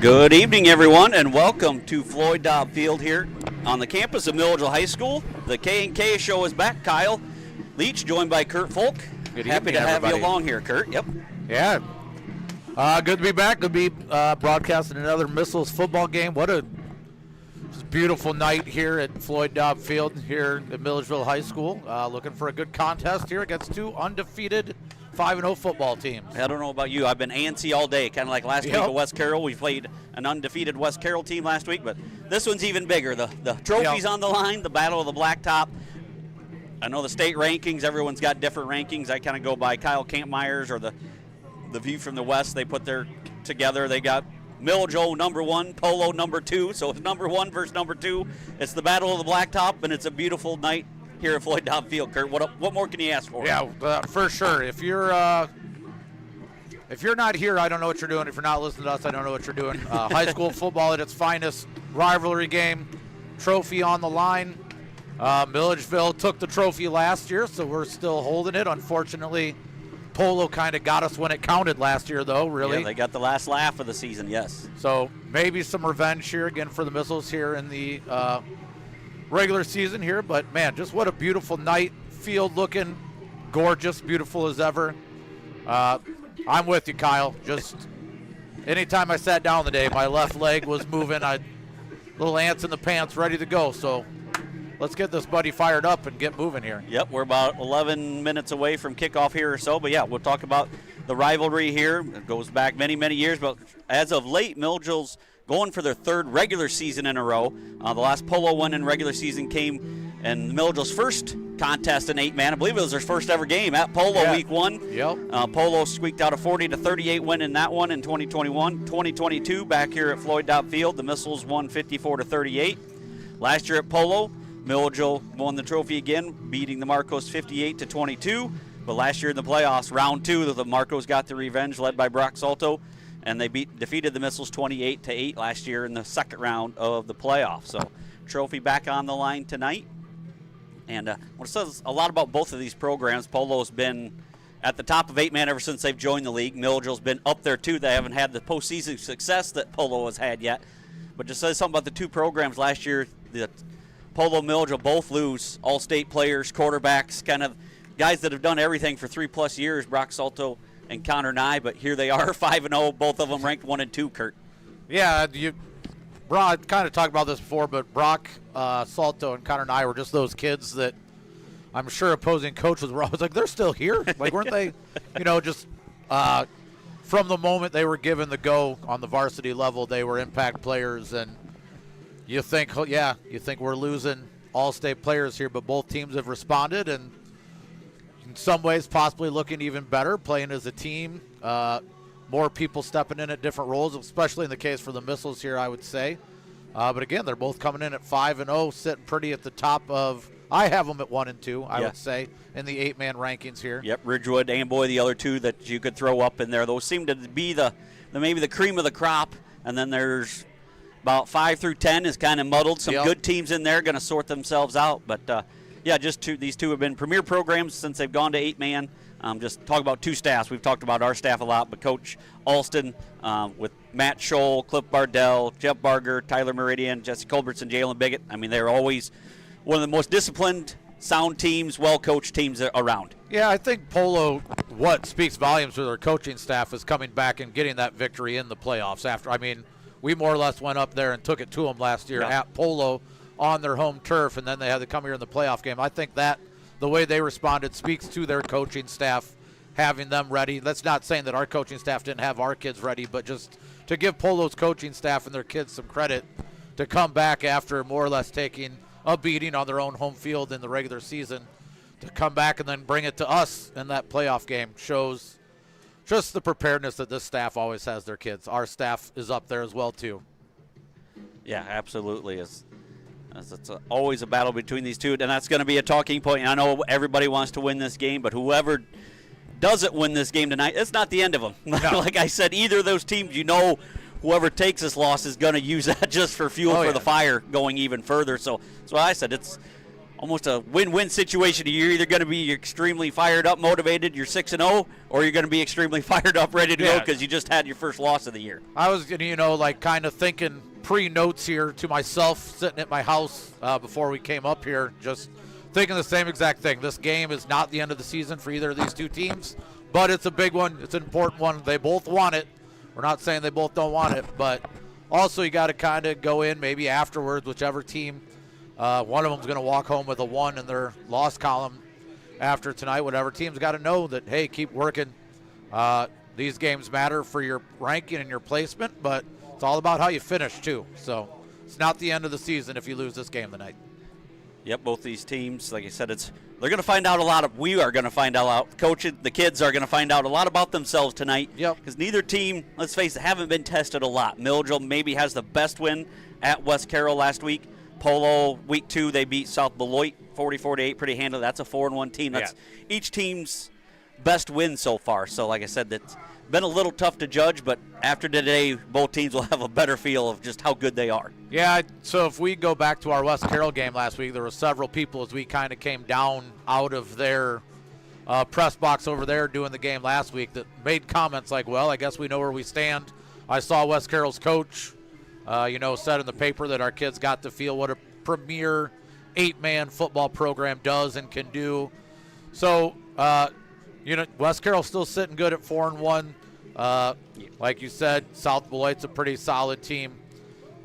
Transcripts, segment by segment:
Good evening, everyone, and welcome to Floyd Dobb Field here on the campus of Milledgeville High School. The K&K show is back. Kyle Leach, joined by Kurt Folk. Good Happy evening, to have everybody. you along here, Kurt. Yep. Yeah. Good to be back. Good to be broadcasting another Missiles football game. What a beautiful night here at Floyd Dobb Field here at Milledgeville High School. Looking for a good contest here against two undefeated 5-0 football teams. I don't know about you. I've been antsy all day, kind of like last week at West Carroll. We played an undefeated West Carroll team last week, but this one's even bigger. The trophy's on the line, the Battle of the Blacktop. I know the state rankings, everyone's got different rankings. I kind of go by Kyle Kampmeyer's or the View from the West. They put their together. They got Milledgeville number 1, Polo number 2. So it's number 1 versus number 2. It's the Battle of the Blacktop, and it's a beautiful night here at Floyd Dobb Field. Kurt, what more can you ask for? Yeah, for sure. If you're not here, I don't know what you're doing. If you're not listening to us, I don't know what you're doing. High school football at its finest, rivalry game, trophy on the line. Milledgeville took the trophy last year, so we're still holding it. Unfortunately, Polo kind of got us when it counted last year, though, really. Yeah, they got the last laugh of the season, yes. So maybe some revenge here again for the Missiles here in the regular season here. But, man, just what a beautiful night. Field looking gorgeous, beautiful as ever. I'm with you, Kyle. Just anytime I sat down today, my left leg was moving. Little ants in the pants ready to go. So let's get this buddy fired up and get moving here. Yep, we're about 11 minutes away from kickoff here or so. But, yeah, we'll talk about the rivalry here. It goes back many, many years. But as of late, Milledgeville's going for their third regular season in a row. The last Polo one in regular season came in Milledgeville's first contest in 8-man. I believe it was their first ever game at Polo week 1. Yep. Polo squeaked out a 40-38 win in that one in 2021. 2022 back here at Floyd Dobb Field, the Missiles won 54-38. Last year at Polo, Milledgeville won the trophy again, beating the Marcos 58-22. But last year in the playoffs, round 2, the Marcos got the revenge, led by Brock Salto, and they defeated the Missiles 28-8 last year in the second round of the playoffs. So trophy back on the line tonight. And what says a lot about both of these programs, Polo's been at the top of 8-man ever since they've joined the league. Milledgeville's been up there too. They haven't had the postseason success that Polo has had yet. But just says something about the two programs last year. The Polo Milledgeville both lose all-state players, quarterbacks, kind of guys that have done everything for 3+ years, Brock Salto and Connor Nye. But here they are, 5-0, both of them ranked 1 and 2, Kurt. Yeah, Brock kind of talked about this before, but Brock, Salto, and Connor Nye were just those kids that I'm sure opposing coaches were always like, they're still here. Like, weren't they, just from the moment they were given the go on the varsity level, they were impact players. And you think we're losing all-state players here, but both teams have responded and in some ways possibly looking even better, playing as a team. More people stepping in at different roles, especially in the case for the Missiles here, I would say. But again, they're both coming in at 5-0, sitting pretty at the top of. I have them at 1 and 2, I would say, in the 8-man rankings here. Yep, Ridgewood, Amboy, the other two that you could throw up in there. Those seem to be maybe the cream of the crop, and then there's about 5 through 10 is kind of muddled. Some good teams in there going to sort themselves out, but these two have been premier programs since they've gone to 8-man. Just talk about two staffs. We've talked about our staff a lot, but Coach Alston with Matt Scholl, Cliff Bardell, Jeff Barger, Tyler Meridian, Jesse Culbertson, Jalen Biggett. I mean, they're always one of the most disciplined, sound teams, well-coached teams around. Yeah, I think Polo, what speaks volumes to their coaching staff is coming back and getting that victory in the playoffs. We more or less went up there and took it to them last year at Polo on their home turf, and then they had to come here in the playoff game. I think that the way they responded speaks to their coaching staff, having them ready. That's not saying that our coaching staff didn't have our kids ready, but just to give Polo's coaching staff and their kids some credit to come back after more or less taking a beating on their own home field in the regular season, to come back and then bring it to us in that playoff game shows just the preparedness that this staff always has their kids. Our staff is up there as well, too. Yeah, absolutely. It's always a battle between these two, and that's going to be a talking point. I know everybody wants to win this game, but whoever doesn't win this game tonight, it's not the end of them. No. Like I said, either of those teams, whoever takes this loss is going to use that just for fuel for the fire going even further. So I said almost a win-win situation. You're either going to be extremely fired up, motivated, you're 6-0, or you're going to be extremely fired up, ready to go because you just had your first loss of the year. I was, like kind of thinking pre-notes here to myself, sitting at my house before we came up here, just thinking the same exact thing. This game is not the end of the season for either of these two teams, but it's a big one. It's an important one. They both want it. We're not saying they both don't want it, but also you got to kind of go in maybe afterwards, whichever team. One of them's going to walk home with a 1 in their loss column after tonight. Whatever team's got to know that, hey, keep working. These games matter for your ranking and your placement, but it's all about how you finish, too. So it's not the end of the season if you lose this game tonight. Yep, both these teams, like I said, they're going to find out a lot. We are going to find out. Coaching, the kids are going to find out a lot about themselves tonight. Yep. Because neither team, let's face it, haven't been tested a lot. Milledgeville maybe has the best win at West Carroll last week. Polo, week 2, they beat South Beloit 44-8 pretty handily. That's a 4-1 team. That's each team's best win so far. So, like I said, that's been a little tough to judge, but after today, both teams will have a better feel of just how good they are. Yeah, so if we go back to our West Carroll game last week, there were several people as we kind of came down out of their press box over there doing the game last week that made comments like, well, I guess we know where we stand. I saw West Carroll's coach said in the paper that our kids got to feel what a premier 8-man football program does and can do. So, West Carroll's still sitting good at 4-1. Like you said, South Beloit's a pretty solid team,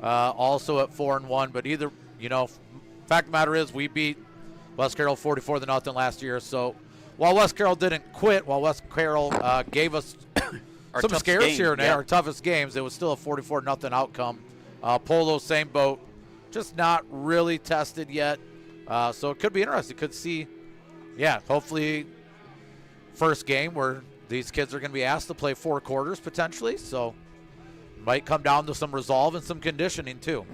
also at 4-1. But either, fact of the matter is we beat West Carroll 44-0 last year. So while West Carroll didn't quit, while West Carroll gave us some scares here and there, our toughest games, it was still a 44-0 outcome. Polo, same boat, just not really tested yet. So it could be interesting. Could see, hopefully first game where these kids are going to be asked to play 4 quarters potentially. So might come down to some resolve and some conditioning too.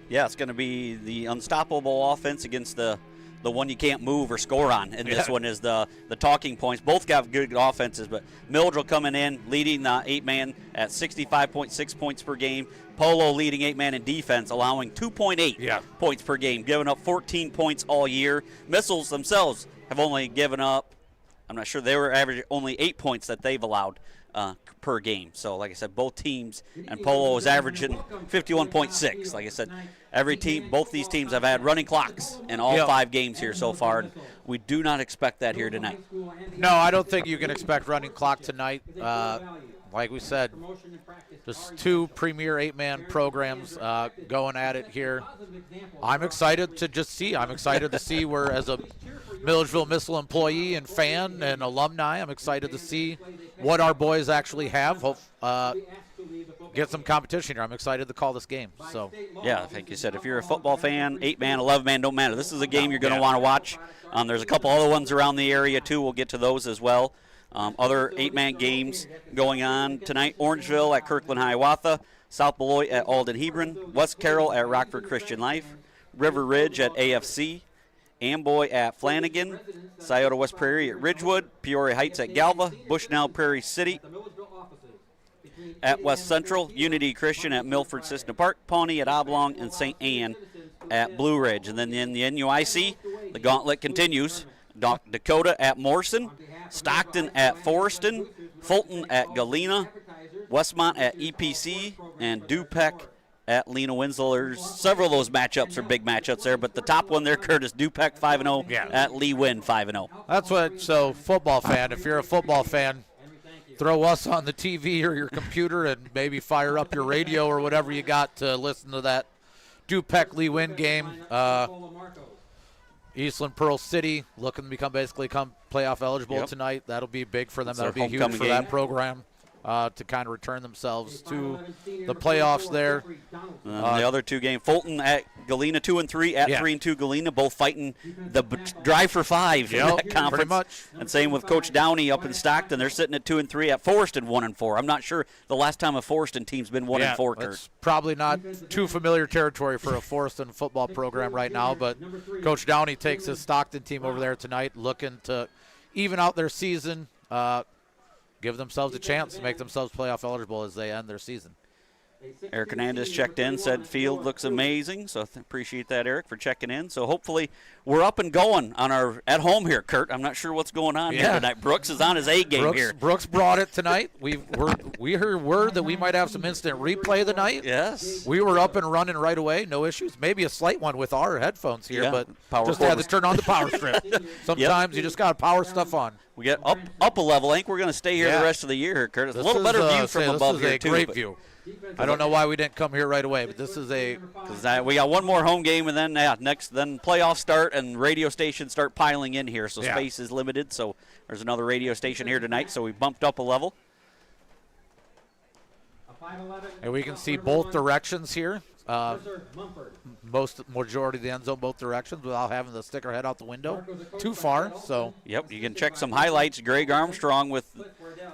Yeah, it's going to be the unstoppable offense against the one you can't move or score on. And this one is the talking points. Both got good offenses, but Milledgeville coming in, leading the 8-man at 65.6 points per game. Polo leading 8-man in defense, allowing 2.8 points per game, giving up 14 points all year. Missiles themselves have only given up, I'm not sure, they were averaging only 8 points that they've allowed per game. So, like I said, both teams, and Polo is averaging 51.6. Like I said, every team, both these teams have had running clocks in all 5 games here so far. And we do not expect that here tonight. No, I don't think you can expect running clock tonight. Like we said, just 2 premier 8-man programs going at it here. I'm excited to just see. I'm excited to see where, as a Milledgeville Missile employee and fan and alumni, I'm excited to see what our boys actually have. Get some competition here. I'm excited to call this game. So yeah, like you said, if you're a football fan, 8-man, 11-man, don't matter. This is a game you're going to want to watch. There's a couple other ones around the area too. We'll get to those as well. Other 8-man games going on tonight: Orangeville at Kirkland Hiawatha, South Beloit at Alden Hebron, West Carroll at Rockford Christian Life, River Ridge at AFC, Amboy at Flanagan, Scioto West Prairie at Ridgewood, Peoria Heights at Galva, Bushnell-Prairie City at West Central, Unity Christian at Milford Cissna Park, Pawnee at Oblong, and St. Anne at Blue Ridge. And then in the NUIC, the gauntlet continues. Dakota at Morrison, Stockton at Forreston, Fulton at Galena, Westmont at EPC, and Dupec at Lena Winslow. There's several of those matchups are big matchups there, but the top one there, Curtis, Dupec 5-0 at Lee Wynn 5-0. That's what, so football fan, if you're a football fan, throw us on the TV or your computer and maybe fire up your radio or whatever you got to listen to that Dupec Lee Wynn game. Eastland Pearl City looking to become playoff eligible tonight. That'll be big for them. That'll be huge for that program to kind of return themselves to the playoffs there. The other 2 games, Fulton at Galena 2-3, at 3-2 Galena, both fighting the drive for 5 in that conference. Pretty much. And same with Coach Downey up in Stockton. They're sitting at 2-3, at Forreston 1-4. I'm not sure the last time a Forreston team's been 1-4. It's probably not too familiar territory for a Forreston football program right now, but Coach Downey takes his Stockton team over there tonight, looking to even out their season, give themselves a chance to make themselves playoff eligible as they end their season. Eric Hernandez checked in, said field looks amazing. So appreciate that, Eric, for checking in. So hopefully we're up and going on our at home here, Kurt. I'm not sure what's going on here tonight. Brooks is on his A game here. Brooks brought it tonight. We heard word that we might have some instant replay tonight. Yes. We were up and running right away, no issues. Maybe a slight one with our headphones here, but just had to turn on the power strip. Sometimes you just got to power stuff on. We get up a level. I think we're going to stay here the rest of the year here, Curtis. A little better view from above here, too. This is a great view. I don't know why we didn't come here right away, but this is because we got one more home game, and then then playoffs start and radio stations start piling in here, so space is limited. So there's another radio station here tonight, so we bumped up a level. And we can see both directions here. Majority of the end zone both directions without having the sticker head out the window too far. So you can check some highlights. Greg Armstrong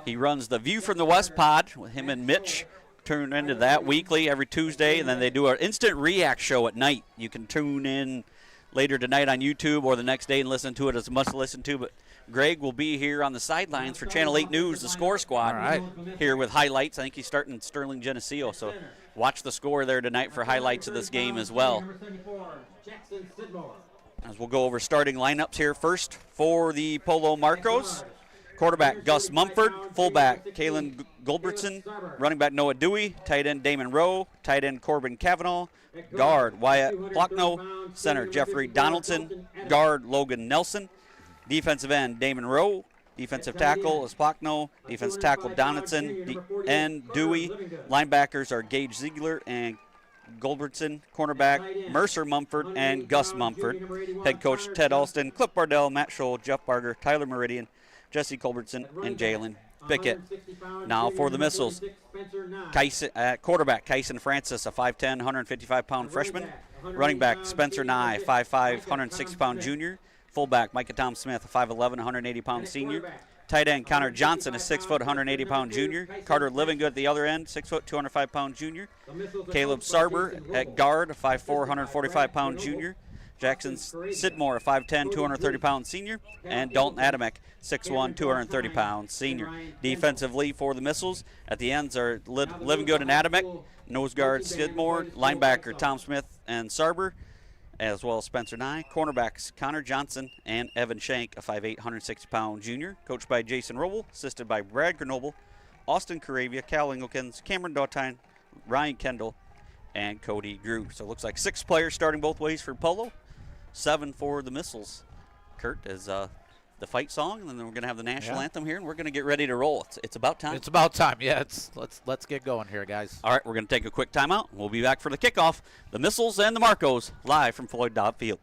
he runs the View from the West pod with him and Mitch. Turn into that weekly every Tuesday, and then they do an instant react show at night. You can tune in later tonight on YouTube or the next day and listen to it. It's a must listen to. But Greg will be here on the sidelines for Channel 8 News, the Score Squad, here with highlights. I think he's starting Sterling Geneseo, so watch the score there tonight for highlights of this game as well. As we'll go over starting lineups here first for the Polo Marcos. Quarterback Gus Mumford, fullback Kalen Goldbertson, running back Noah Dewey, tight end Damon Rowe, tight end Corbin Cavanaugh, guard Wyatt Plockno, center Jeffrey Donaldson, guard Logan Nelson, defensive end Damon Rowe, defensive tackle is Plockno, defensive tackle Donaldson, end Dewey, linebackers are Gage Ziegler and Goldbertson, cornerback Mercer Mumford and Gus Mumford, head coach Ted Alston, Cliff Bardell, Matt Scholl, Jeff Barger, Tyler Meridian, Jesse Culbertson, and Jalen Pickett. Now for the Missiles, quarterback Kyson Francis, a 5'10", 155-pound freshman. Running back Spencer Nye, 5'5", 160-pound junior. Fullback Micah Tom Smith, a 5'11", 180-pound senior. Tight end Connor Johnson, a 6', 180-pound junior. Carter Livingood at the other end, 6', 205-pound junior. Caleb Sarber at guard, a 5'4", 145-pound junior. Jackson Sidmore, a 5'10", 230-pound senior, and Dalton Adamek, 6'1", 230-pound senior. Defensively for the Missiles, at the ends are Livingood and Adamek, nose guard Sidmore, linebacker Tom Smith and Sarber, as well as Spencer Nye. Cornerbacks Connor Johnson and Evan Shank, a 5'8", 160-pound junior, coached by Jason Roble, assisted by Brad Grenoble, Austin Caravia, Cal Engelkins, Cameron Dautine, Ryan Kendall, and Cody Grew. So it looks like 6 players starting both ways for Polo. 7 for the Missiles. Kurt is the fight song, and then we're going to have the national anthem here, and we're going to get ready to roll. It's about time. It's about time. Yeah, let's get going here, guys. All right, we're going to take a quick timeout. We'll be back for the kickoff. The Missiles and the Marcos live from Floyd Dobb Field.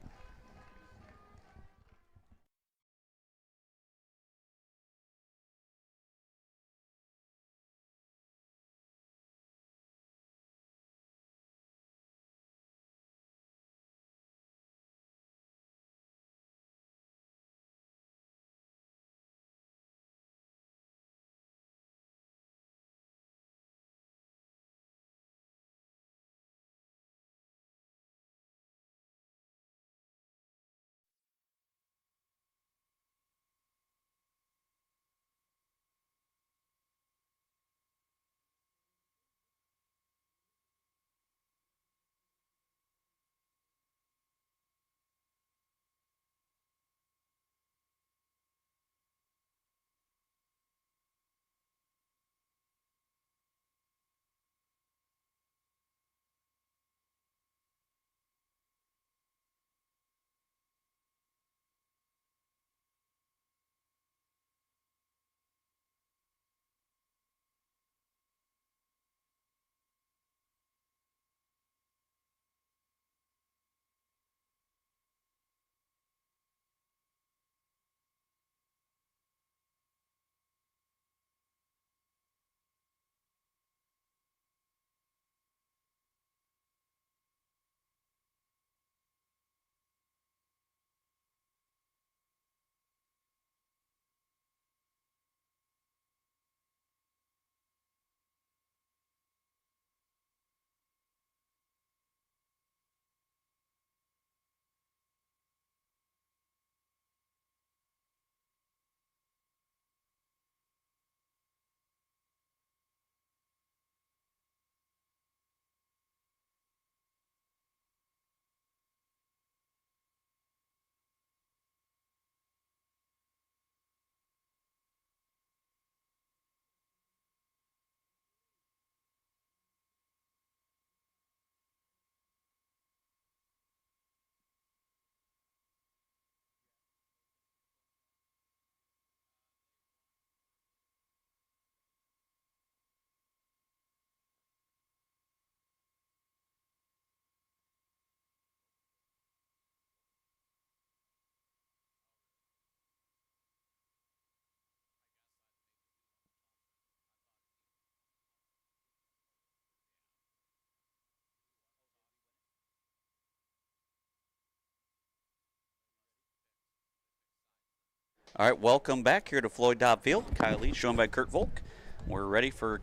All right, welcome back here to Floyd Dobb Field. Kyle Lee, joined by Kurt Volk. We're ready for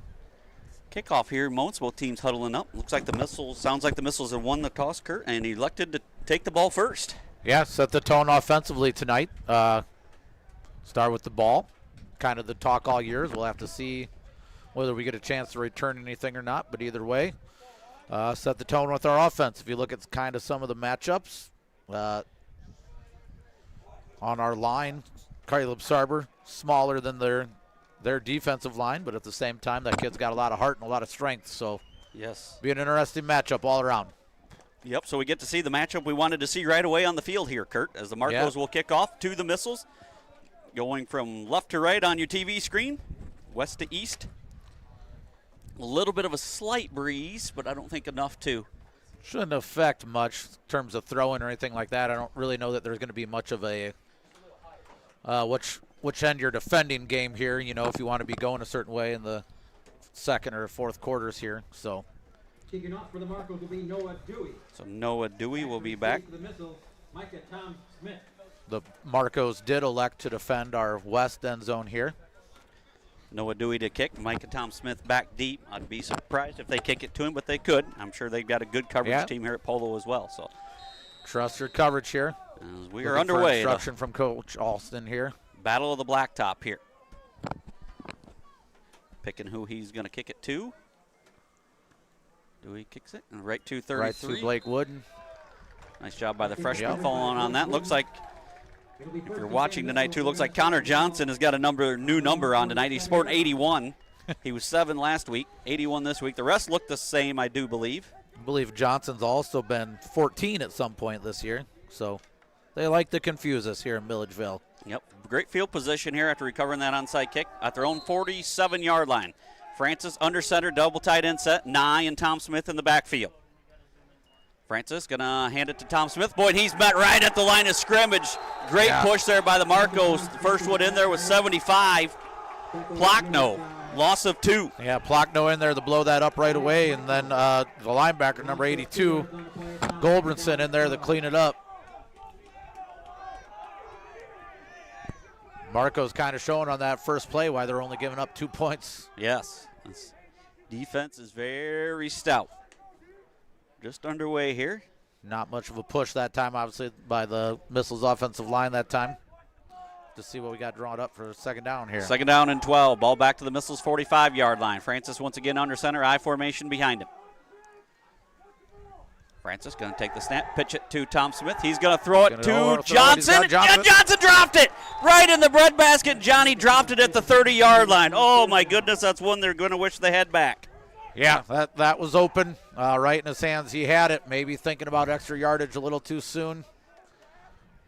kickoff here in moments. Both teams huddling up. Looks like the Missiles, sounds like the Missiles have won the toss, Kurt, and elected to take the ball first. Yeah, set the tone offensively tonight. Start with the ball. Kind of the talk all year. We'll have to see whether we get a chance to return anything or not, but either way, set the tone with our offense. If you look at kind of some of the matchups on our line, Caleb Sarber, smaller than their defensive line, but at the same time, that kid's got a lot of heart and a lot of strength. So, yes, be an interesting matchup all around. Yep, so we get to see the matchup we wanted to see right away on the field here, Kurt, as the Marcos will kick off to the Missiles. Going from left to right on your TV screen, west to east. A little bit of a slight breeze, but I don't think enough to. Shouldn't affect much in terms of throwing or anything like that. I don't really know that there's going to be much of a which end you're defending game here, you know, if you want to be going a certain way in the second or fourth quarters here. So kicking off for the Marcos will be Noah Dewey. So Noah Dewey will be back. For the Missiles, Micah Tom Smith. The Marcos did elect to defend our west end zone here. Noah Dewey to kick. Micah Tom Smith back deep. I'd be surprised if they kick it to him, but they could. I'm sure they've got a good coverage team here at Polo as well. So trust your coverage here. As we are underway. Instruction from Coach Alston here. Battle of the Blacktop here. Picking who he's going to kick it to. Dewey kicks it and right to 33. Right to Blake Wooden. Nice job by the freshman following on that. Looks like, if you're watching tonight too, looks like Connor Johnson has got a new number on tonight. He's sporting 81. He was 7 last week, 81 this week. The rest look the same, I do believe. I believe Johnson's also been 14 at some point this year. So they like to confuse us here in Milledgeville. Yep, great field position here after recovering that onside kick at their own 47-yard line. Francis under center, double tight end set, Nye and Tom Smith in the backfield. Francis gonna hand it to Tom Smith. Boy, he's met right at the line of scrimmage. Great push there by the Marcos. The first one in there was 75. Plockno, loss of 2. Yeah, Plockno in there to blow that up right away, and then the linebacker, number 82, Goldbranson in there to clean it up. Marco's kind of showing on that first play why they're only giving up 2 points. Yes, this defense is very stout. Just underway here. Not much of a push that time, obviously, by the Missiles offensive line that time. To see what we got drawn up for second down here. Second down and 12. Ball back to the Missiles 45-yard line. Francis once again under center, I formation behind him. Francis going to take the snap, pitch it to Tom Smith. He's going to throw it to Johnson. And Johnson dropped it right in the breadbasket. Johnny dropped it at the 30-yard line. Oh, my goodness, that's one they're going to wish they had back. Yeah, that was open, right in his hands. He had it, maybe thinking about extra yardage a little too soon.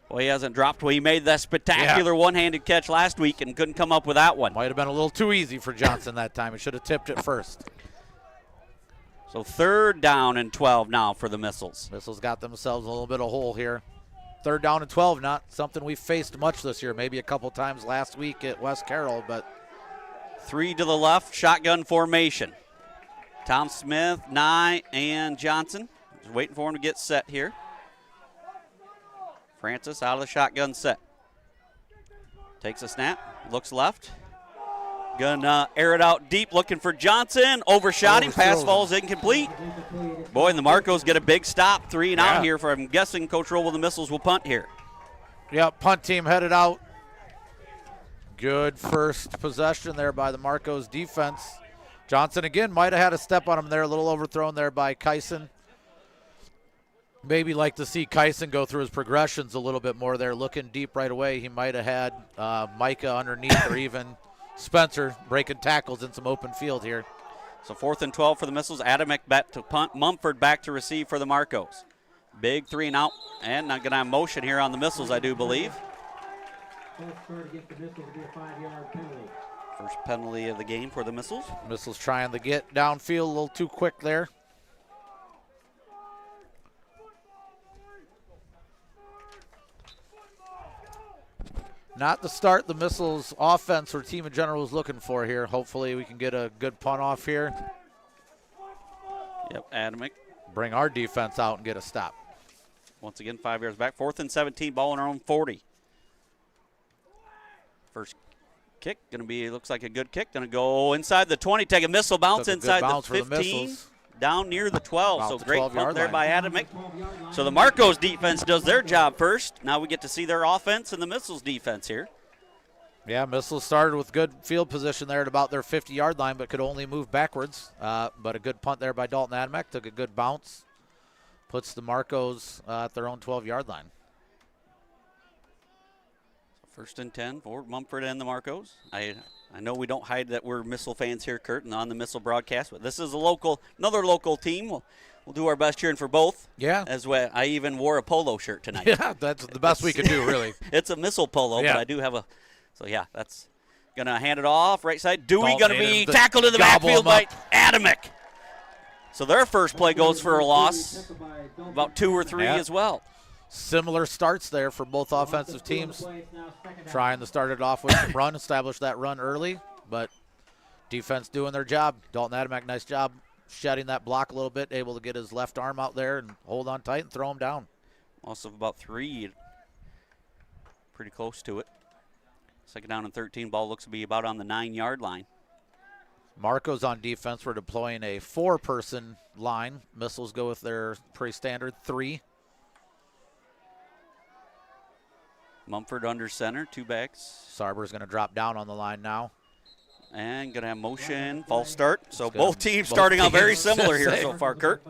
Well, he hasn't dropped. Well, he made that spectacular one-handed catch last week and couldn't come up with that one. Might have been a little too easy for Johnson that time. He should have tipped it first. So third down and 12 now for the Missiles. Missiles got themselves a little bit of hole here. Third down and 12, not something we faced much this year. Maybe a couple times last week at West Carroll, but 3 to the left, shotgun formation. Tom Smith, Nye, and Johnson. Just waiting for him to get set here. Francis out of the shotgun set. Takes a snap, looks left. Gonna air it out deep, looking for Johnson. Overshot him, pass falls incomplete. Boy, and the Marcos get a big stop, 3 and out here for, I'm guessing, Coach Roll with the Missiles will punt here. Yeah, punt team headed out. Good first possession there by the Marcos defense. Johnson again might have had a step on him there, a little overthrown there by Kyson. Maybe like to see Kyson go through his progressions a little bit more there, looking deep right away. He might have had Micah underneath or even Spencer breaking tackles in some open field here. So 4th and 12 for the Missiles. Adamek back to punt. Mumford back to receive for the Marcos. Big 3 and out. And not going to have motion here on the Missiles, I do believe. First penalty of the game for the Missiles. Missiles trying to get downfield a little too quick there. Not the start the Missiles offense or team in general is looking for here. Hopefully we can get a good punt off here. Yep, Adamek. Bring our defense out and get a stop. Once again, 5 yards back. 4th and 17, ball on our own 40. First kick going to be, looks like a good kick. Going to go inside the 20, take a missile bounce inside the 15, down near the 12. About so the great 12 punt there line. by Adamick. So the Marcos defense does their job first. Now we get to see their offense and the Missiles defense here. Yeah, Missiles started with good field position there at about their 50-yard line, but could only move backwards. But a good punt there by Dalton Adamick. Took a good bounce. Puts the Marcos at their own 12-yard line. First and 10 for Mumford and the Marcos. I know we don't hide that we're Missile fans here, Kurt, and on the Missile broadcast, but this is another local team. We'll do our best cheering for both. Yeah. As well, I even wore a Polo shirt tonight. Yeah, that's the best we could do, really. It's a Missile Polo, Yeah. but I do have a. So, yeah, that's going to hand it off. Right side. Dewey Dalton going to be Adams, tackled in the gobble backfield him by up. Adamick. So their first play goes for a loss, about 2 or 3 Yeah. as well. Similar starts there for both offensive teams. Trying to start it off with some run, establish that run early, but defense doing their job. Dalton Adamick, nice job shedding that block a little bit, able to get his left arm out there and hold on tight and throw him down. Loss of about 3, pretty close to it. Second down and 13, ball looks to be about on the 9-yard line. Marcos on defense. We're deploying a 4-person line. Missiles go with their pretty standard 3. Mumford under center, 2 backs. Sarber's going to drop down on the line now. And going to have motion, false start. So Good. both teams Both starting out very teams. similar here so far, Kurt.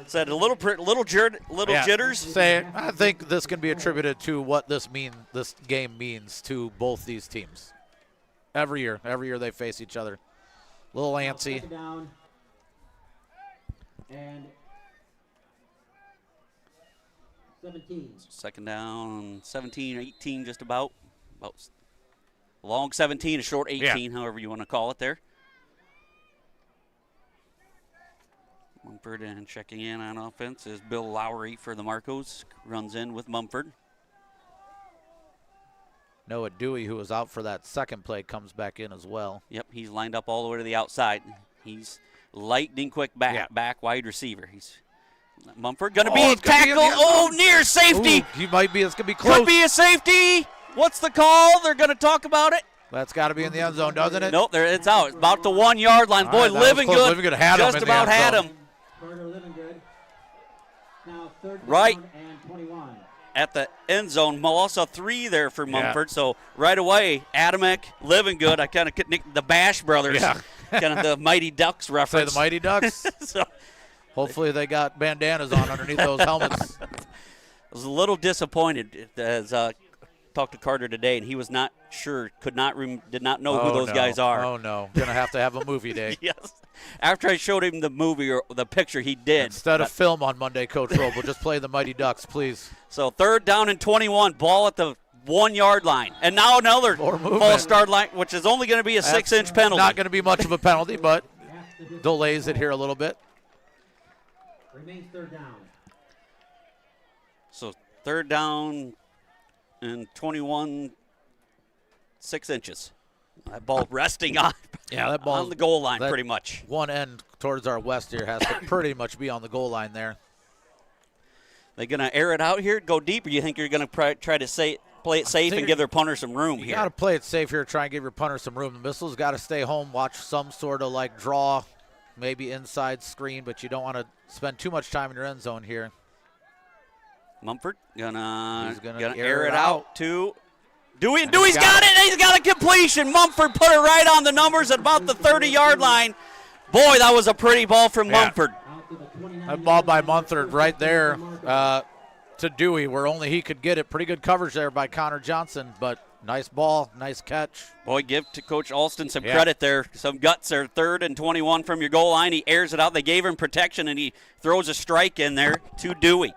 Said a little Yeah. jitters. I think this can be attributed to what this game means to both these teams. Every year they face each other. A little antsy. Second down. And 17. Second down, 17, 18 just about. Long 17, a short 18, however you want to call it there. Mumford and checking in on offense is Bill Lowry for the Marcos. Runs in with Mumford. Noah Dewey, who was out for that second play, comes back in as well. Yep, he's lined up all the way to the outside. He's lightning quick back wide receiver. He's Mumford going to be tackled. Near safety. Ooh, he might be. It's going to be close. Could be a safety. What's the call? They're going to talk about it. That's got to be in the end zone, doesn't it? Nope, it's out. It's about the 1-yard line. Boy, All right, that was close. Livingood Livingood had him just in the about end had zone. him. Carter Livingood. Now third down Right. and 21. At the end zone. Also 3 there for Mumford. So right away, Adamick, Livingood. I kind of nicked the Bash brothers. Yeah. Kind of the Mighty Ducks Say reference. the Mighty Ducks. So Hopefully they got bandanas on underneath those helmets. I was a little disappointed as talked to Carter today, and he was not sure, did not know who those guys are. Oh, no. Going to have a movie day. Yes. After I showed him the movie or the picture, he did. Instead of film on Monday, Coach Robe, we'll just play the Mighty Ducks, please. So third down and 21, ball at the 1-yard line. And now another false start line, which is only going to be a 6-inch penalty. Not going to be much of a penalty, but delays it here a little bit. Remains third down. So third down and 21, 6 inches. That ball resting on, that ball on the goal line pretty much. One end towards our west here has to pretty much be on the goal line there. They going to air it out here, go deep, or you think you're going to try to play it safe and give their punter some room You here? got to play it safe here, try and give your punter some room. The Missiles got to stay home, watch some sort of like draw, maybe inside screen, but you don't want to spend too much time in your end zone here. Mumford gonna gonna air it out to Dewey. Dewey's got it. He's got a completion. Mumford put it right on the numbers at about the 30-yard line. Boy, that was a pretty ball from Mumford. Out to the 29. That ball by Mumford right there to Dewey, where only he could get it. Pretty good coverage there by Connor Johnson, but nice ball, nice catch. Boy, give to Coach Alston some credit there. Some guts there. Third and 21 from your goal line. He airs it out. They gave him protection, and he throws a strike in there to Dewey.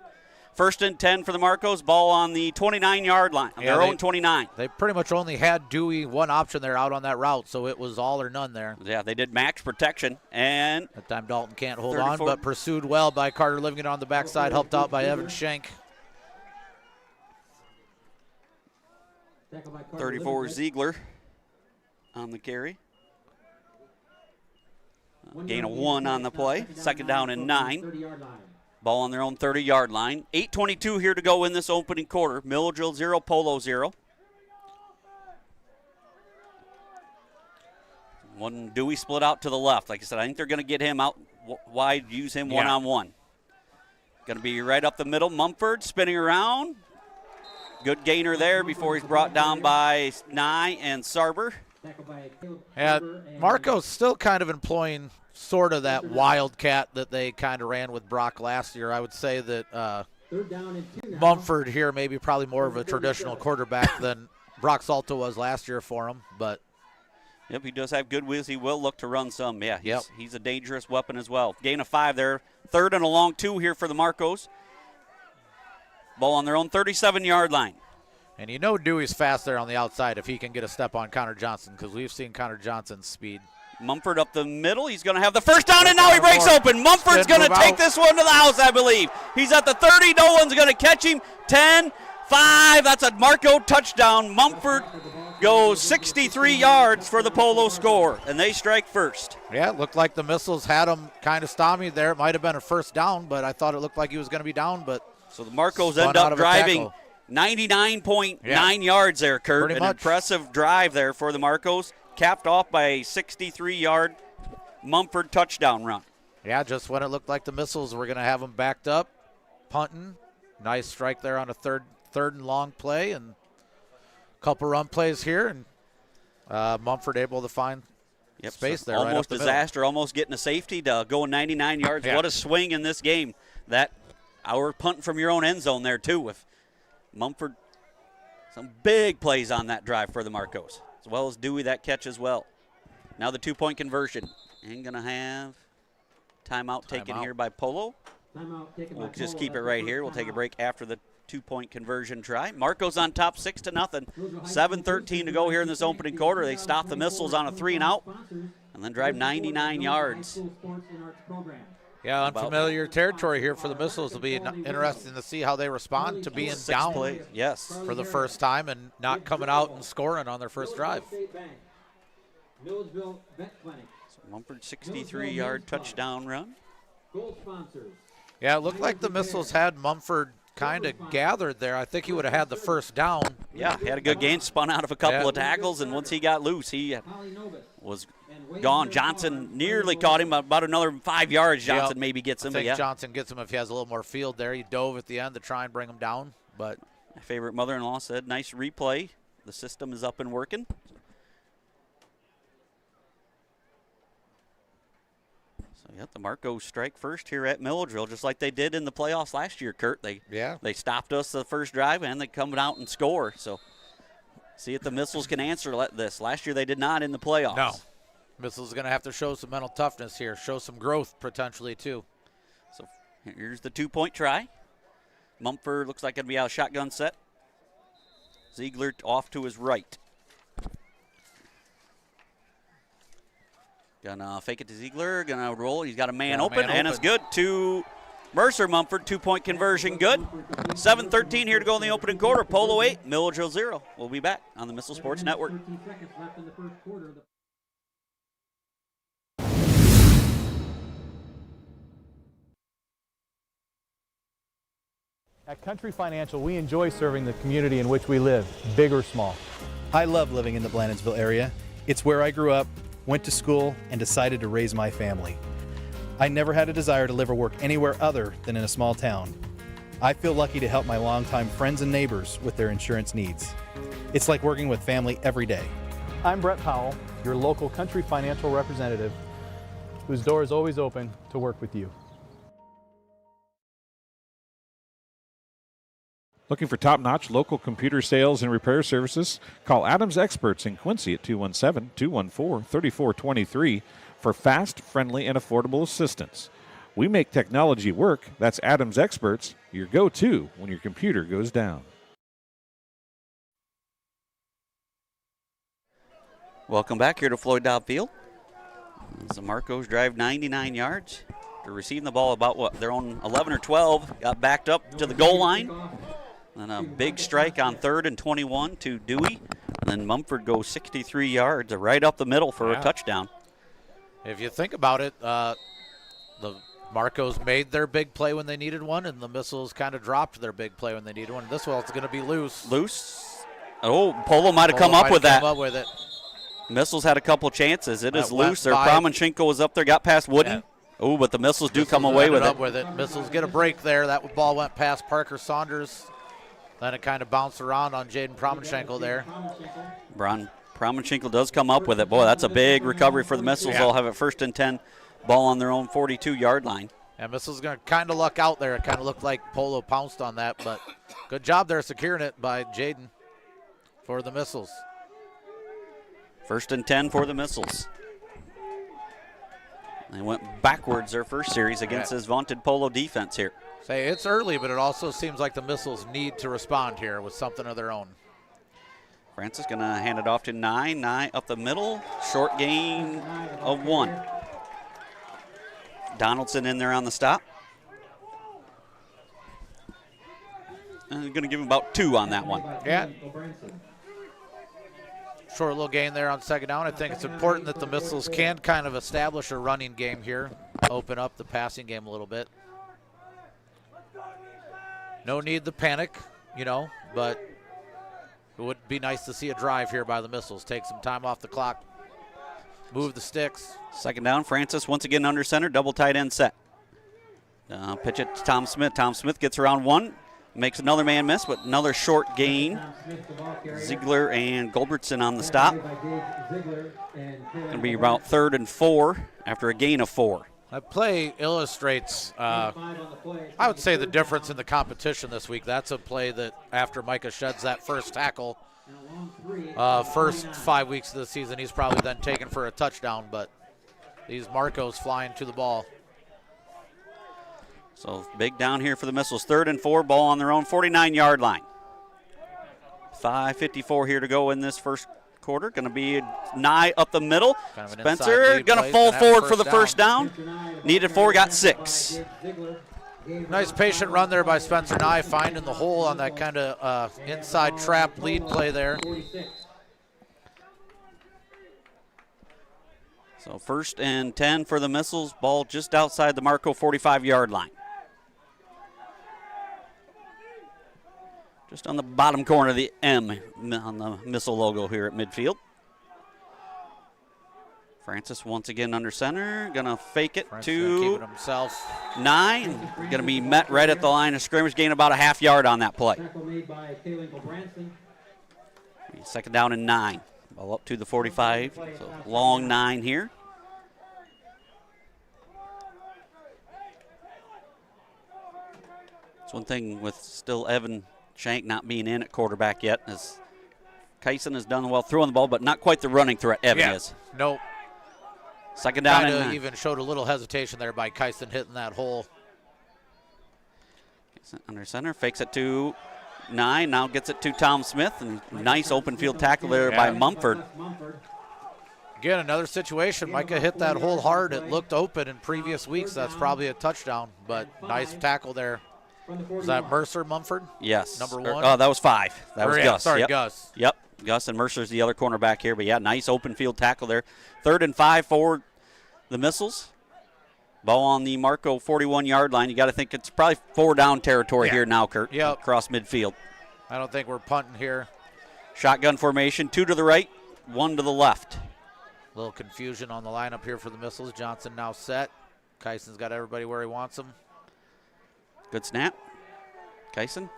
First and 10 for the Marcos. Ball on the 29-yard line. Their own 29. They pretty much only had Dewey one option there out on that route, so it was all or none there. Yeah, they did max protection. And That time Dalton can't hold 34. on, but pursued well by Carter Livingood on the backside, helped out by Evan Schenk. Tackle by Carter 34 Livingood. Ziegler on the carry. 1 Gain of yard 1 gain. on the play. Second down and 9. 30-yard line. Ball on their own 30-yard line. 8:22 here to go in this opening quarter. Milledgeville 0, Polo 0. One Dewey split out to the left. Like I said, I think they're going to get him out wide, use him one-on-one. Going to be right up the middle. Mumford spinning around. Good gainer there before he's brought down by Nye and Sarber. Yeah, Marco's still kind of employing sort of that wildcat that they kind of ran with Brock last year. I would say that Mumford here maybe probably more of a traditional quarterback than Brock Salto was last year for him. But yep, he does have good wheels. He will look to run some. Yeah, he's a dangerous weapon as well. Gain of 5 there. 3rd and a long 2 here for the Marcos. Ball on their own 37-yard line. And you know Dewey's fast there on the outside if he can get a step on Connor Johnson, because we've seen Connor Johnson's speed. Mumford up the middle. He's going to have the first down, and now he breaks open. Mumford's going to take this one to the house, I believe. He's at the 30. No one's going to catch him. 10, 5. That's a Marco touchdown. Mumford goes 63 yards for the Polo score, and they strike first. Yeah, it looked like the Missiles had him kind of stymied there. It might have been a first down, but I thought it looked like he was going to be down. But so the Marcos end up driving 99.9 yards there, Kurt. An impressive drive there for the Marcos, capped off by a 63-yard Mumford touchdown run. Yeah, just when it looked like the Missiles were going to have them backed up, punting. Nice strike there on a third and long play, and a couple run plays here, and Mumford able to find space there. Almost right up the disaster, middle. almost getting a safety to go 99 yards. Yeah. What a swing in this game. Our punting from your own end zone there, too, with Mumford. Some big plays on that drive for the Marcos, as well as Dewey that catch as well. Now the 2-point conversion. And going to have timeout taken here by Polo. We'll just keep it right here. We'll take a break after the 2-point conversion try. Marcos on top 6-0. 7:13 to go here in this opening quarter. They stop the Missiles on a 3-and-out and then drive 99 yards. Yeah, unfamiliar territory here for the Missiles. It'll be interesting to see how they respond to being down for the first time and not coming out and scoring on their first drive. So Mumford 63-yard touchdown run. Yeah, it looked like the Missiles had Mumford kind of gathered there. I think he would have had the first down. Yeah, he had a good gain, spun out of a couple of tackles, and once he got loose, he was gone. Johnson nearly caught him, about another 5 yards. Johnson maybe gets him. I think Johnson gets him if he has a little more field there. He dove at the end to try and bring him down. But my favorite mother-in-law said, nice replay. The system is up and working. Yep, the Marcos strike first here at Milledgeville, just like they did in the playoffs last year, Kurt. They stopped us the first drive, and they come out and score. So see if the Missiles can answer this. Last year they did not in the playoffs. No. Missiles going to have to show some mental toughness here, show some growth potentially too. So here's the 2-point try. Mumford looks like going to be out of shotgun set. Ziegler off to his right. Gonna fake it to Ziegler, gonna roll. He's got a man open, and it's good to Mercer. Mumford, 2-point conversion, good. 7:13 here to go in the opening quarter. Polo 8, Milledgeville 0. We'll be back on the Missile Sports Network. At Country Financial, we enjoy serving the community in which we live, big or small. I love living in the Blandonsville area. It's where I grew up, went to school, and decided to raise my family. I never had a desire to live or work anywhere other than in a small town. I feel lucky to help my longtime friends and neighbors with their insurance needs. It's like working with family every day. I'm Brett Powell, your local Country Financial representative, whose door is always open to work with you. Looking for top-notch local computer sales and repair services? Call Adams Experts in Quincy at 217-214-3423 for fast, friendly, and affordable assistance. We make technology work. That's Adams Experts, your go-to when your computer goes down. Welcome back here to Floyd Dobb Field. As the Marcos drive 99 yards. They're receiving the ball about, their own 11 or 12. Got backed up to the goal line. And a big strike on 3rd and 21 to Dewey. And then Mumford goes 63 yards right up the middle for a touchdown. If you think about it, the Marcos made their big play when they needed one, and the Missiles kind of dropped their big play when they needed one. This one's going to be loose. Loose. Oh, Polo might have come up with that. Come up with it. Missiles had a couple chances. It is That went loose. Their by. Promenchenko was up there, got past Wooden. Oh, but the Missiles do come away with it. Missiles get a break there. That ball went past Parker Saunders. Then it kind of bounced around on Jaden Promenchenko there. Promenchenko does come up with it. Boy, that's a big recovery for the Missiles. Yeah. They'll have it 1st and 10, ball on their own 42-yard line. And Missiles going to kind of luck out there. It kind of looked like Polo pounced on that, but good job there securing it by Jaden for the Missiles. 1st and 10 for the Missiles. They went backwards their first series against this vaunted Polo defense here. Say it's early, but it also seems like the Missiles need to respond here with something of their own. Francis going to hand it off to Nye. Nye up the middle. Short gain of 1. Donaldson in there on the stop. Going to give him about 2 on that one. Yeah. Short little gain there on 2nd down. I think it's important that the Missiles can kind of establish a running game here, open up the passing game a little bit. No need to panic, but it would be nice to see a drive here by the Missiles. Take some time off the clock, move the sticks. 2nd down, Francis once again under center, double tight end set. Pitch it to Tom Smith. Tom Smith gets around 1, makes another man miss, but another short gain. Ziegler and Goldbertson on the stop. Going to be about 3rd and 4 after a gain of 4. That play illustrates, I would say, the difference in the competition this week. That's a play that after Micah sheds that first tackle, first 5 weeks of the season, he's probably then taken for a touchdown, but these Marcos flying to the ball. So big down here for the Missiles. 3rd and 4, ball on their own 49-yard line. 5:54 here to go in this first quarter. Going to be Nye up the middle. Kind of Spencer going to fall forward for the first down. Needed 4, got 6. Nice patient run there by Spencer Nye, finding the hole on that kind of inside trap lead play there. So 1st and 10 for the Missiles. Ball just outside the Marco 45-yard line. Just on the bottom corner of the M on the Missile logo here at midfield. Francis once again under center. Going to fake it to himself. 9. Going to be met right at the line of scrimmage. Gain about a half yard on that play. 2nd down and 9. Ball up to the 45. So long 9 here. It's one thing with still Evan Shank not being in at quarterback yet, as Kyson has done well throwing the ball, but not quite the running threat Evan is. Nope. 2nd down and 9. Even showed a little hesitation there by Kyson hitting that hole. Under center, fakes it to 9, now gets it to Tom Smith, and nice open field tackle there by Mumford. Again, another situation. Micah hit that hole hard. It looked open in previous weeks. That's probably a touchdown, but nice tackle there. Was that Mercer Mumford? Yes. Number 1? Oh, that was 5. That was Gus. Sorry, yep. Gus. Yep. Gus and Mercer's the other cornerback here. But, yeah, nice open field tackle there. 3rd and 5 for the Missiles. Ball on the Marco 41-yard line. You got to think it's probably 4 down territory here now, Kurt. Yep. Across midfield. I don't think we're punting here. Shotgun formation, 2 to the right, 1 to the left. A little confusion on the lineup here for the Missiles. Johnson now set. Kyson's got everybody where he wants them. Good snap. Kyson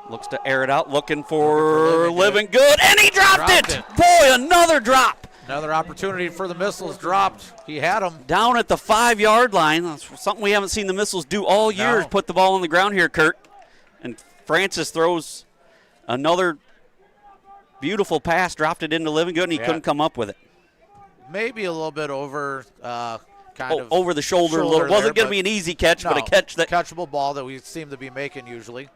looks to air it out, looking for Living Good, and he dropped it! Boy, another drop. Another opportunity for the Missiles dropped. He had them. Down at the 5-yard line. That's something we haven't seen the Missiles do all year, is put the ball on the ground here, Kurt. And Francis throws another beautiful pass, dropped it into Living Good, and he couldn't come up with it. Maybe a little bit over kind of over the shoulder a little. Wasn't going to be an easy catch, but a catch that catchable ball that we seem to be making usually.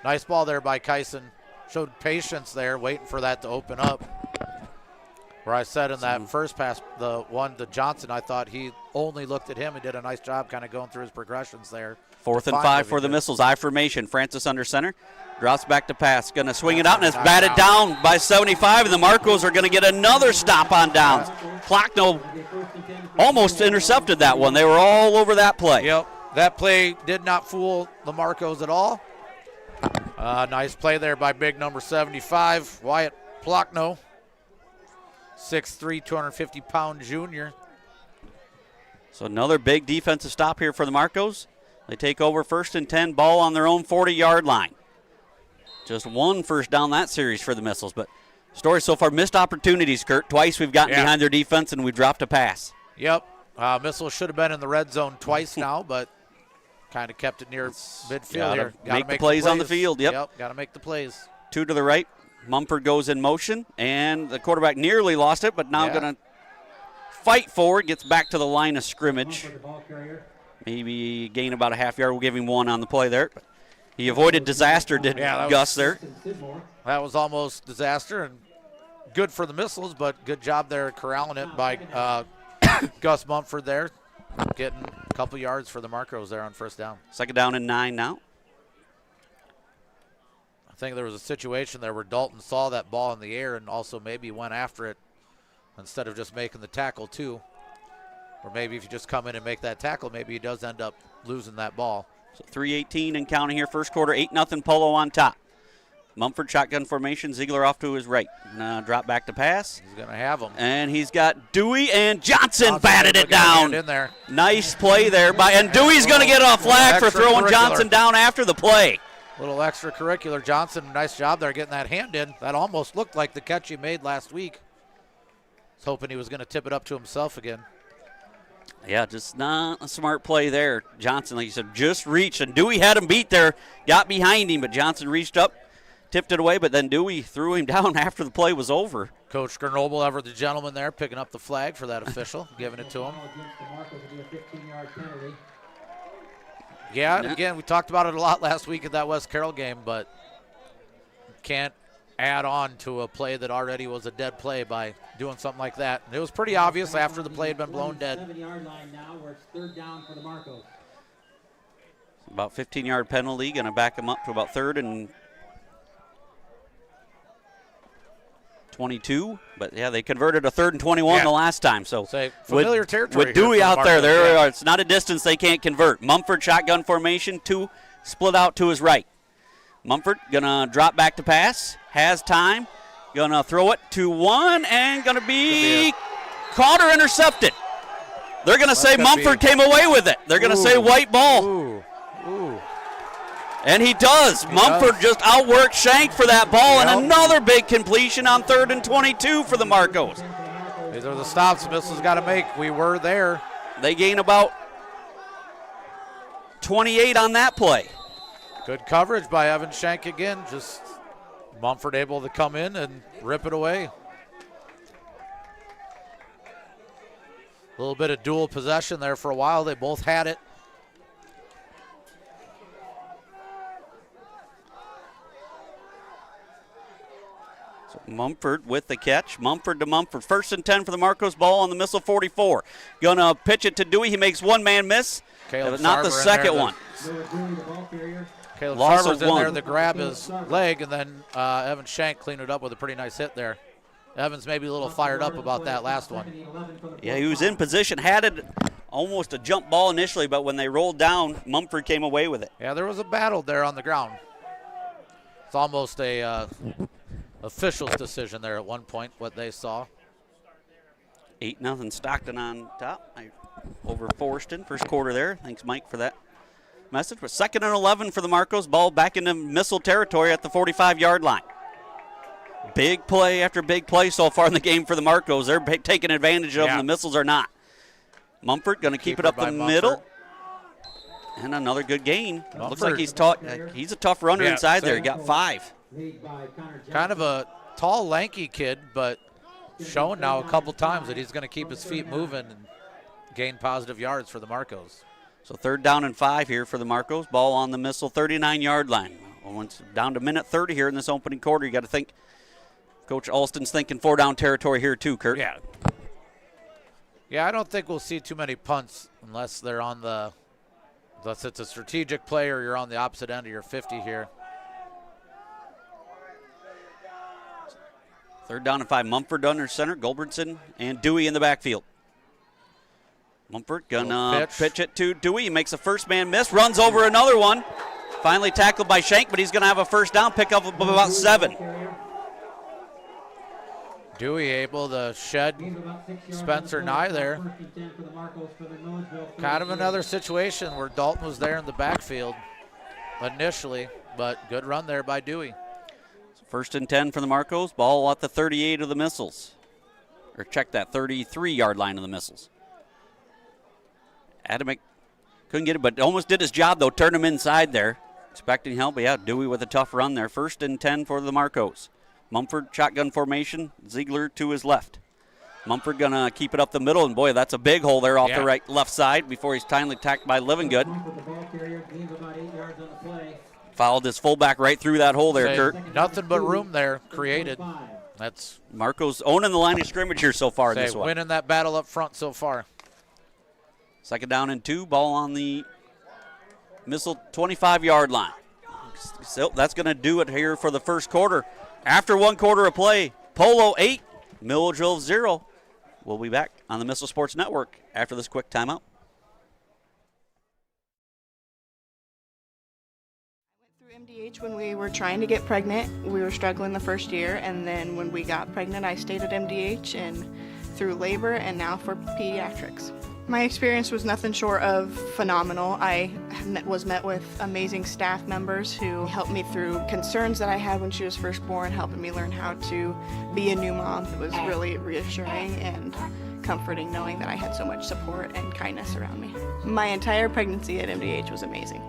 Nice ball there by Kyson. Showed patience there, waiting for that to open up. Where I said in that first pass, the one to Johnson, I thought he only looked at him and did a nice job kind of going through his progressions there. 4th and 5 for the Missiles. I formation. Francis under center. Drops back to pass. Going to swing it out, and it's batted down by 75, and the Marcos are going to get another stop on downs. Clockno almost intercepted that one. They were all over that play. Yep. That play did not fool the Marcos at all. Nice play there by big number 75, Wyatt Plockno. 6'3", 250-pound junior. So another big defensive stop here for the Marcos. They take over 1st and 10, ball on their own 40-yard line. Just one first down that series for the Missiles, but story so far, missed opportunities, Kurt. Twice we've gotten behind their defense and we dropped a pass. Yep. Missiles should have been in the red zone twice now, but kind of kept it near midfield here. Gotta make the plays on the field. Yep. Got to make the plays. 2 to the right. Mumford goes in motion, and the quarterback nearly lost it, but now going to fight forward, gets back to the line of scrimmage. Maybe gain about a half yard. We'll give him 1 on the play there. But he avoided disaster, did Gus there. That was almost disaster, and good for the Missiles, but good job there corralling it by Gus Mumford there, getting a couple yards for the Marcos there on first down. 2nd down and 9 now. I think there was a situation there where Dalton saw that ball in the air and also maybe went after it instead of just making the tackle too. Or maybe if you just come in and make that tackle, maybe he does end up losing that ball. So 3:18 and counting here, first quarter, 8-0 Polo on top. Mumford shotgun formation, Ziegler off to his right. Drop back to pass. He's going to have him. And he's got Dewey, and Johnson batted it down. In there. Nice play there. And Dewey's going to get a flag for throwing Johnson down after the play. Little extracurricular. Johnson, nice job there getting that hand in. That almost looked like the catch he made last week. Was hoping he was going to tip it up to himself again. Yeah, just not a smart play there. Johnson, like you said, just reached, and Dewey had him beat there, got behind him, but Johnson reached up, tipped it away, but then Dewey threw him down after the play was over. Coach Grenoble, ever the gentleman there, picking up the flag for that official, giving it to him. Yeah, and again, we talked about it a lot last week at that West Carroll game, but can't add on to a play that already was a dead play by doing something like that. And it was pretty obvious after the play had been blown dead. 7-yard line now, where it's 3rd down for the Marcos. About 15-yard penalty, going to back him up to about 3rd and 22. But, yeah, they converted a 3rd and 21 the last time. So familiar territory with Dewey out there, it's not a distance they can't convert. Mumford shotgun formation, 2 split out to his right. Mumford going to drop back to pass, has time, going to throw it to 1, and going to be caught or intercepted. They're going to say Mumford came away with it. They're going to say white ball. Ooh. And he does. Mumford just outworked Shank for that ball, and another big completion on 3rd and 22 for the Marcos. These are the stops Missiles got to make. We were there. They gain about 28 on that play. Good coverage by Evan Shank again. Just Mumford able to come in and rip it away. A little bit of dual possession there for a while. They both had it. So Mumford with the catch. Mumford to Mumford. 1st and 10 for the Marcos, ball on the Missile 44. Gonna pitch it to Dewey. He makes one man miss. Not the second one. Caleb Sarver's in there to grab his leg, and then Evan Shank cleaned it up with a pretty nice hit there. Evans maybe a little fired up about that last one. Yeah, he was in position, had it almost a jump ball initially, but when they rolled down, Mumford came away with it. Yeah, there was a battle there on the ground. It's almost a official's decision there at one point, what they saw. 8-0 Stockton on top over Forston. First quarter there. Thanks, Mike, for that message. But 2nd and 11 for the Marcos. Ball back into Missile territory at the 45-yard line. Big play after big play so far in the game for the Marcos. They're taking advantage of them. The Missiles are not. Mumford going to keep it up the middle. And another good gain. Mumford. Looks like he's a tough runner inside there. He got 5. Kind of a tall, lanky kid, but showing now a couple times that he's going to keep his feet moving and gain positive yards for the Marcos. So 3rd down and 5 here for the Marcos. Ball on the Missile 39-yard line. Once down to minute 30 here in this opening quarter. You got to think Coach Alston's thinking 4-down territory here too, Kurt. Yeah, I don't think we'll see too many punts unless it's a strategic play or you're on the opposite end of your 50 here. 3rd down and 5. Mumford under center. Goldbranson and Dewey in the backfield. Mumford gonna pitch it to Dewey. He makes a first man miss. Runs over another one. Finally tackled by Shank, but he's gonna have a first down. Pick up about 7. Dewey able to shed Spencer Nye there. Kind of another situation where Dalton was there in the backfield initially, but good run there by Dewey. First and 10 for the Marcos. Ball at the 38 of the Missiles. Or check that, 33-yard line of the Missiles. Adamick couldn't get it, but almost did his job, though. Turned him inside there. Expecting help, but yeah, Dewey with a tough run there. First and 10 for the Marcos. Mumford, shotgun formation. Ziegler to his left. Mumford going to keep it up the middle, and boy, that's a big hole there off the left side before he's timely tackled by Livingood. Followed his fullback right through that hole there, Kurt. Nothing but room there created. That's Marcos owning the line of scrimmage here so far in this one. Winning that battle up front so far. Second down and 2, ball on the Missile 25-yard line. So that's going to do it here for the first quarter. After 1 quarter of play, Polo 8, Milledgeville 0. We'll be back on the Missile Sports Network after this quick timeout. MDH when we were trying to get pregnant. We were struggling the first year, and then when we got pregnant, I stayed at MDH and through labor and now for pediatrics. My experience was nothing short of phenomenal. I was met with amazing staff members who helped me through concerns that I had when she was first born, helping me learn how to be a new mom. It was really reassuring and comforting knowing that I had so much support and kindness around me. My entire pregnancy at MDH was amazing.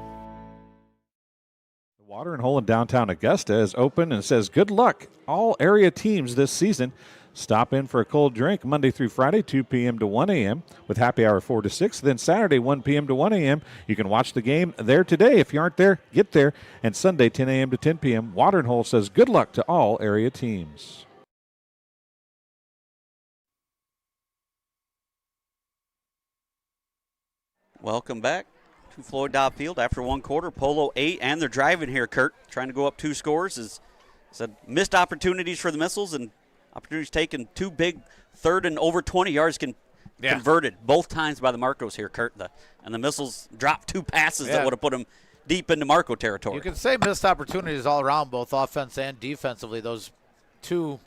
The watering hole in downtown Augusta is open and says good luck all area teams this season. Stop in for a cold drink Monday through Friday, 2 p.m. to 1 a.m. with happy hour 4 to 6. Then Saturday, 1 p.m. to 1 a.m. You can watch the game there today. If you aren't there, get there. And Sunday, 10 a.m. to 10 p.m. Watering Hole says good luck to all area teams. Welcome back to Floyd Dobb Field after 1 quarter. Polo 8, and they're driving here, Kurt. Trying to go up 2 scores. Is missed opportunities for the Missiles, and opportunities taken. 2 big third and over 20 yards converted both times by the Marcos here, Kurt. And the Missiles dropped 2 passes that would have put them deep into Marco territory. You can say missed opportunities all around, both offense and defensively. Those 2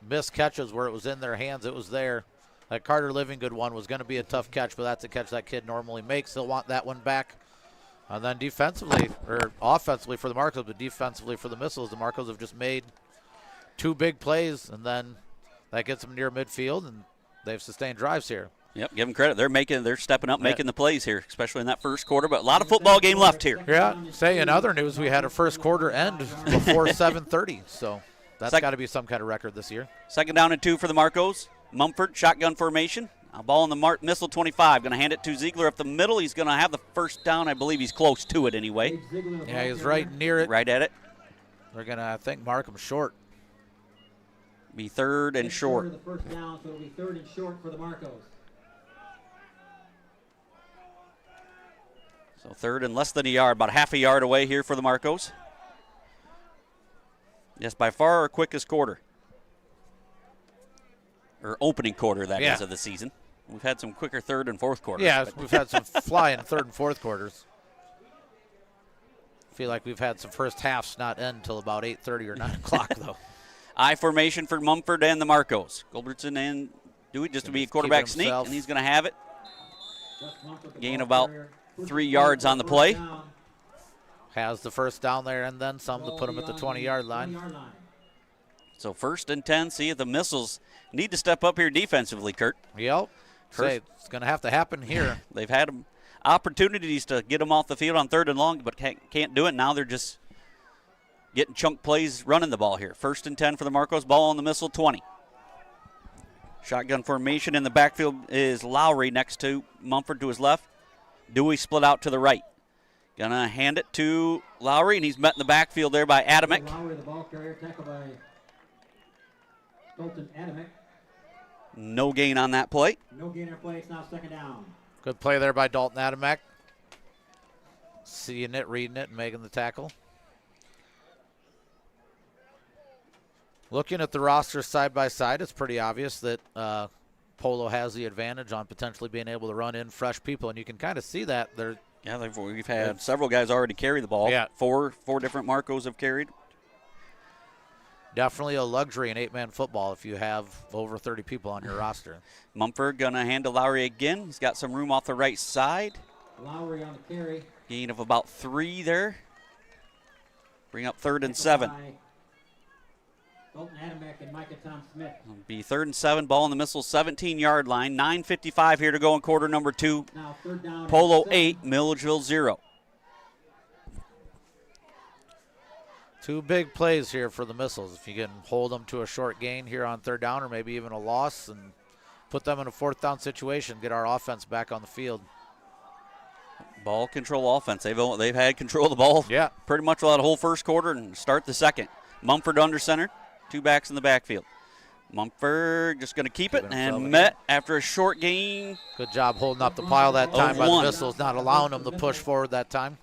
missed catches where it was in their hands, it was there. That Carter Livingood one was going to be a tough catch, but that's a catch that kid normally makes. He'll want that one back. And then defensively, or offensively for the Marcos, but defensively for the Missiles, the Marcos have just made 2 big plays, and then that gets them near midfield, and they've sustained drives here. Yep, give them credit. They're stepping up, making the plays here, especially in that first quarter, but a lot of football game left here. Yeah, say in other news, we had a first quarter end before 7:30, so that's got to be some kind of record this year. Second down and 2 for the Marcos. Mumford, shotgun formation. A ball on the Missile 25. Going to hand it to Ziegler up the middle. He's going to have the first down. I believe he's close to it anyway. Yeah, he's right near it. Right at it. They're going to, I think, mark him short. Be third and short. The first down, so it'll be 3rd and short for the Marcos. So 3rd and less than a yard, about half a yard away here for the Marcos. Yes, by far our quickest quarter. Or opening quarter, that is, of the season. We've had some quicker 3rd and 4th quarters. Yeah, we've had some flying 3rd and 4th quarters. I feel like we've had some first halves not end until about 8:30 or 9 o'clock, though. I formation for Mumford and the Marcos. Goldbertson and Dewey just to be a quarterback sneak, and he's going to have it. Gain about 3 yards on the play. Has the first down there and then some to put him at the 20-yard line. So 1st and 10. See if the Missiles need to step up here defensively, Kurt. Yep. It's going to have to happen here. They've had opportunities to get them off the field on 3rd and long, but can't do it. Now they're just getting chunk plays running the ball here. 1st and 10 for the Marcos. Ball on the Missile 20. Shotgun formation in the backfield is Lowry next to Mumford to his left. Dewey split out to the right. Gonna hand it to Lowry, and he's met in the backfield there by Adamick. Lowry, the ball carrier, tackled by Dalton Adamick. No gain on that play. No gain on play. It's now 2nd down. Good play there by Dalton Adamick. Seeing it, reading it, and making the tackle. Looking at the roster side by side, it's pretty obvious that Polo has the advantage on potentially being able to run in fresh people, and you can kind of see that. We've had several guys already carry the ball. Yeah. Four different Marcos have carried. Definitely a luxury in 8-man football if you have over 30 people on your roster. Mumford going to hand to Lowry again. He's got some room off the right side. Lowry on the carry. Gain of about 3 there. Bring up 3rd and 7. Colton Adamek and Micah Tom Smith. It'll be 3rd and 7. Ball on the Missile 17-yard line. 9:55 here to go in quarter number 2. Now 3rd down. Polo 8, Milledgeville 0. 2 big plays here for the Missiles. If you can hold them to a short gain here on 3rd down or maybe even a loss and put them in a 4th down situation, get our offense back on the field. Ball control offense. They've had control of the ball pretty much throughout the whole first quarter and start the second. Mumford under center. 2 backs in the backfield. Mumford just going to keep it and met after a short gain. Good job holding up the pile that time by the Missiles, not allowing them to push forward that time.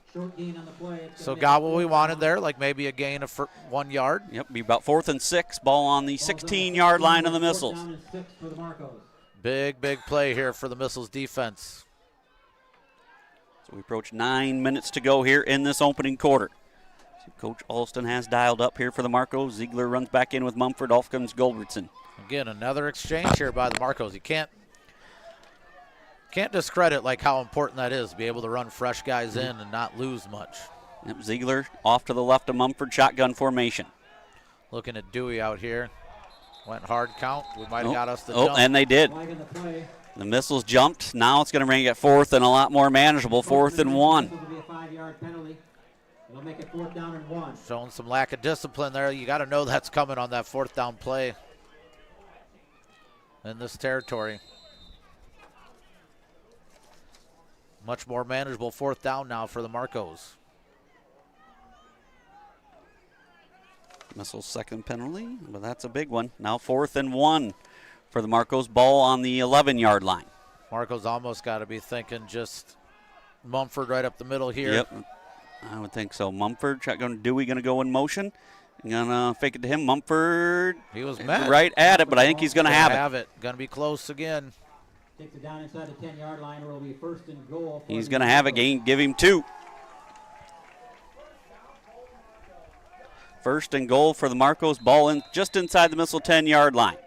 So got what we wanted there, like maybe a gain of 1 yard. Yep, be about 4th and 6. Ball on the 16-yard line of the Missiles. Big play here for the Missiles defense. So we approach 9 minutes to go here in this opening quarter. Coach Alston has dialed up here for the Marcos. Ziegler runs back in with Mumford. Off comes Goldbertson. Again, another exchange here by the Marcos. You can't discredit like how important that is, to be able to run fresh guys in and not lose much. Yep, Ziegler off to the left of Mumford, shotgun formation. Looking at Dewey out here. Went hard count. We might have got us the jump. And they did. The Missiles jumped. Now it's going to bring it 4th and a lot more manageable. 4th and 1. It'll make it 4th down and 1. Showing some lack of discipline there. You got to know that's coming on that 4th down play in this territory. Much more manageable 4th down now for the Marcos. Missiles second penalty, but that's a big one. Now 4th and 1 for the Marcos. Ball on the 11-yard line. Marcos almost got to be thinking just Mumford right up the middle here. Yep. I would think so. Mumford, shotgun Dewey going to go in motion. Going to fake it to him. Mumford. He was met. Right at it, but I think he's going to have it. Going to be close again. Takes it down inside the 10-yard line where it'll be 1st and goal. He's going to have it. Give him 2. 1st and goal for the Marcos. Ball in just inside the Missile 10-yard line.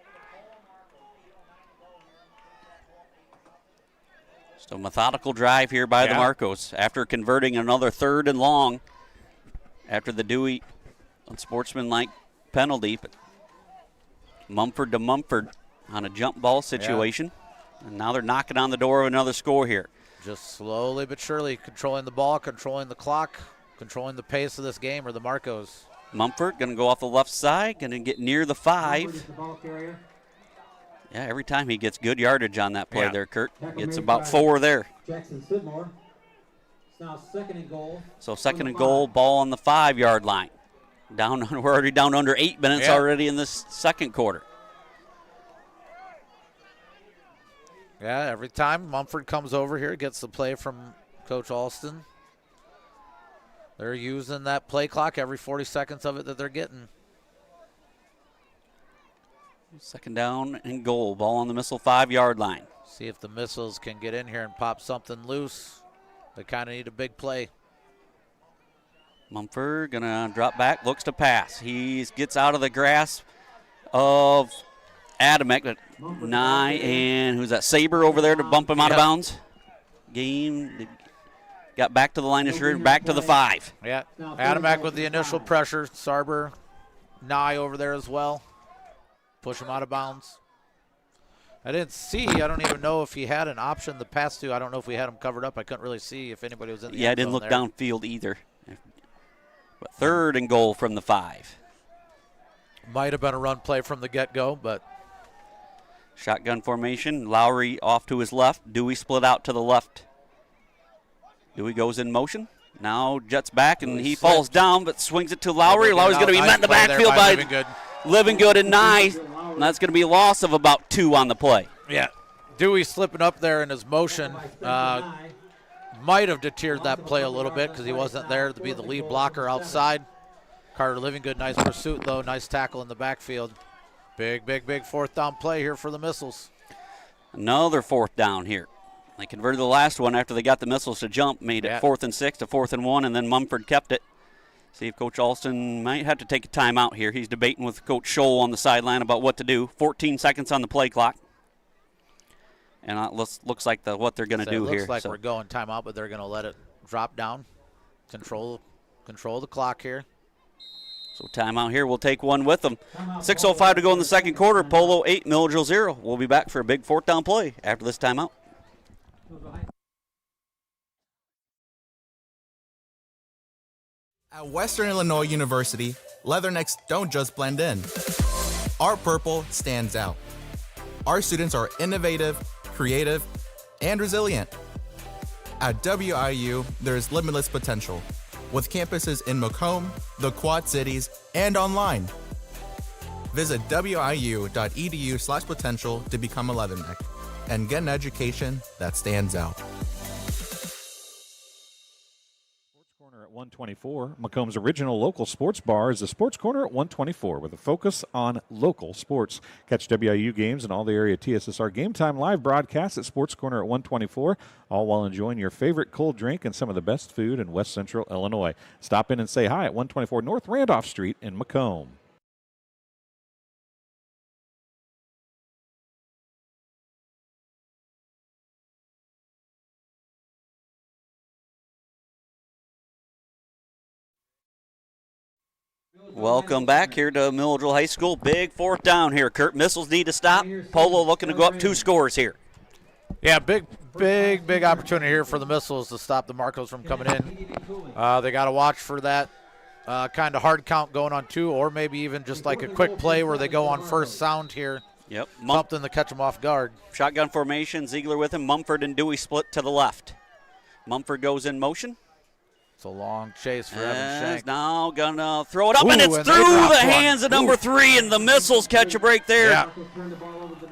So methodical drive here by the Marcos after converting another 3rd and long after the Dewey unsportsmanlike penalty. But Mumford to Mumford on a jump ball situation. And now they're knocking on the door of another score here. Just slowly but surely controlling the ball, controlling the clock, controlling the pace of this game are the Marcos. Mumford going to go off the left side, going to get near the 5. Yeah, every time he gets good yardage on that play there, Kurt. Gets about 4 there. Jackson Sidmore. It's now 2nd and goal. So 2nd and goal, ball on the 5-yard line. We're already down under 8 minutes already in this second quarter. Yeah, every time Mumford comes over here, gets the play from Coach Alston. They're using that play clock every 40 seconds of it that they're getting. 2nd down and goal. Ball on the Missile 5-yard line. See if the Missiles can get in here and pop something loose. They kind of need a big play. Mumford going to drop back, looks to pass. He gets out of the grasp of Adamek, but and who's that? Saber over there to bump him out of bounds. Got back to the line of scrimmage, back to the 5. Yeah, Adamek with the initial pressure. Sarber, Nye over there as well. Push him out of bounds. I didn't see. I don't even know if he had an option to pass to. I don't know if we had him covered up. I couldn't really see if anybody was in the end I didn't look there. downfield either. But 3rd and goal from the 5. Might have been a run play from the get-go, but. Shotgun formation. Lowry off to his left. Dewey split out to the left. Dewey goes in motion. Now jets back, and he falls down, but swings it to Lowry. Lowry's going to be met in the backfield by Living Good and Nye. And that's going to be a loss of about 2 on the play. Yeah. Dewey slipping up there in his motion. Might have deterred that play a little bit because he wasn't there to be the lead blocker outside. Carter Living Good, nice pursuit, though. Nice tackle in the backfield. Big 4th down play here for the Missiles. Another 4th down here. They converted the last one after they got the Missiles to jump, made it 4th and 6 to 4th and 1, and then Mumford kept it. See if Coach Alston might have to take a timeout here. He's debating with Coach Scholl on the sideline about what to do. 14 seconds on the play clock. And it looks like what they're going to do here. Looks like we're going timeout, but they're going to let it drop down. Control the clock here. So timeout here. We'll take one with them. 6:05 to go in the second quarter. Polo 8, Milledgeville 0. We'll be back for a big fourth down play after this timeout. At Western Illinois University, Leathernecks don't just blend in. Our purple stands out. Our students are innovative, creative, and resilient. At WIU, there's limitless potential, with campuses in Macomb, the Quad Cities, and online. Visit wiu.edu/potential to become a Leatherneck and get an education that stands out. Sports Corner at 124. Macomb's original local sports bar is the Sports Corner at 124 with a focus on local sports. Catch WIU games and all the area TSSR Game Time live broadcasts at Sports Corner at 124, all while enjoying your favorite cold drink and some of the best food in West Central Illinois. Stop in and say hi at 124 North Randolph Street in Macomb. Welcome back here to Milledgeville High School. Big fourth down here. Kurt, Missiles need to stop. Polo looking to go up 2 scores here. Yeah, big opportunity here for the Missiles to stop the Marcos from coming in. They got to watch for that kind of hard count going on 2, or maybe even just like a quick play where they go on first sound here. Yep. Something to catch them off guard. Shotgun formation. Ziegler with him. Mumford and Dewey split to the left. Mumford goes in motion. It's a long chase for Evan Shank. Now gonna throw it up, and it's through the hands of number 3, and the Missiles catch a break there. Yeah.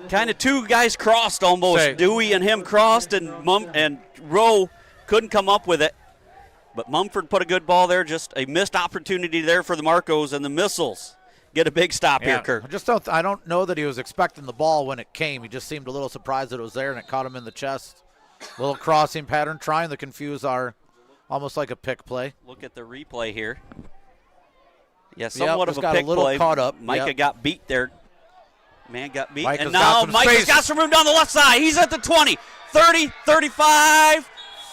Kind of 2 guys crossed almost. Dewey and him crossed, and Rowe couldn't come up with it. But Mumford put a good ball there. Just a missed opportunity there for the Marcos, and the Missiles get a big stop here, Kurt. I don't know that he was expecting the ball when it came. He just seemed a little surprised that it was there, and it caught him in the chest. Little crossing pattern, trying to confuse our. Almost like a pick play. Look at the replay here. Yeah, somewhat of a got pick a little play. Caught up. Micah got beat there. Man got beat. Micah's and now Micah's got some room down the left side. He's at the 20, 30, 35,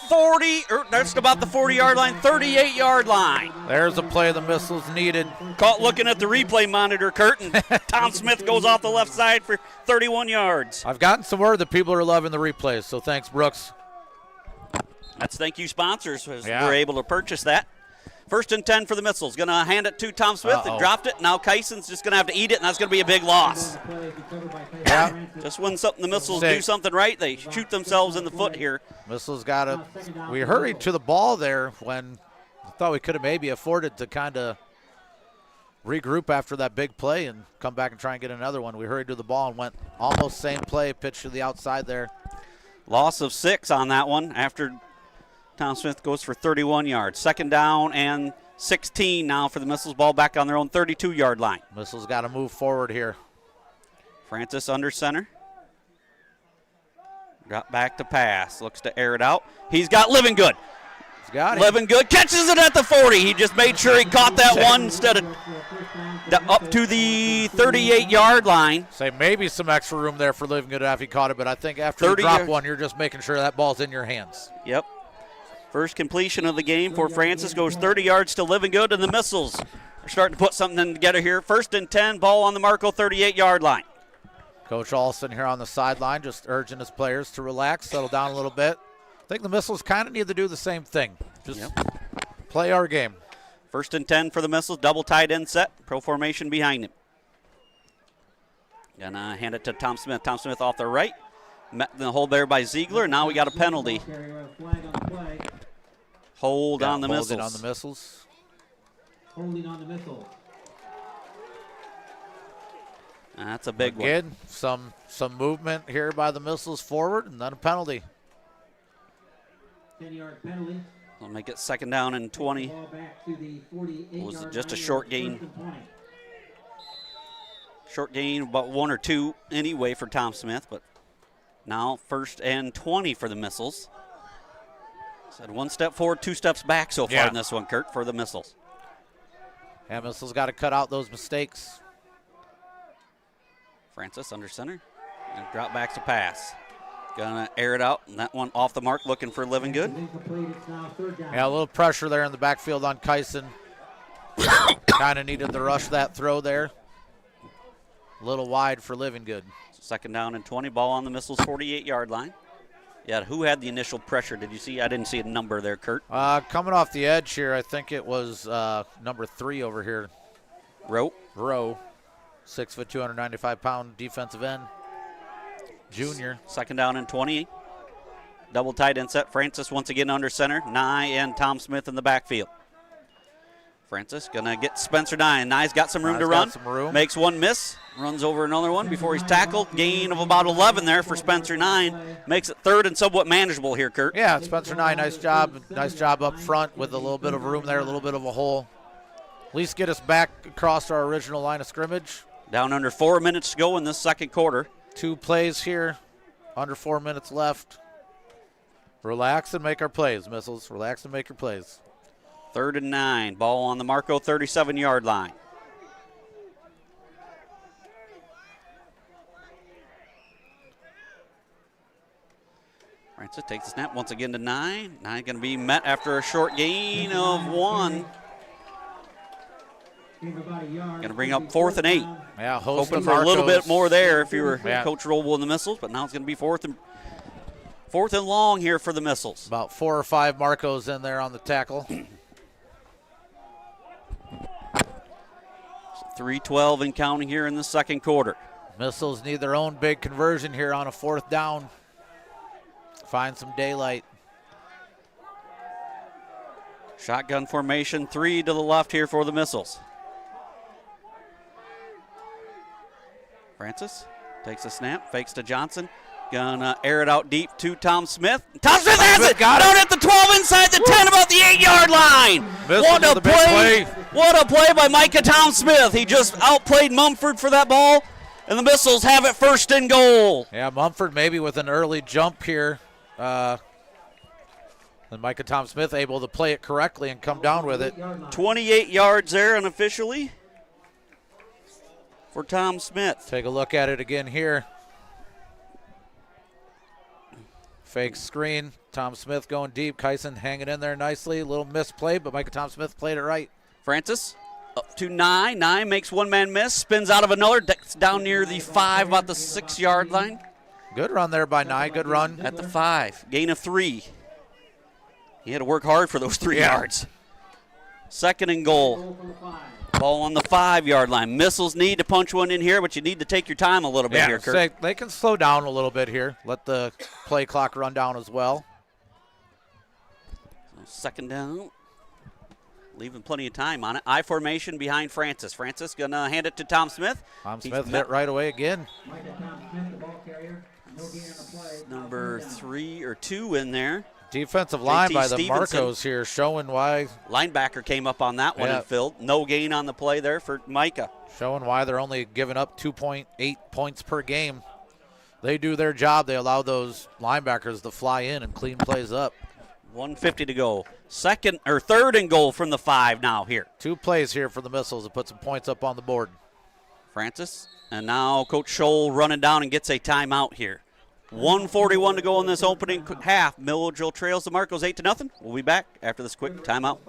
40. That's about the 40-yard line, 38-yard line. There's a play the Missiles needed. Caught looking at the replay monitor, Kurt, and Tom Smith goes off the left side for 31 yards. I've gotten some word that people are loving the replays, so thanks, Brooks. That's thank you, sponsors. We're able to purchase that. 1st and 10 for the Missiles. Going to hand it to Tom Smith and dropped it. Now Kyson's just going to have to eat it, and that's going to be a big loss. Yeah. Just when the Missiles do something right, they shoot themselves in the foot here. Missiles got to. We hurried to the ball there when I thought we could have maybe afforded to kind of regroup after that big play and come back and try and get another one. We hurried to the ball and went almost same play, pitch to the outside there. Loss of 6 on that one after Tom Smith goes for 31 yards. 2nd down and 16 now for the Missiles. Ball back on their own 32-yard line. Missiles got to move forward here. Francis under center. Got back to pass. Looks to air it out. He's got Living Good. He's got it. Living Good catches it at the 40. He just made sure he caught that one instead of up to the 38-yard line. Say maybe some extra room there for Living Good after he caught it, but I think after you drop one, you're just making sure that ball's in your hands. Yep. First completion of the game for Francis goes 30 yards to Living Good, and the Missiles are starting to put something together here. 1st and 10, ball on the Marco 38-yard line. Coach Alston here on the sideline just urging his players to relax, settle down a little bit. I think the Missiles kind of need to do the same thing. Just play our game. 1st and 10 for the Missiles, double tight end set, pro formation behind him. Gonna hand it to Tom Smith. Tom Smith off the right. Met in the hold there by Ziegler. Now we got a penalty. Hold on the Missiles. On the Missiles. Holding on the Missiles. That's a big one. Again, some movement here by the Missiles forward, and then a penalty. 10-yard penalty. We'll make it 2nd down and 20. Was it just a short gain? Short gain, about 1 or 2 anyway for Tom Smith, but now 1st and 20 for the Missiles. Said 1 step forward, 2 steps back so far in this one, Kurt, for the Missiles. Yeah, Missiles got to cut out those mistakes. Francis under center. And drop back to pass. Gonna air it out, and that one off the mark, looking for Living Good. Yeah, a little pressure there in the backfield on Kyson. Kind of needed to rush that throw there. A little wide for Living Good. Second down and 20, ball on the Missiles 48-yard line. Yeah, who had the initial pressure? Did you see? I didn't see a number there, Kurt. Coming off the edge here, I think it was number 3 over here. Rowe. 6 foot, 295-pound defensive end. Junior. Second down and 20. Double tight end set. Francis once again under center. Nye and Tom Smith in the backfield. Francis gonna get Spencer Nye. Nye's got some room to run. Some room. Makes one miss. Runs over another one before he's tackled. Gain of about 11 there for Spencer Nye. Makes it third and somewhat manageable here, Kurt. Yeah, Spencer Nye, nice job. Nice job up front with a little bit of room there, a little bit of a hole. At least get us back across our original line of scrimmage. Down under 4 minutes to go in this second quarter. 2 plays here, under 4 minutes left. Relax and make our plays, Missiles. Relax and make your plays. 3rd and 9. Ball on the Marco 37-yard line. Francis takes the snap once again to Nye. Nye going to be met after a short gain of 1. Going to bring up 4th and 8. Yeah, hoping for a little bit more there if you were Coach Roble in the Missiles, but now it's going to be 4th and long here for the Missiles. About 4 or 5 Marcos in there on the tackle. 3:12 and counting here in the second quarter. Missiles need their own big conversion here on a 4th down. Find some daylight. Shotgun formation, 3 to the left here for the Missiles. Francis takes a snap, fakes to Johnson. Gonna air it out deep to Tom Smith. Tom Smith has it! Down at the 12, inside the 10, about the 8-yard line. What a play! What a play by Micah Tom Smith. He just outplayed Mumford for that ball, and the Missiles have it 1st and goal. Yeah, Mumford maybe with an early jump here. And Micah Tom Smith able to play it correctly and come down with it. 28 yards there unofficially for Tom Smith. Take a look at it again here. Fake screen. Tom Smith going deep. Kyson hanging in there nicely. A little misplay, but Micah Tom Smith played it right. Francis up to Nye. Nye makes one man miss. Spins out of another. Down near the 5, about the 6-yard line. Good run there by Nye. Good run. At the 5. Gain of 3. He had to work hard for those 3 yards. 2nd and goal. Ball on the 5-yard line. Missiles need to punch one in here, but you need to take your time a little bit here, Kurt. They can slow down a little bit here. Let the play clock run down as well. So 2nd down. Leaving plenty of time on it. I formation behind Francis. Francis going to hand it to Tom Smith. Tom Smith hit right away again. Number 3 or 2 in there. Defensive line by the Marcos here, showing why. Linebacker came up on that one and filled. No gain on the play there for Micah. Showing why they're only giving up 2.8 points per game. They do their job. They allow those linebackers to fly in and clean plays up. 1:50 to go. 3rd and goal from the 5 now here. 2 plays here for the Missiles to put some points up on the board. Francis, and now Coach Scholl running down and gets a timeout here. 1:41 to go in this opening half. Milledgeville trails the Marcos 8-0. We'll be back after this quick timeout.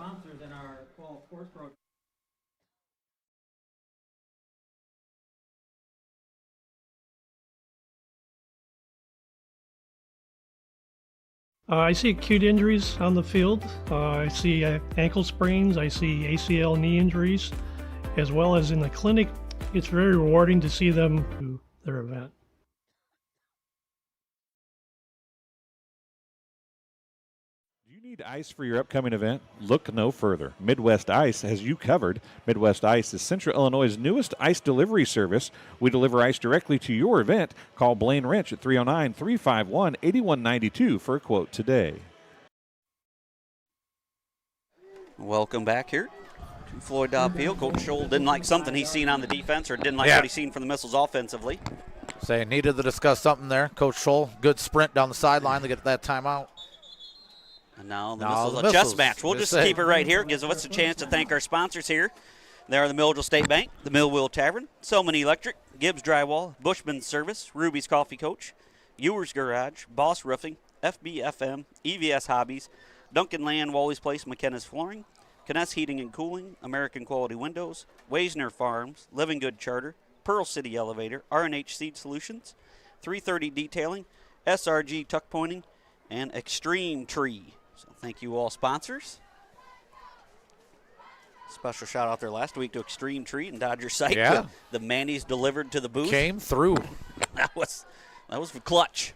I see acute injuries on the field. I see ankle sprains. I see ACL knee injuries, as well as in the clinic. It's very rewarding to see them do their event. Need ice for your upcoming event? Look no further. Midwest Ice has you covered. Midwest Ice is Central Illinois' newest ice delivery service. We deliver ice directly to your event. Call Blaine Wrench at 309-351-8192 for a quote today. Welcome back here to Floyd Dobb Field. Coach Scholl didn't like something he's seen on the defense, or didn't like what he's seen from the Missiles offensively. Needed to discuss something there. Coach Scholl, good sprint down the sideline to get that timeout. And now the Missiles, a chess match. We'll just keep it right here. It gives us a chance to thank our sponsors here There are the Milledgeville State Bank, the Millwheel Tavern, Selman Electric, Gibbs Drywall, Bushman's Service, Ruby's Coffee Coach, Ewer's Garage, Boss Roofing, FBFM, EVS Hobbies, Duncan Land, Wally's Place, McKenna's Flooring, Kness Heating and Cooling, American Quality Windows, Weisner Farms, Living Good Charter, Pearl City Elevator, R&H Seed Solutions, 330 Detailing, SRG Tuck Pointing, and Extreme Tree. So thank you all sponsors. Special shout out there last week to Extreme Tree and Dodger Site. Yeah. The Mannies delivered to the booth. Came through. That was clutch.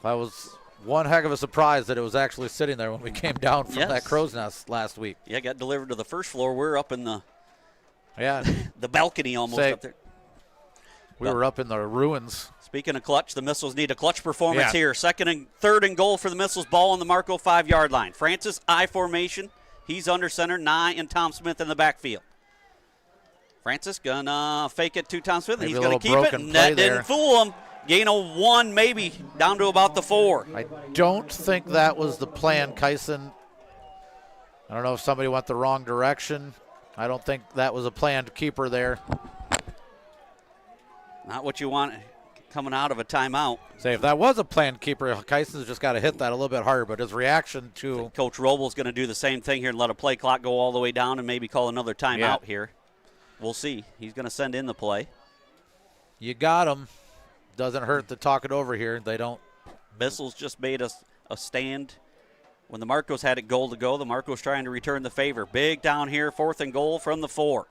That was one heck of a surprise that it was actually sitting there when we came down from that crow's nest last week. Yeah, got delivered to the first floor. We're up in the the balcony almost up there. We were up in the ruins. Speaking of clutch, the Missiles need a clutch performance here. Second and third and goal for the Missiles. Ball on the Marco 5-yard line. Francis, I formation. He's under center. Nye and Tom Smith in the backfield. Francis gonna fake it to Tom Smith, and he's gonna keep it. And that didn't fool him. Gain of 1, maybe, down to about the 4. I don't think that was the plan, Kyson. I don't know if somebody went the wrong direction. I don't think that was a planned keeper there. Not what you want coming out of a timeout. Say, if that was a planned keeper, Kyson's just got to hit that a little bit harder, but his reaction to... Coach Robles going to do the same thing here and let a play clock go all the way down and maybe call another timeout here. We'll see. He's going to send in the play. You got him. Doesn't hurt to talk it over here. They don't. Missiles just made a stand. When the Marcos had it goal to go, the Marcos trying to return the favor. Big down here, 4th and goal from the 4.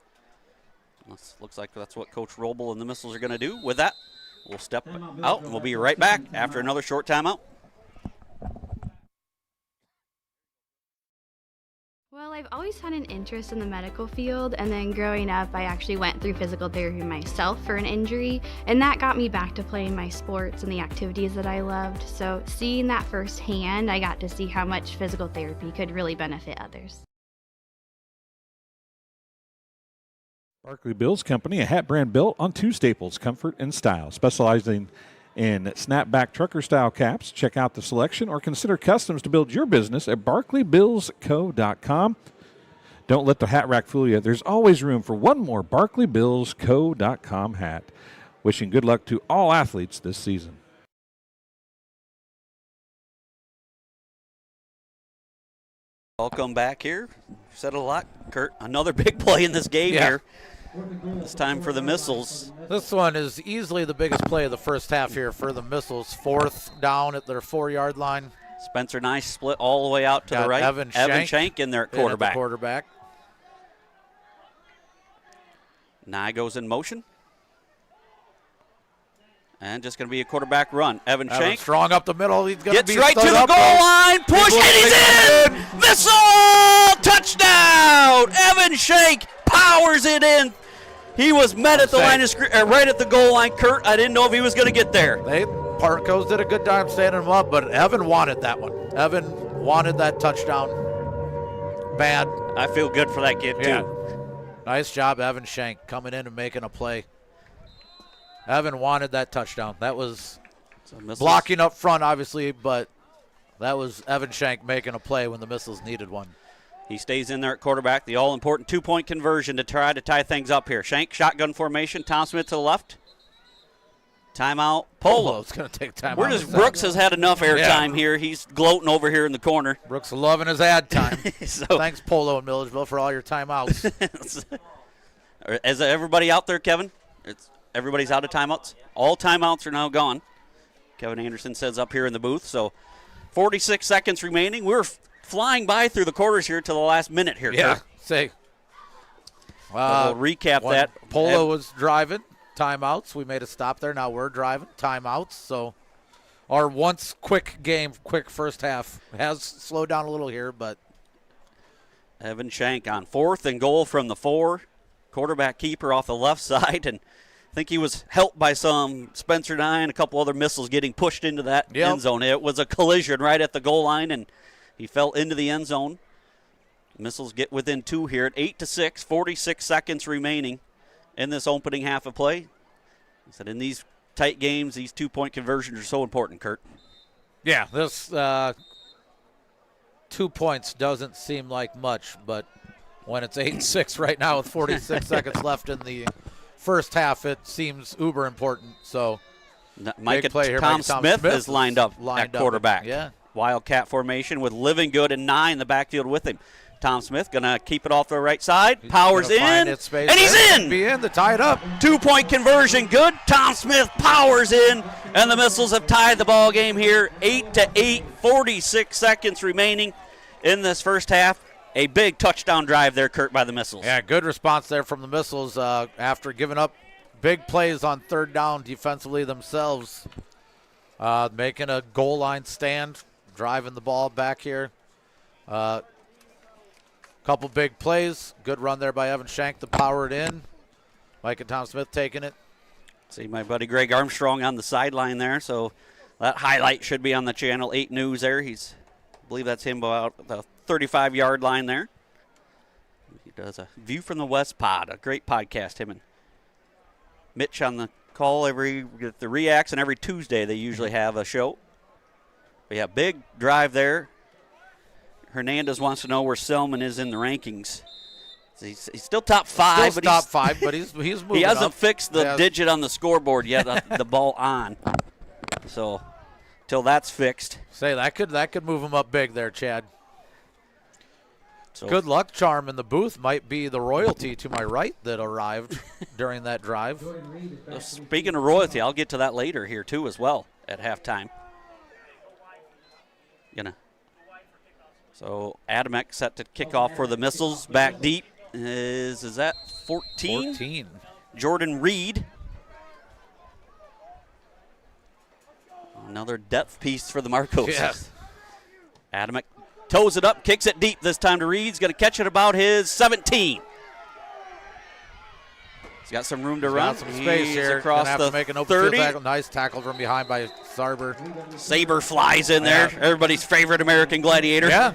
Looks like that's what Coach Roble and the Missiles are going to do. With that, we'll step out, and we'll be right back after another short timeout. Well, I've always had an interest in the medical field, and then growing up, I actually went through physical therapy myself for an injury, and that got me back to playing my sports and the activities that I loved. So seeing that firsthand, I got to see how much physical therapy could really benefit others. Barkley Bills Company, a hat brand built on 2 staples, comfort and style, specializing in snapback trucker-style caps. Check out the selection or consider customs to build your business at BarkleyBillsCo.com. Don't let the hat rack fool you. There's always room for one more BarkleyBillsCo.com hat. Wishing good luck to all athletes this season. Welcome back here. Said a lot, Kurt. Another big play in this game here. This time for the Missiles. This one is easily the biggest play of the first half here for the Missiles. 4th down at their 4-yard line. Spencer Nice split all the way out to the right. Evan Shank in there at quarterback. Nye goes in motion. And just going to be a quarterback run. Evan Shank. Strong up the middle. He's going to be right to the goal line. Push, and he's in. Missile! Touchdown! Evan Shank powers it in. He was met at the line of right at the goal line, Kurt. I didn't know if he was going to get there. Parkos did a good job standing him up, but Evan wanted that one. Evan wanted that touchdown bad. I feel good for that kid, too. Nice job, Evan Shank, coming in and making a play. Evan wanted that touchdown. That was blocking up front, obviously, but that was Evan Shank making a play when the Missiles needed one. He stays in there at quarterback. The all-important 2-point conversion to try to tie things up here. Shank, shotgun formation. Tom Smith to the left. Timeout. Polo. It's going to take time. Brooks has had enough airtime here. He's gloating over here in the corner. Brooks loving his ad time. Thanks, Polo and Milledgeville, for all your timeouts. Is everybody out there, Kevin? Everybody's out of timeouts? All timeouts are now gone. Kevin Anderson says up here in the booth. So 46 seconds remaining. We're flying by through the quarters here to the last minute here. Yeah, we'll recap that. Polo was driving. Timeouts. We made a stop there. Now we're driving. Timeouts. So our once quick game, quick first half has slowed down a little here, but Evan Shank on 4th and goal from the 4. Quarterback keeper off the left side, and I think he was helped by some Spencer Nye and a couple other Missiles getting pushed into that end zone. It was a collision right at the goal line, and he fell into the end zone. Missiles get within 2 here at 8-6, 46 seconds remaining in this opening half of play. He said in these tight games, these 2-point conversions are so important, Kurt. Yeah, this 2 points doesn't seem like much, but when it's 8-6 right now with 46 seconds left in the first half, it seems uber important. So, Micah play here. Tom Smith is lined up at quarterback. Yeah. Wildcat formation with Living Good and 9 in the backfield with him. Tom Smith going to keep it off the right side. Powers in. And he's in. Be in to tie it up. 2-point conversion good. Tom Smith powers in. And the Missiles have tied the ball game here. 8-8. 46 seconds remaining in this first half. A big touchdown drive there, Kurt, by the Missiles. Yeah, good response there from the Missiles after giving up big plays on third down defensively themselves. Making a goal line stand, driving the ball back here. Couple big plays. Good run there by Evan Shank to power it in. Mike and Tom Smith taking it. See my buddy Greg Armstrong on the sideline there, so that highlight should be on the Channel 8 News there. I believe that's him about the 35-yard line there. He does a View from the West pod, a great podcast, him and Mitch on the call the reacts, and every Tuesday they usually have a show. But yeah, big drive there. Hernandez wants to know where Selman is in the rankings. He's still top 5. Still top 5, but he's moving He hasn't up. fixed the digit on the scoreboard yet, the ball on. So, till that's fixed. Say that could move him up big there, Chad. So, good luck charm in the booth might be the royalty to my right that arrived during that drive. So speaking of royalty, I'll get to that later here too as well at halftime. So Adamek set to kick off for the Missiles. Back deep is that 14? 14. Jordan Reed. Another depth piece for the Marcos. Yes. Adamek toes it up, kicks it deep this time to Reed. He's going to catch it about his 17. He's got some room to run. Got some space here. Across have the to make an open 30. field tackle. Nice tackle from behind by Sarber. Saber flies in there. Everybody's favorite American gladiator. Yeah.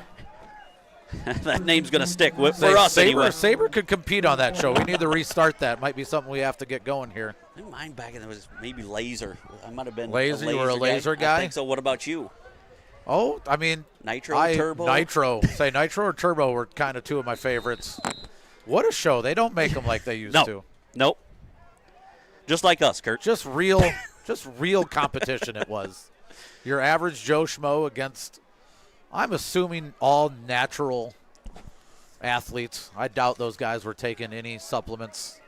That name's going to stick for us anyway. Saber could compete on that show. We need to restart that. Might be something we have to get going here. I think mine back in there was maybe Laser. I might have been Laser. You were a Laser guy? I think so. What about you? Oh, I mean. Nitro, Turbo? Nitro. Say Nitro or Turbo were kind of two of my favorites. What a show. They don't make them like they used to. Nope. Just like us, Kurt. Just real competition it was. Your average Joe Schmo against, I'm assuming, all natural athletes. I doubt those guys were taking any supplements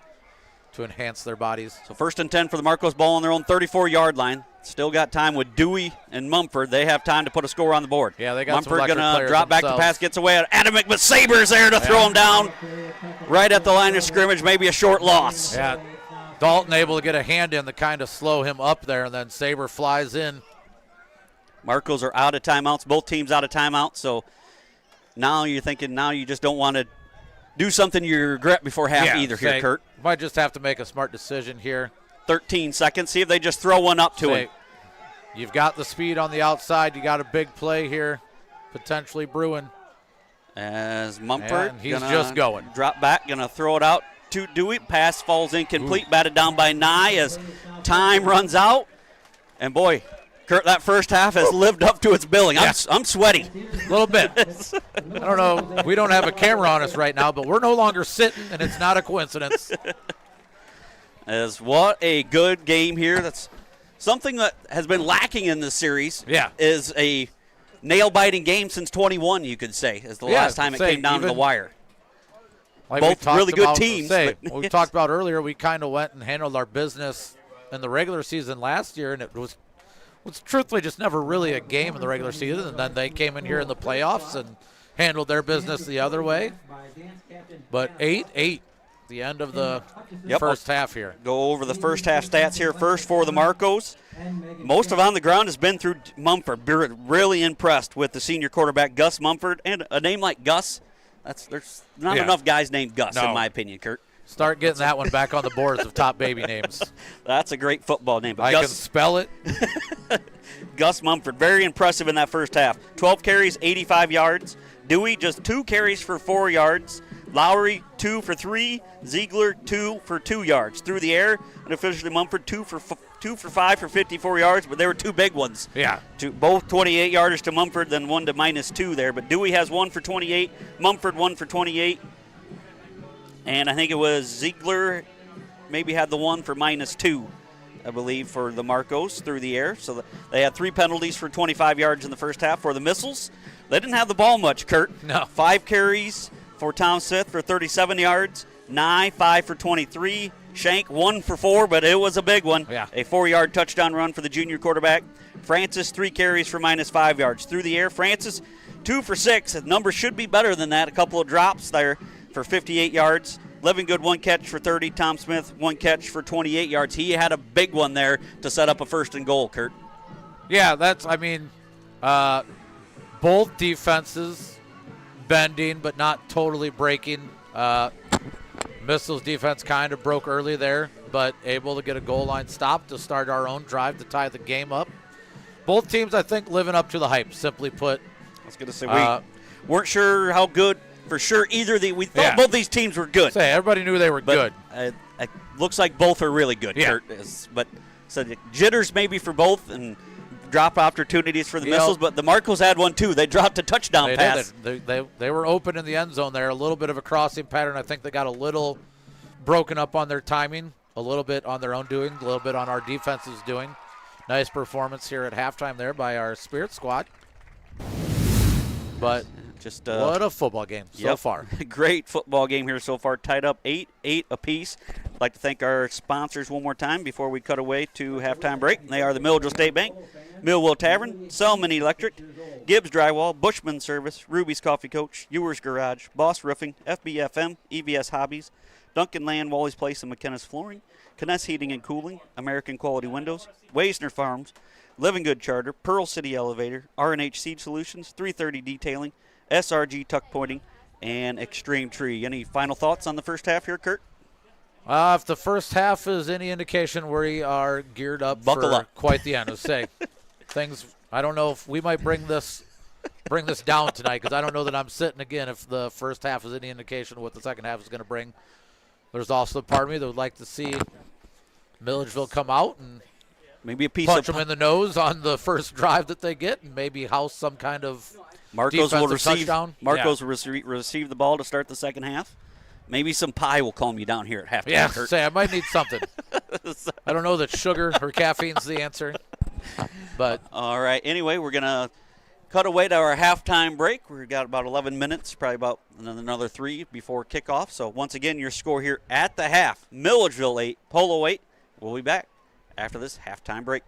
to enhance their bodies. So 1st and 10 for the Marcos, ball on their own 34-yard line. Still got time with Dewey and Mumford. They have time to put a score on the board. Yeah, they got Mumford some going to drop back. The pass gets away. Adamek, but Saber's there to throw him down right at the line of scrimmage. Maybe a short loss. Yeah, Dalton able to get a hand in to kind of slow him up there, and then Saber flies in. Marcos are out of timeouts. Both teams out of timeouts. So now you're thinking, now you just don't want to do something you regret before half either here, Kurt. Might just have to make a smart decision here. 13 seconds. See if they just throw one up to him. You've got the speed on the outside. You got a big play here, potentially brewing. As Mumford, and he's just going. Drop back, going to throw it out to Dewey. Pass falls incomplete, batted down by Nye as time runs out. And boy, Kurt, that first half has lived up to its billing. Yeah. I'm sweaty. A little bit. I don't know. We don't have a camera on us right now, but we're no longer sitting, and it's not a coincidence. As what a good game here. That's something that has been lacking in this series. Yeah. Is a nail-biting game since 21, you could say, is the last time it came down to the wire. Like both really good teams. We talked about earlier, we kind of went and handled our business in the regular season last year, and it was truthfully just never really a game in the regular season. And then they came in here in the playoffs and handled their business the other way. But 8-8, the end of the first half here. Go over the first half stats here first for the Marcos. Most of on the ground has been through Mumford. Really impressed with the senior quarterback, Gus Mumford. And a name like Gus, there's not enough guys named Gus, in my opinion, Kurt. Start getting that one back on the boards of top baby names. That's a great football name. But I can spell it. Gus Mumford, very impressive in that first half. 12 carries, 85 yards. Dewey, just 2 carries for 4 yards. Lowry, 2 for 3. Ziegler, 2 for 2 yards. Through the air, and officially Mumford, 2 for 5 for 54 yards, but they were 2 big ones. Yeah. Both 28-yarders to Mumford, then one to -2 there. But Dewey has 1 for 28. Mumford 1 for 28. And I think it was Ziegler maybe had the one for -2, I believe, for the Marcos through the air. So they had 3 penalties for 25 yards in the first half. For the Missiles, they didn't have the ball much, Kurt. No. 5 carries for Tom Smith for 37 yards. Nye, 5 for 23. Shank, 1 for 4, but it was a big one. Yeah. A 4-yard touchdown run for the junior quarterback. Francis, 3 carries for -5 yards. Through the air, Francis, 2 for 6. The number should be better than that. A couple of drops there for 58 yards. Levingood, 1 catch for 30. Tom Smith, 1 catch for 28 yards. He had a big one there to set up a 1st and goal, Kurt. Yeah, both defenses bending but not totally breaking. Missiles defense kind of broke early there, but able to get a goal line stop to start our own drive to tie the game up. Both teams, I think, living up to the hype, simply put. I was going to say, we weren't sure how good for sure either. We thought both these teams were good. Everybody knew they were good. It looks like both are really good, Kurt. But so jitters maybe for both and drop opportunities for the Missiles, but the Marcos had one too. They dropped a touchdown pass. They were open in the end zone there. A little bit of a crossing pattern. I think they got a little broken up on their timing, a little bit on their own doing, a little bit on our defense's doing. Nice performance here at halftime there by our Spirit squad. But just what a football game so far. Great football game here so far. Tied up 8-8 apiece. I'd like to thank our sponsors one more time before we cut away to halftime break. They are the Milledgeville State Bank, Millville Tavern, Selman Electric, Gibbs Drywall, Bushman Service, Ruby's Coffee Coach, Ewers Garage, Boss Roofing, FBFM, EVS Hobbies, Duncan Land, Wally's Place, and McKenna's Flooring, Kness Heating and Cooling, American Quality Windows, Waisner Farms, Living Good Charter, Pearl City Elevator, R&H Seed Solutions, 330 Detailing, SRG Tuck Pointing, and Extreme Tree. Any final thoughts on the first half here, Kurt? If the first half is any indication, we are geared up for quite the end. Let's say things. I don't know if we might bring this down tonight because I don't know that I'm sitting again. If the first half is any indication of what the second half is going to bring, there's also a part of me that would like to see Milledgeville come out and maybe a piece punch them in the nose on the first drive that they get, and maybe house some kind of Marcos will receive touchdown. Marcos will receive the ball to start the second half. Maybe some pie will calm you down here at halftime. Yeah, Kurt. say I might need something. I don't know that sugar or caffeine's the answer. But all right. Anyway, we're gonna cut away to our halftime break. We've got about 11 minutes, probably about another 3 before kickoff. So once again, your score here at the half: Milledgeville 8, Polo 8. We'll be back after this halftime break.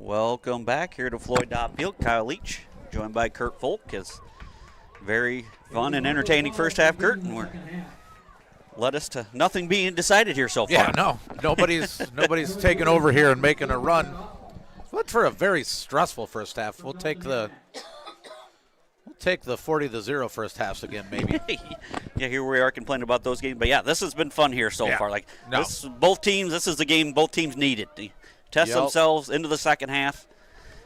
Welcome back here to Floyd Dobb Field. Kyle Leach, joined by Kurt Folk. Is very fun and entertaining first half, Kurt, and we're led us to nothing being decided here so far. Yeah, no, nobody's taking over here and making a run. But for a very stressful first half, we'll take the 40-0 first halves again, maybe. Yeah, here we are complaining about those games, but yeah, this has been fun here so far. Like this is the game both teams needed to test themselves into the second half.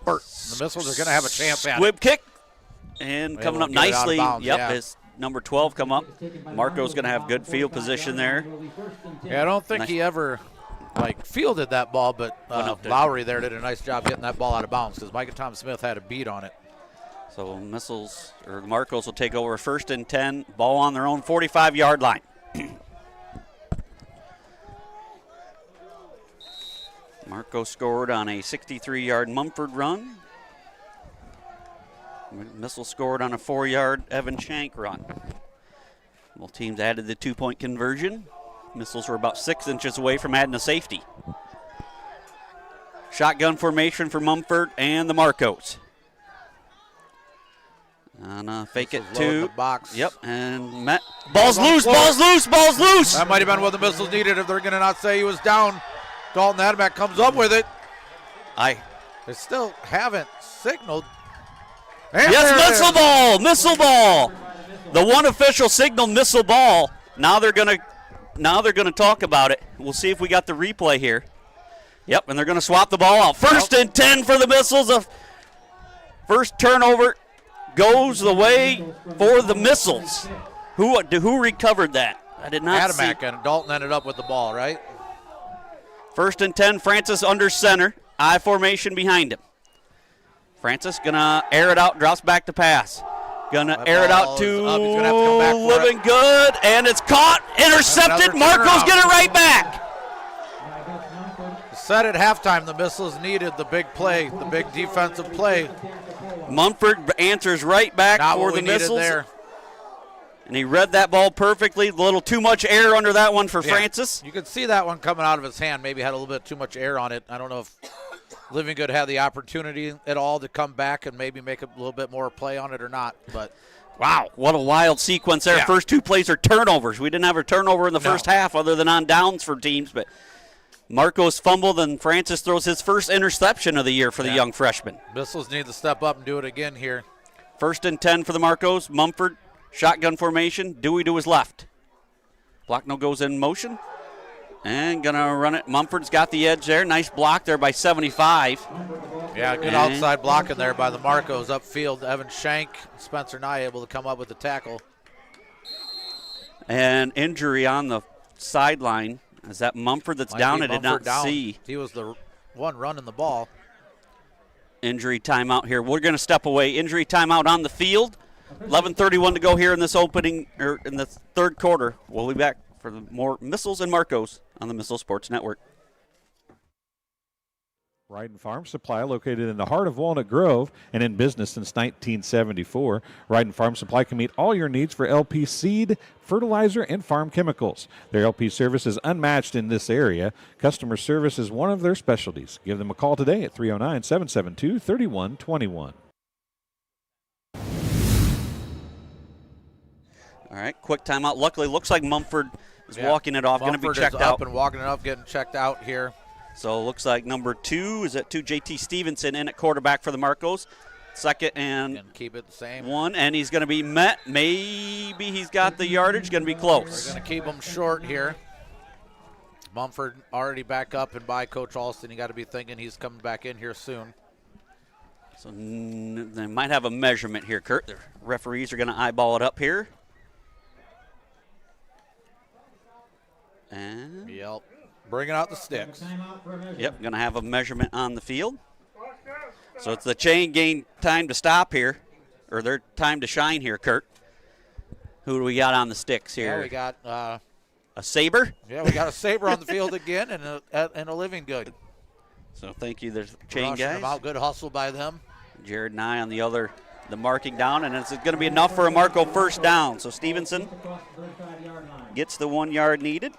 The Missiles are going to have a chance at it. Squib kick, and coming up nicely. Yep, is number 12 come up. Marco's going to have good field position there. Yeah, I don't think he ever fielded that ball, but Lowry there did a nice job getting that ball out of bounds because Micah Tom Smith had a beat on it. So Missiles or Marcos will take over 1st and 10. Ball on their own 45-yard line. Marco scored on a 63-yard Mumford run. Missile scored on a 4-yard Evan Shank run. Both teams added the 2-point conversion. Missiles were about 6 inches away from adding a safety. Shotgun formation for Mumford and the Marcos. And fake it to the box. Yep, and Matt. Ball's loose. That might have been what the Missiles needed if they're going to not say he was down. Dalton Adamek comes up with it. They still haven't signaled. And Yes, missile ball. The one official signaled missile ball. Now they're gonna talk about it. We'll see if we got the replay here. Yep, and they're gonna swap the ball out. 1st and 10 for the Missiles. First turnover goes the way for the Missiles. Who recovered that? I did not see. Adamek and Dalton ended up with the ball, right? 1st and 10, Francis under center. I formation behind him. Francis gonna air it out, drops back to pass. Gonna air it out to Living Good, and it's caught, intercepted. Marco's get it right back. Said at halftime the Missiles needed the big play, the big defensive play. Mumford answers right back for the Missiles. There. And he read that ball perfectly. A little too much air under that one for Francis. You could see that one coming out of his hand. Maybe had a little bit too much air on it. I don't know if Living Good had the opportunity at all to come back and maybe make a little bit more play on it or not. But wow, what a wild sequence there. Yeah. First 2 plays are turnovers. We didn't have a turnover in the first half other than on downs for teams. But Marcos fumbled, and Francis throws his first interception of the year for the young freshman. Missiles need to step up and do it again here. 1st and 10 for the Marcos. Mumford, shotgun formation. Dewey to his left. Blockno goes in motion. And going to run it. Mumford's got the edge there. Nice block there by 75. Yeah, good outside blocking there by the Marcos upfield. Evan Shank, Spencer Nye able to come up with the tackle. And injury on the sideline. Is that Mumford that's down? I did not see. He was the one running the ball. Injury timeout here. We're going to step away. Injury timeout on the field. 11:31 to go here in this opening, or in the third quarter. We'll be back for the more Missiles and Marcos on the Missile Sports Network. Ryden Farm Supply, located in the heart of Walnut Grove and in business since 1974. Ryden Farm Supply can meet all your needs for LP seed, fertilizer, and farm chemicals. Their LP service is unmatched in this area. Customer service is one of their specialties. Give them a call today at 309-772-3121. All right, quick timeout. Luckily, looks like Mumford is walking it off, going to be checked out. Up and walking it up, getting checked out here. So it looks like number 2 is at 2. JT Stevenson in at quarterback for the Marcos. 2nd and keep it the same. 1, and he's going to be met. Maybe he's got the yardage. Going to be close. We're going to keep him short here. Mumford already back up and by Coach Alston. You got to be thinking he's coming back in here soon. So they might have a measurement here, Kurt. The referees are going to eyeball it up here. And bringing out the sticks. Yep, going to have a measurement on the field. So it's the chain gang time to stop here, or their time to shine here, Kurt. Who do we got on the sticks here? Yeah, we got a Saber. Yeah, we got a Saber on the field again, and a Living Good. So thank you. There's chain guys. About good hustle by them. Jared Nye on the marking down, and it's going to be enough for a Marco first down. So Stevenson gets the 1 yard needed.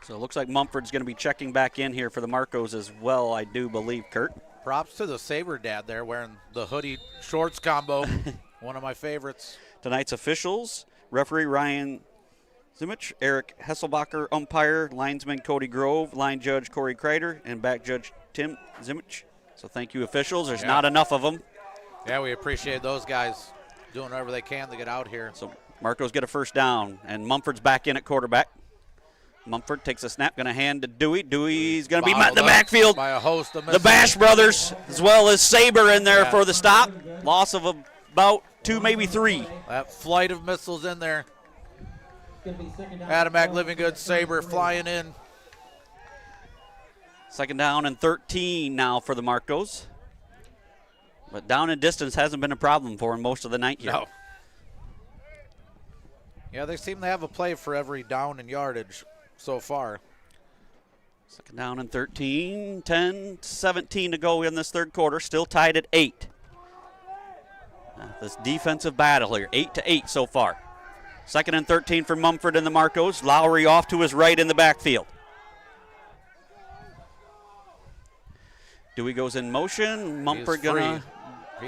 So it looks like Mumford's going to be checking back in here for the Marcos as well, I do believe, Kurt. Props to the Sabre dad there wearing the hoodie shorts combo. One of my favorites. Tonight's officials, referee Ryan Zimich, Eric Hesselbacher, umpire, linesman Cody Grove, line judge Corey Kreider, and back judge Tim Zimich. So thank you, officials. There's not enough of them. Yeah, we appreciate those guys doing whatever they can to get out here. So Marcos get a first down, and Mumford's back in at quarterback. Mumford takes a snap, going to hand to Dewey. Dewey's going to be met in the backfield. By a host of the Bash brothers, as well as Sabre in there for the stop. Loss of about 2, maybe 3. That flight of missiles in there. Adamak, Living Good, Sabre flying in. Second down and 13 now for the Marcos. But down and distance hasn't been a problem for him most of the night here. No. Yeah, they seem to have a play for every down and yardage so far. Second down and 13, 10, 17 to go in this third quarter. Still tied at 8. This defensive battle here, 8-8 so far. Second and 13 for Mumford and the Marcos. Lowry off to his right in the backfield. Dewey goes in motion. Mumford gonna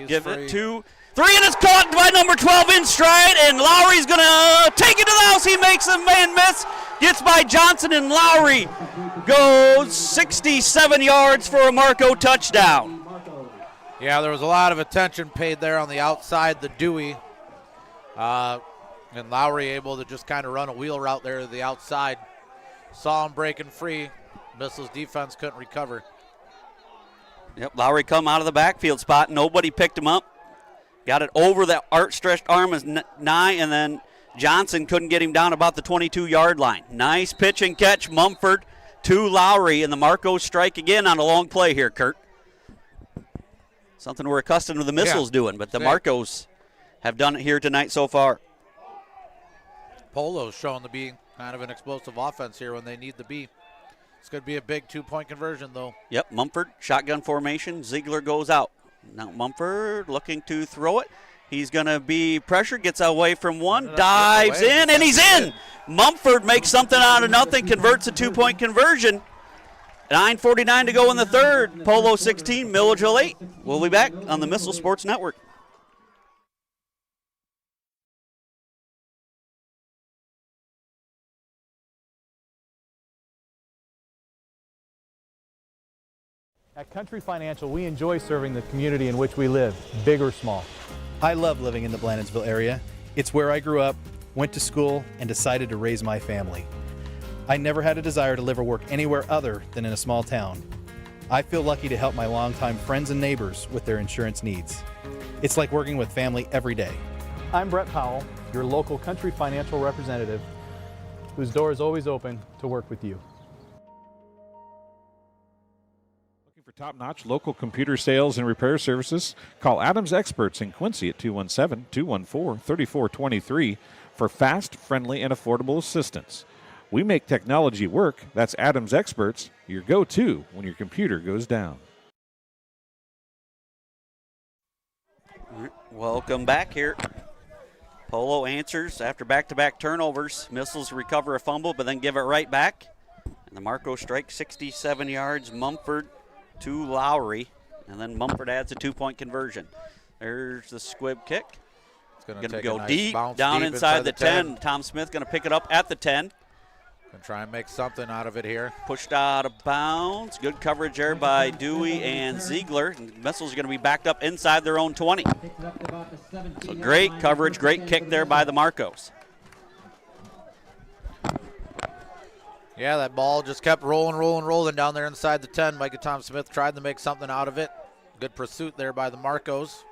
give it to 3, and it's caught by number 12 in stride, and Lowry's gonna take it to the house. He makes a man miss, gets by Johnson, and Lowry goes 67 yards for a Marco touchdown. Yeah, there was a lot of attention paid there on the outside, the Dewey. And Lowry able to just kind of run a wheel route there to the outside. Saw him breaking free. Missiles defense couldn't recover. Yep, Lowry come out of the backfield spot. Nobody picked him up. Got it over the stretched arm as Nye, and then Johnson couldn't get him down about the 22-yard line. Nice pitch and catch, Mumford to Lowry, and the Marcos strike again on a long play here, Kurt. Something we're accustomed to the Missiles doing, but the Marcos have done it here tonight so far. Polo's shown to be kind of an explosive offense here when they need to be. It's going to be a big 2-point conversion, though. Yep, Mumford, shotgun formation. Ziegler goes out. Now Mumford looking to throw it. He's going to be pressured, gets away from one, dives in, and he's in. Mumford makes something out of nothing, converts a 2-point conversion. 9:49 to go in the third. Polo 16, Milledgeville 8. We'll be back on the Missile Sports Network. At Country Financial, we enjoy serving the community in which we live, big or small. I love living in the Blandonsville area. It's where I grew up, went to school, and decided to raise my family. I never had a desire to live or work anywhere other than in a small town. I feel lucky to help my longtime friends and neighbors with their insurance needs. It's like working with family every day. I'm Brett Powell, your local Country Financial representative, whose door is always open to work with you. Looking for top-notch local computer sales and repair services? Call Adams Experts in Quincy at 217-214-3423 for fast, friendly, and affordable assistance. We make technology work. That's Adams Experts, your go-to when your computer goes down. Welcome back here. Polo answers after back-to-back turnovers. Missiles recover a fumble, but then give it right back. And the Marco strike 67 yards. Mumford to Lowry. And then Mumford adds a 2-point conversion. There's the squib kick. It's going to go deep, down inside the 10. Tom Smith going to pick it up at the 10. Going to try and make something out of it here. Pushed out of bounds. Good coverage there by Dewey and Ziegler. And Missiles are going to be backed up inside their own 20. So great coverage, great kick there by the Marcos. Yeah, that ball just kept rolling down there inside the 10. Micah Tom Smith tried to make something out of it. Good pursuit there by the Marcos.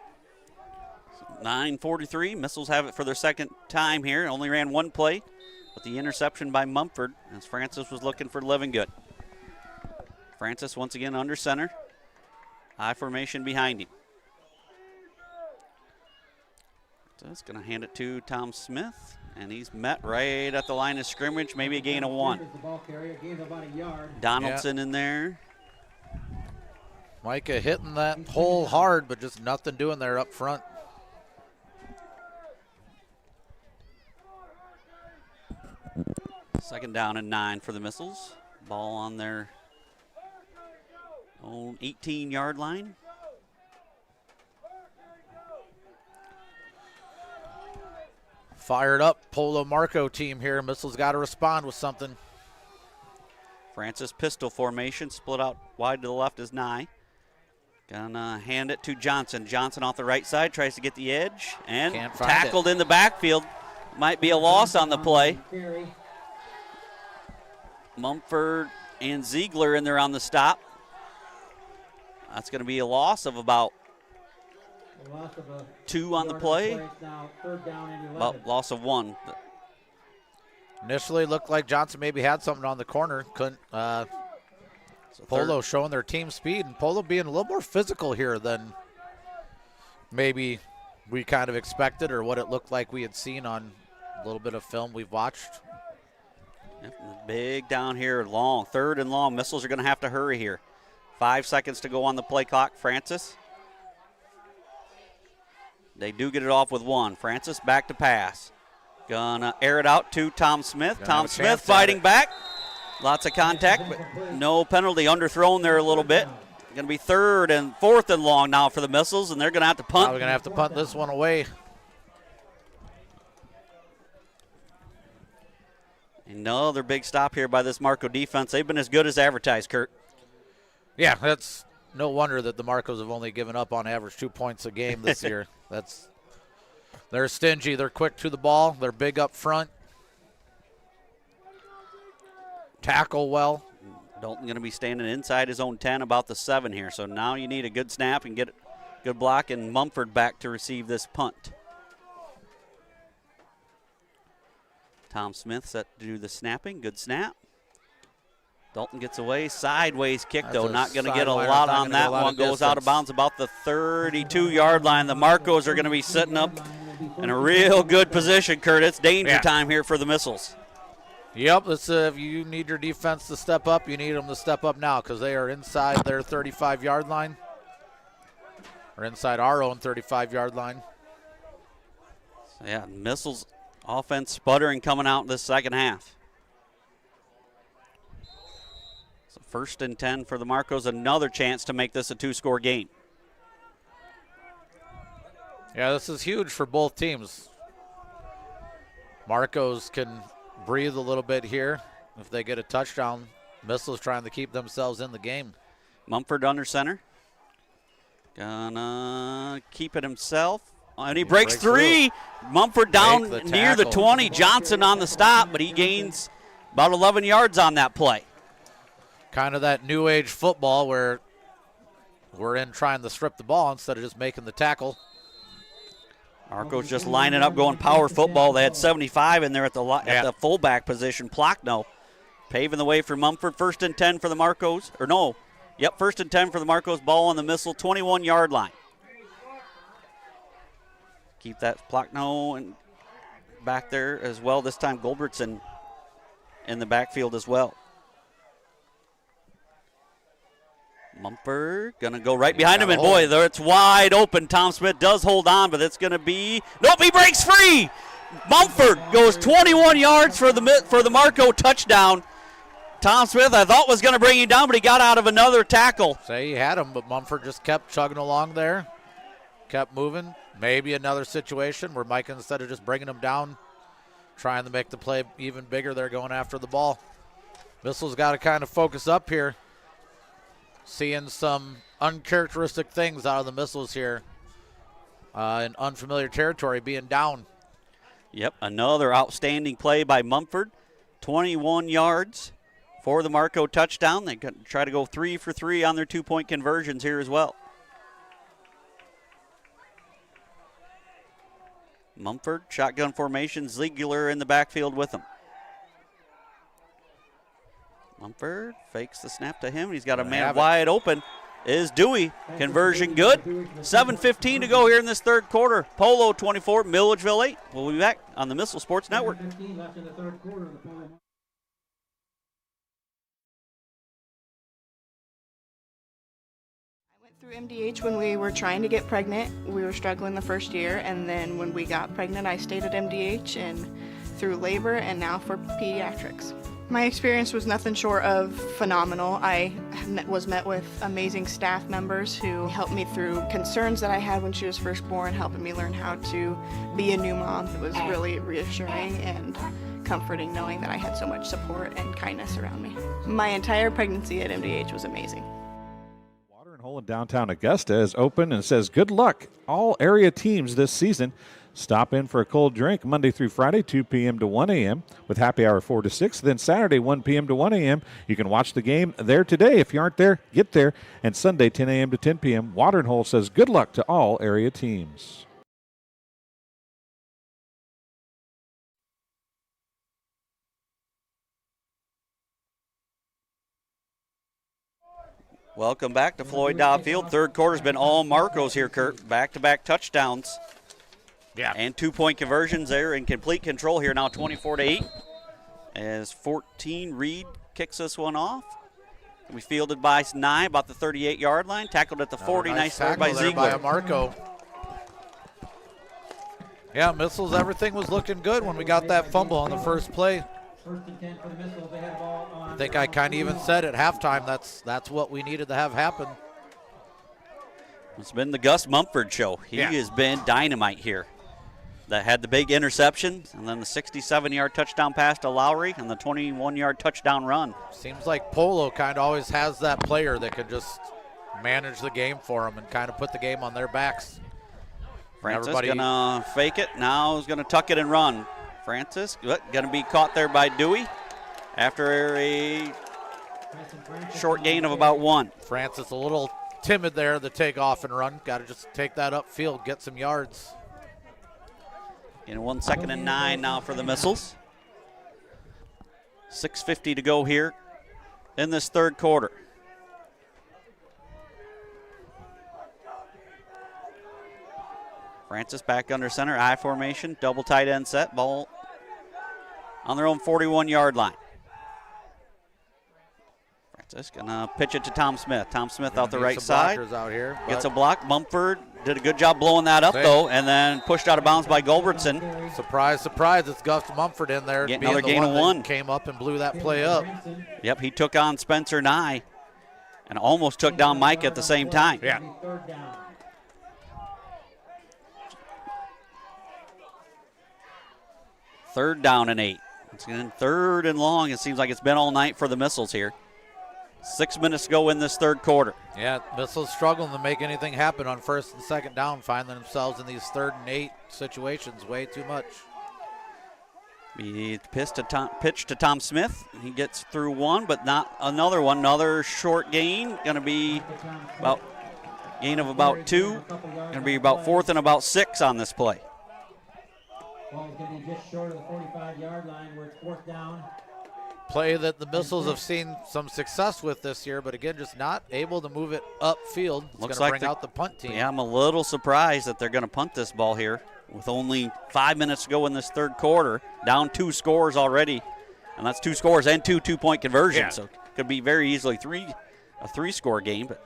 9:43. Missiles have it for their second time here. Only ran one play. With the interception by Mumford as Francis was looking for Living Good. Francis once again under center. I formation behind him. Just going to hand it to Tom Smith, and he's met right at the line of scrimmage, maybe a gain of 1. Donaldson in there. Micah hitting that hole hard, but just nothing doing there up front. Second down and 9 for the Missiles. Ball on their own 18-yard line. Fired up Polo Marco team here. Missiles got to respond with something. Francis pistol formation, split out wide to the left is Nye. Gonna hand it to Johnson. Johnson off the right side, tries to get the edge, and tackled in the backfield. Might be a loss on the play. Mumford and Ziegler in there on the stop. That's going to be a loss of about 2 on the play. About loss of 1. Initially looked like Johnson maybe had something on the corner. Couldn't. Polo showing their team speed, and Polo being a little more physical here than maybe we kind of expected or what it looked like we had seen on a little bit of film we've watched. Yep, big down here, long, 3rd and long. Missiles are going to have to hurry here. 5 seconds to go on the play clock. Francis. They do get it off with 1. Francis back to pass. Gonna air it out to Tom Smith. Tom Smith fighting back. Lots of contact, but no penalty. Underthrown there a little bit. Going to be 3rd and 4th and long now for the Missiles, and they're going to have to punt. We're going to have to punt this one away. Another big stop here by this Marco defense. They've been as good as advertised, Kurt. Yeah, that's no wonder that the Marcos have only given up on average 2 points a game this year. They're stingy. They're quick to the ball. They're big up front. Tackle well. Dalton going to be standing inside his own 10, about the 7 here. So now you need a good snap and get a good block, and Mumford back to receive this punt. Tom Smith set to do the snapping. Good snap. Dalton gets away. Sideways kick, though. Not going to get a lot on that one. Goes out of bounds about the 32-yard line. The Marcos are going to be sitting up in a real good position, Kurt. It's danger time here for the Missiles. Yep, if you need your defense to step up, you need them to step up now because they are inside their 35-yard line. Or inside our own 35-yard line. So yeah, Missiles offense sputtering coming out in this second half. So 1st and 10 for the Marcos. Another chance to make this a 2-score game. Yeah, this is huge for both teams. Marcos can breathe a little bit here if they get a touchdown. Missiles trying to keep themselves in the game. Mumford under center. Gonna keep it himself. And he breaks 3. Mumford down near the 20. Johnson on the stop, but he gains about 11 yards on that play. Kind of that new age football where we're in trying to strip the ball instead of just making the tackle. Marco's just lining up, going power football. They had 75 in there at the fullback position. Plockno paving the way for Mumford. 1st and 10 for the Marcos. 1st and 10 for the Marcos. Ball on the Missile, 21-yard line. Keep that Plockno and back there as well. This time Goldbertson in the backfield as well. Mumford going to go right behind him, and boy, there it's wide open. Tom Smith does hold on, but it's going to be, nope, he breaks free. Mumford goes 21 yards for the Marco touchdown. Tom Smith, I thought, was going to bring him down, but he got out of another tackle. Say he had him, but Mumford just kept chugging along there, kept moving. Maybe another situation where Mike, instead of just bringing him down, trying to make the play even bigger, they're going after the ball. Missile's got to kind of focus up here. Seeing some uncharacteristic things out of the Missiles here in unfamiliar territory, being down. Yep, another outstanding play by Mumford. 21 yards for the Marco touchdown. They try to go 3 for 3 on their 2-point conversions here as well. Mumford, shotgun formation, Ziegler in the backfield with him. Mumford fakes the snap to him, and he's got a man wide open. Is Dewey. Conversion good. 7:15 to go here in this 3rd quarter. Polo 24, Milledgeville 8. We'll be back on the Missile Sports Network. Through MDH when we were trying to get pregnant. We were struggling the first year, and then when we got pregnant, I stayed at MDH, and through labor and now for pediatrics. My experience was nothing short of phenomenal. I was met with amazing staff members who helped me through concerns that I had when she was first born, helping me learn how to be a new mom. It was really reassuring and comforting knowing that I had so much support and kindness around me. My entire pregnancy at MDH was amazing. Watering Hole in downtown Augusta is open and says good luck all area teams this season. Stop in for a cold drink Monday through Friday, 2 p.m. to 1 a.m. with happy hour 4 to 6. Then Saturday, 1 p.m. to 1 a.m. You can watch the game there today. If you aren't there, get there. And Sunday, 10 a.m. to 10 p.m. Watering Hole says good luck to all area teams. Welcome back to Floyd Dobb Field. Third quarter's been all Marcos here, Kurt. Back-to-back touchdowns. Yeah. And 2-point conversions there in complete control here now, 24-8. As 14, Reed kicks this one off. We fielded by Nye about the 38-yard line. Tackled at the 40. Nice throw by Ziegler. By Marco. Yeah, Missiles, everything was looking good when we got that fumble on the first play. First and 10 for the Missiles. They had the ball on. I think I kind of even said at halftime that's what we needed to have happen. It's been the Gus Mumford show. He has been dynamite here. That had the big interception, and then the 67-yard touchdown pass to Lowry, and the 21-yard touchdown run. Seems like Polo kind of always has that player that can just manage the game for them and kind of put the game on their backs. Francis gonna fake it. Now he's gonna tuck it and run. Francis gonna be caught there by Dewey after a short gain of about 1. Francis a little timid there, the take off and run. Got to just take that upfield, get some yards. In 1 second and 9 now for the Missiles. 6:50 to go here in this third quarter. Francis back under center, I formation, double tight end set, ball on their own 41-yard line. Francis gonna pitch it to Tom Smith. Tom Smith out the right side. Out here, gets a block. Mumford did a good job blowing that up, though, and then pushed out of bounds by Goldbertson. Surprise, surprise, it's Gus Mumford in there. Getting another gain of 1. Came up and blew that play up. Yep, he took on Spencer Nye and almost took down Mike at the same time. Yeah. Third down and 8. It's getting third and long. It seems like it's been all night for the Missiles here. 6 minutes to go in this third quarter. Yeah, Missiles struggling to make anything happen on first and second down, finding themselves in these 3rd and 8 situations way too much. He pitch to Tom Smith. He gets through 1, but not another one. Another short gain. Going to be about gain of about 2. Going to be about 4th and about 6 on this play. Ball's getting just short of the 45-yard line where it's 4th down. Play that the Missiles have seen some success with this year, but again, just not able to move it upfield. It's going to bring out the punt team. Yeah, I'm a little surprised that they're going to punt this ball here with only 5 minutes to go in this third quarter. Down 2 scores already, and that's 2 scores and 2 2-point conversions. Yeah. So it could be very easily a 3-score game, but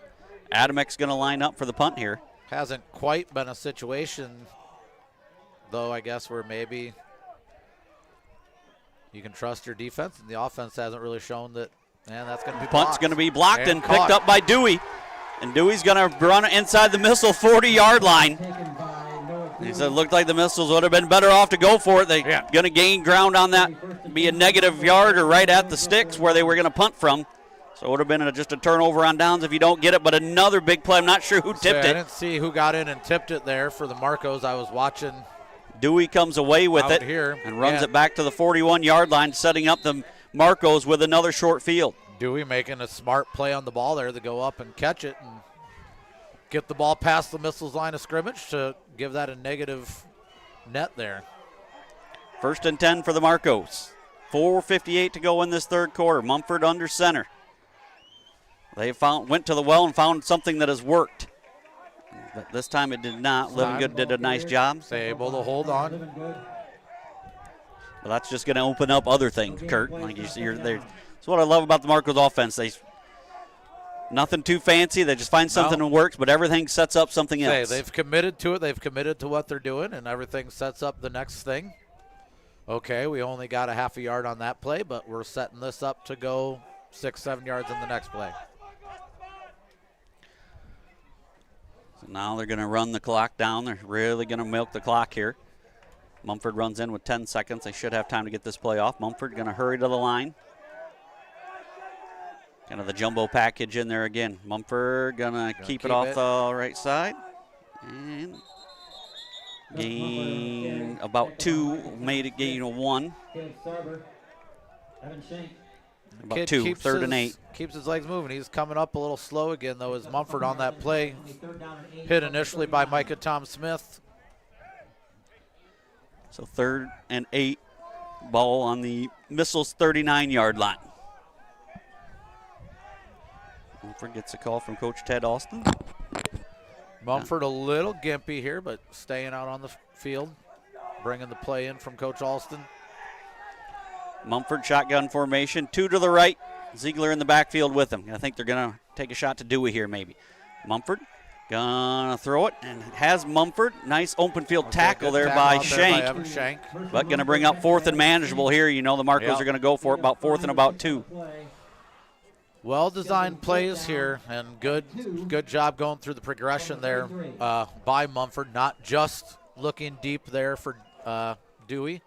Adamek's going to line up for the punt here. Hasn't quite been a situation, though, I guess, where maybe you can trust your defense, and the offense hasn't really shown that. And that's going to be punt's going to be blocked and picked up by Dewey, and Dewey's going to run inside the Missile 40-yard line. He said it looked like the Missiles would have been better off to go for it. They're going to gain ground on that, be a negative yard or right at the sticks where they were going to punt from. So it would have been just a turnover on downs if you don't get it, but another big play. I'm not sure who tipped it. I didn't see who got in and tipped it there for the Marcos. I was watching. Dewey comes away with it here and runs it back to the 41-yard line, setting up the Marcos with another short field. Dewey making a smart play on the ball there to go up and catch it and get the ball past the Missiles line of scrimmage to give that a negative net there. 1st and 10 for the Marcos. 4:58 to go in this third quarter. Mumford under center. They went to the well and found something that has worked. But this time it did not. Living Good did a nice job. Able to hold on. Well, that's just going to open up other things, Kurt. Like you see, that's what I love about the Marcos offense. Nothing too fancy. They just find something that works, but everything sets up something else. They've committed to it. They've committed to what they're doing, and everything sets up the next thing. Okay, we only got a half a yard on that play, but we're setting this up to go 6-7 yards in the next play. So now they're going to run the clock down. They're really going to milk the clock here. Mumford runs in with 10 seconds. They should have time to get this play off. Mumford going to hurry to the line. Kind of the jumbo package in there again. Mumford going to keep it off the right side. And gain about 2, made it gain a 1. About 2, 3rd and 8. Keeps his legs moving. He's coming up a little slow again, though, as Mumford on that play. Hit initially by Micah Tom Smith. So 3rd and 8, ball on the Missiles 39-yard line. Mumford gets a call from Coach Ted Austin. Mumford a little gimpy here, but staying out on the field, bringing the play in from Coach Alston. Mumford shotgun formation, 2 to the right. Ziegler in the backfield with him. I think they're going to take a shot to Dewey here maybe. Mumford gonna throw it, and has Mumford. Nice open field tackle there by Shank. But going to bring up 4th and manageable here. You know the Marcos are going to go for it, about 4th and about 2. Well-designed plays here, and good job going through the progression there by Mumford, not just looking deep there for Dewey.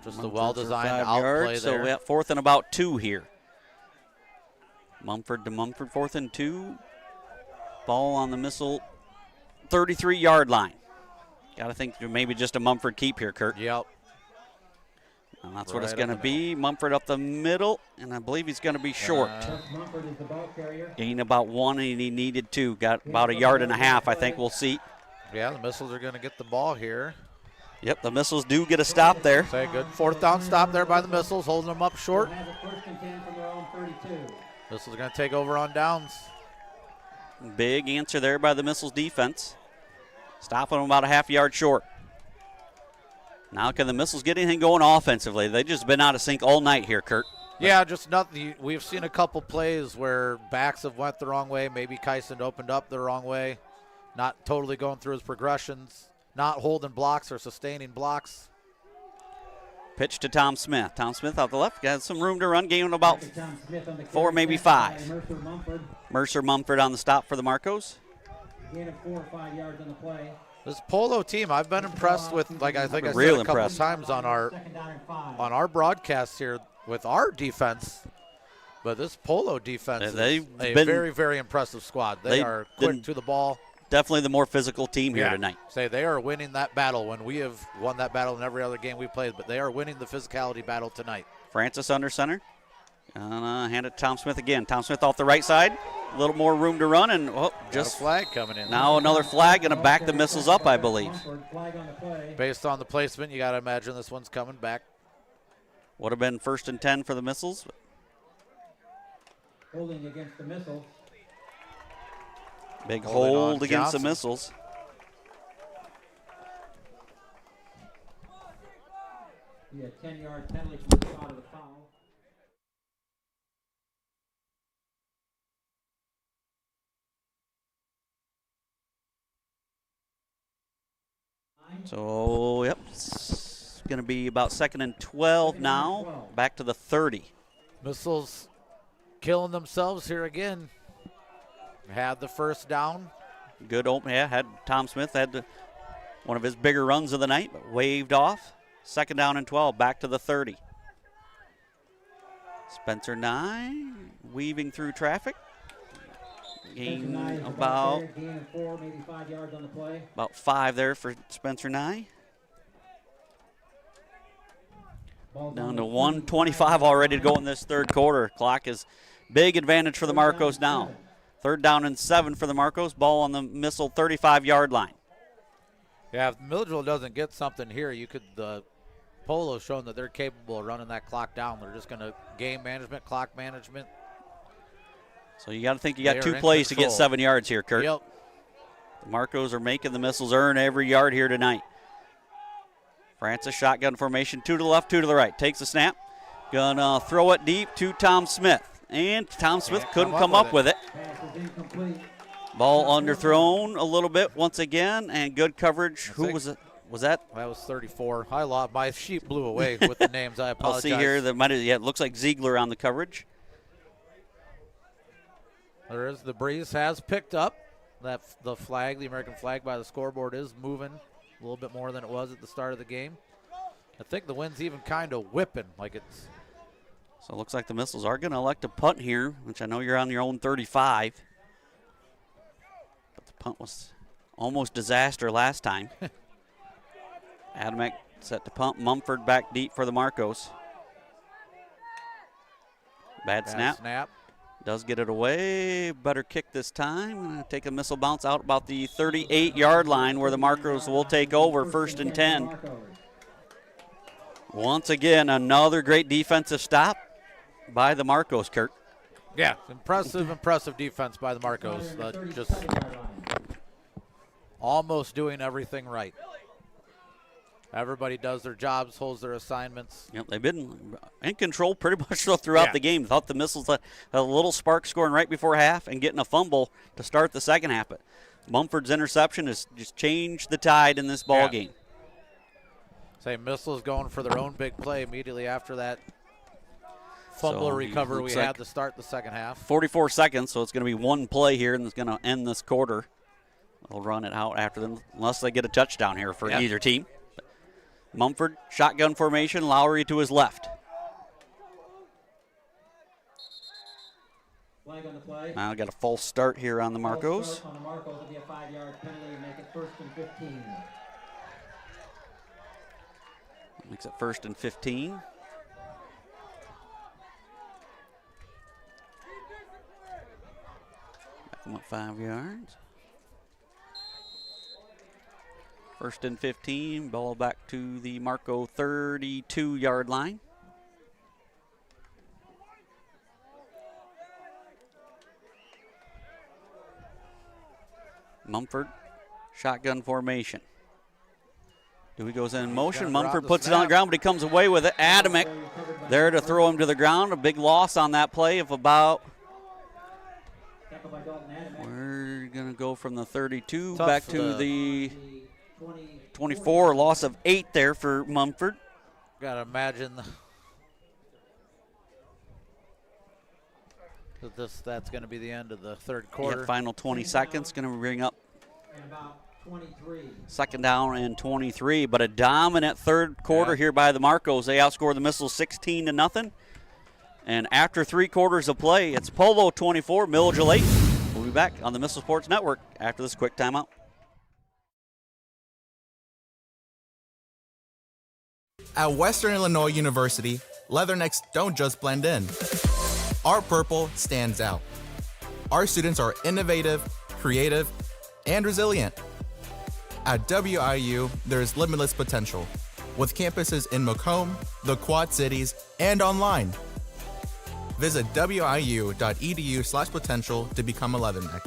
Just a well-designed out play there. So we have 4th and about 2 here. Mumford to Mumford, 4th and 2. Ball on the Missile 33-yard line. Got to think maybe just a Mumford keep here, Kurt. Yep. And that's what it's going to be. Mumford up the middle, and I believe he's going to be short. Gained about 1, and he needed 2. Got about a yard and a half, I think we'll see. Yeah, the Missiles are going to get the ball here. Yep, the Missiles do get a stop there. Say good 4th down stop there by the Missiles, holding them up short. Missiles are going to take over on downs. Big answer there by the Missiles defense. Stopping them about a half yard short. Now can the Missiles get anything going offensively? They've just been out of sync all night here, Kurt. Yeah, just nothing. We've seen a couple plays where backs have went the wrong way. Maybe Kyson opened up the wrong way. Not totally going through his progressions. Not holding blocks or sustaining blocks. Pitch to Tom Smith. Tom Smith out the left. Got some room to run. Gaining about 4, maybe 5. Mercer Mumford on the stop for the Marcos. Gain of 4 or 5 yards on the play. This Polo team, I've been impressed with, like I think I said a couple times on our broadcast here with our defense. But this Polo defense is a very, very impressive squad. They are quick to the ball. Definitely the more physical team here tonight. Say they are winning that battle when we have won that battle in every other game we played, but they are winning the physicality battle tonight. Francis under center. Hand it to Tom Smith again. Tom Smith off the right side. A little more room to run, and just a flag coming in. Now another flag going to back the Missiles up, I believe. Based on the placement, you got to imagine this one's coming back. Would have been 1st and 10 for the Missiles. Holding against the Missiles. Big hold against the Missiles. Yeah, 10-yard penalty from the spot of the foul. So, yep, it's going to be about 2nd and 12 now. Back to the 30. Missiles killing themselves here again. Had the 1st down. Good open, had Tom Smith had one of his bigger runs of the night, but waved off. 2nd down and 12, back to the 30. Spencer Nye weaving through traffic. Gain about 4, maybe 5 yards on the play. About 5 there for Spencer Nye. Down to 1:25 already to go in this 3rd quarter. Clock is big advantage for the Marcos now. 3rd down and 7 for the Marcos. Ball on the Missile 35-yard line. Yeah, if Milledgeville doesn't get something here, Polo showing that they're capable of running that clock down. They're just going to game management, clock management. So you got to think you got 2 plays to get 7 yards here, Kurt. Yep. The Marcos are making the Missiles earn every yard here tonight. Francis shotgun formation, 2 to the left, 2 to the right. Takes the snap. Gonna throw it deep to Tom Smith. and Tom Smith couldn't come up with it. Pass is incomplete. Ball underthrown a little bit once again, and good coverage. Who was it? Was that? That was 34. I lost. My sheet blew away with the names. I apologize. I'll see here. That might have, yeah, it looks like Ziegler on the coverage. There is the breeze has picked up. That the flag, the American flag by the scoreboard, is moving a little bit more than it was at the start of the game. I think the wind's even kind of whipping, like it's. So it looks like the Missiles are going to elect a punt here, which I know you're on your own 35. But the punt was almost disaster last time. Adamek set to punt. Mumford back deep for the Marcos. Bad snap. Does get it away. Better kick this time. Take a missile bounce out about the 38-yard line where the Marcos will take over, 1st and 10. Once again, another great defensive stop by the Marcos, Kurt. Yeah, impressive defense by the Marcos. Just almost doing everything right. Everybody does their jobs, holds their assignments. Yep, they've been in control pretty much throughout the game. Thought the Missiles had a little spark scoring right before half and getting a fumble to start the second half. But Mumford's interception has just changed the tide in this ball game. Say Missiles going for their own big play immediately after that fumble recovery we had to start the second half. 44 seconds, so it's going to be one play here, and it's going to end this quarter. They'll run it out after them unless they get a touchdown here for either team. Mumford, shotgun formation, Lowry to his left. Flag on the play. Now got a false start here on the Marcos. On the Marcos will be a 5-yard penalty, make it 1st and 15. Makes it 1st and 15. Back them up 5 yards. 1st and 15, ball back to the Marco 32-yard line. Mumford, shotgun formation. Dewey goes in motion. Mumford puts it on the ground, but he comes away with it. Adamek there to throw him to the ground. A big loss on that play of about. We're going to go from the 32 back to the 24, loss of 8 there for Mumford. Got to imagine that that's going to be the end of the third quarter. Yeah, final 20 seconds, going to bring up 2nd down and 23, but a dominant third quarter here by the Marcos. They outscored the Missiles 16-0. And after 3 quarters of play, it's Polo 24, Milledgeville 8. We'll be back on the Missile Sports Network after this quick timeout. At Western Illinois University, Leathernecks don't just blend in. Our purple stands out. Our students are innovative, creative, and resilient. At WIU, there's limitless potential, with campuses in Macomb, the Quad Cities, and online. Visit wiu.edu/potential to become a Leatherneck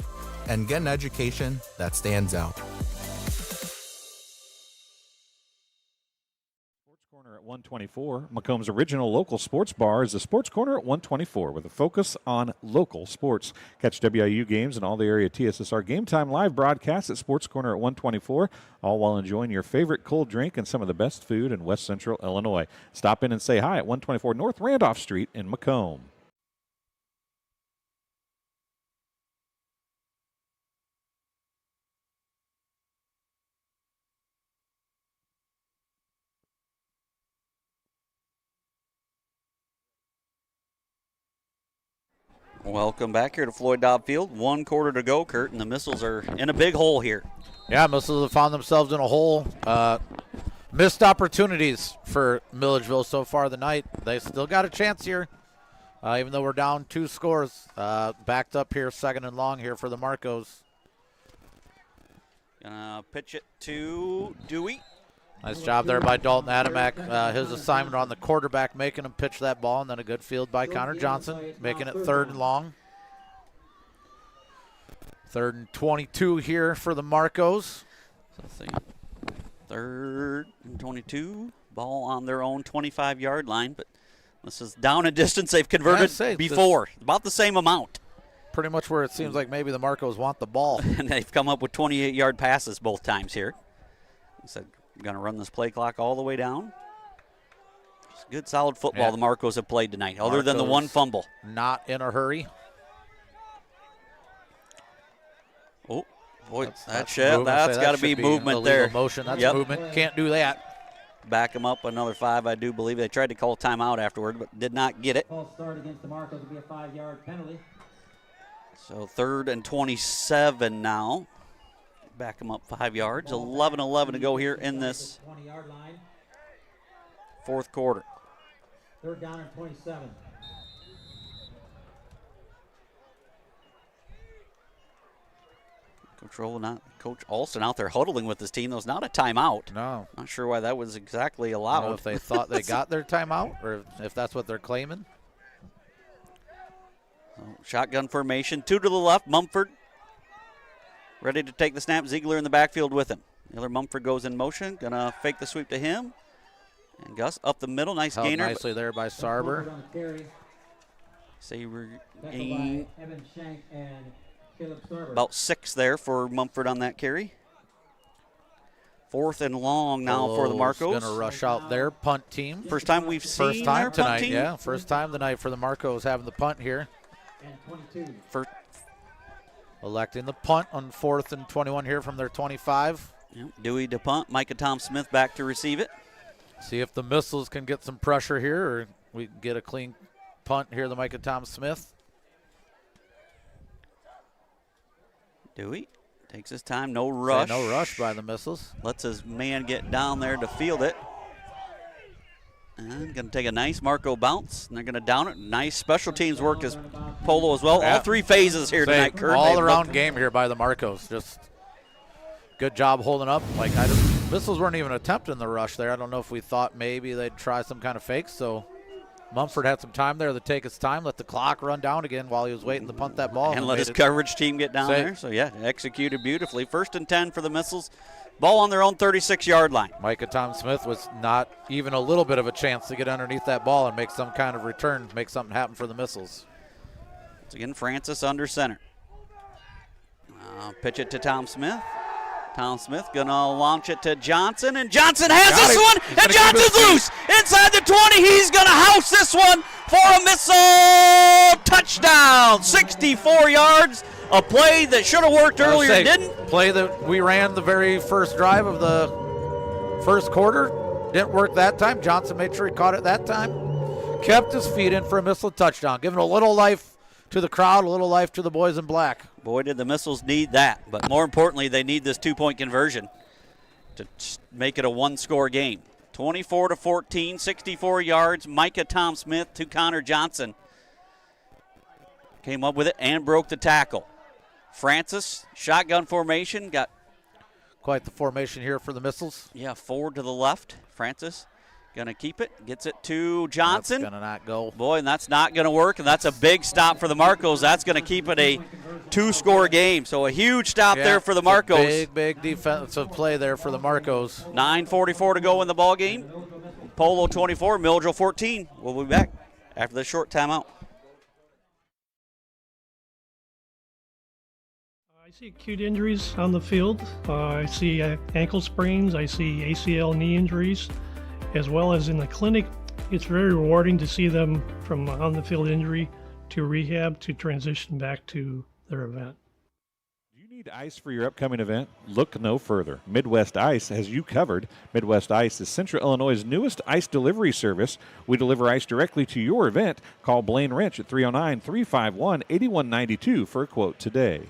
and get an education that stands out. 124. Macomb's original local sports bar is the Sports Corner at 124 with a focus on local sports. Catch WIU games and all the area TSSR Game Time live broadcasts at Sports Corner at 124, all while enjoying your favorite cold drink and some of the best food in West Central Illinois. Stop in and say hi at 124 North Randolph Street in Macomb. Welcome back here to Floyd Dobb Field. 1 quarter to go, Kurt, and the Missiles are in a big hole here. Yeah, Missiles have found themselves in a hole. Missed opportunities for Milledgeville so far tonight. They still got a chance here, even though we're down 2 scores. Backed up here, 2nd and long here for the Marcos. Gonna pitch it to Dewey. Nice job there by Dalton Adamek. His assignment on the quarterback, making him pitch that ball, and then a good field by Connor Johnson, making it 3rd and long. 3rd and 22 here for the Marcos. So let's see. 3rd and 22. Ball on their own 25-yard line, but This is down in distance they've converted before. About the same amount. Pretty much where it seems like maybe the Marcos want the ball. And they've come up with 28-yard passes both times here. So going to run this play clock all the way down. Just good, solid football the Marcos have played tonight, other than the one fumble. Not in a hurry. Oh, boy, that's got to be movement there. Motion, that's movement. Can't do that. Back them up another 5, I do believe. They tried to call timeout afterward, but did not get it. False start against the Marcos will be a 5-yard penalty. So 3rd and 27 now. Back them up 5 yards. 11-11 to go here in this 20-yard line. 4th quarter. 3rd down and 27. Coach Alston out there huddling with his team. That was not a timeout. No. Not sure why that was exactly allowed. I don't know if they thought they got their timeout or if that's what they're claiming. So, shotgun formation. 2 to the left. Mumford ready to take the snap. Ziegler in the backfield with him. Miller Mumford goes in motion. Going to fake the sweep to him. And Gus up the middle. Nice Held gainer. Nicely there by Sarber. Saber gain. Evan Shank and about 6 there for Mumford on that carry. 4th and long now for the Marcos. Going to rush out their punt team. First time we've seen First time their tonight, punt team. yeah. First time tonight for the Marcos having the punt here. Electing the punt on 4th and 21 here from their 25. Yep. Dewey to punt. Micah Tom Smith back to receive it. See if the Missiles can get some pressure here, or we can get a clean punt here, the Micah Tom Smith. Dewey takes his time, no rush. No rush by the Missiles. Lets his man get down there to field it. And going to take a nice Marco bounce, and they're going to down it. Nice special teams work as Polo as well. Yeah. All 3 phases here tonight, Kurt. All around game here by the Marcos. Just good job holding up. Missiles weren't even attempting the rush there. I don't know if we thought maybe they'd try some kind of fake, so Mumford had some time there to take his time, let the clock run down again while he was waiting to punt that ball. And let his coverage team get down there. So, yeah, executed beautifully. 1st and 10 for the Missiles. Ball on their own 36-yard line. Micah Tom Smith was not even a little bit of a chance to get underneath that ball and make some kind of return, make something happen for the Missiles. Once again, Francis under center. Pitch it to Tom Smith. Tom Smith going to launch it to Johnson, and Johnson has this one, and Johnson's loose. Inside the 20, he's going to house this one for a missile touchdown. 64 yards, a play that should have worked earlier, didn't. Play that we ran the very first drive of the first quarter. Didn't work that time. Johnson made sure he caught it that time. Kept his feet in for a missile touchdown, giving a little life to the crowd, a little life to the boys in black. Boy, did the Missiles need that. But more importantly, they need this 2-point conversion to make it a 1-score game. 24-14, 64 yards. Micah Tom Smith to Connor Johnson. Came up with it and broke the tackle. Francis, shotgun formation, got quite the formation here for the Missiles. Yeah, 4 to the left. Francis going to keep it, gets it to Johnson. That's going to not go. Boy, and that's not going to work, and that's a big stop for the Marcos. That's going to keep it a 2-score game. So a huge stop there for the Marcos. Big defensive play there for the Marcos. 9:44 to go in the ball game. Polo 24, Milledgeville 14. We'll be back after this short timeout. I see acute injuries on the field. I see ankle sprains. I see ACL knee injuries. As well as in the clinic, it's very rewarding to see them from on-the-field injury to rehab to transition back to their event. Do you need ice for your upcoming event? Look no further. Midwest Ice has you covered. Midwest Ice is Central Illinois' newest ice delivery service. We deliver ice directly to your event. Call Blaine Wrench at 309-351-8192 for a quote today.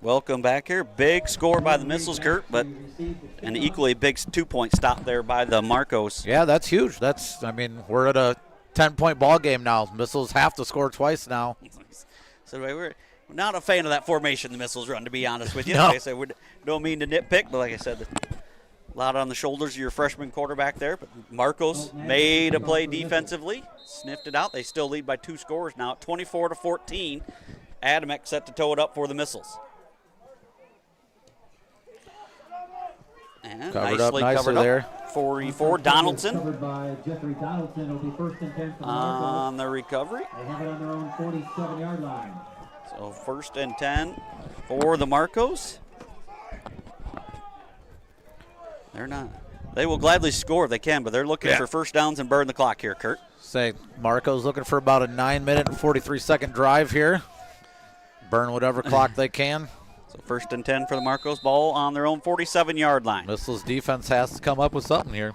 Welcome back here. Big score by the Missiles, Kurt, but an equally big 2-point stop there by the Marcos. Yeah, that's huge. We're at a 10-point ball game now. Missiles have to score twice now. So we're not a fan of that formation the Missiles run, to be honest with you. No. Like I said, we don't mean to nitpick, but like I said, A lot on the shoulders of your freshman quarterback there, but Marcos made a play defensively, sniffed it out. They still lead by 2 scores now at 24-14. Adamek set to toe it up for the Missiles. And Covered up nicely covered there. up. 44, Donaldson Covered by Jeffrey Donaldson. It'll be 1st and 10 for the on the recovery. They have it on their own 47-yard line. So 1st and 10 for the Marcos. They're not. They will gladly score if they can, but they're looking for first downs and burn the clock here, Kurt. Say, Marco's looking for about a 9-minute and 43-second drive here. Burn whatever clock they can. So 1st and 10 for the Marcos. Ball on their own 47-yard line. Missiles defense has to come up with something here.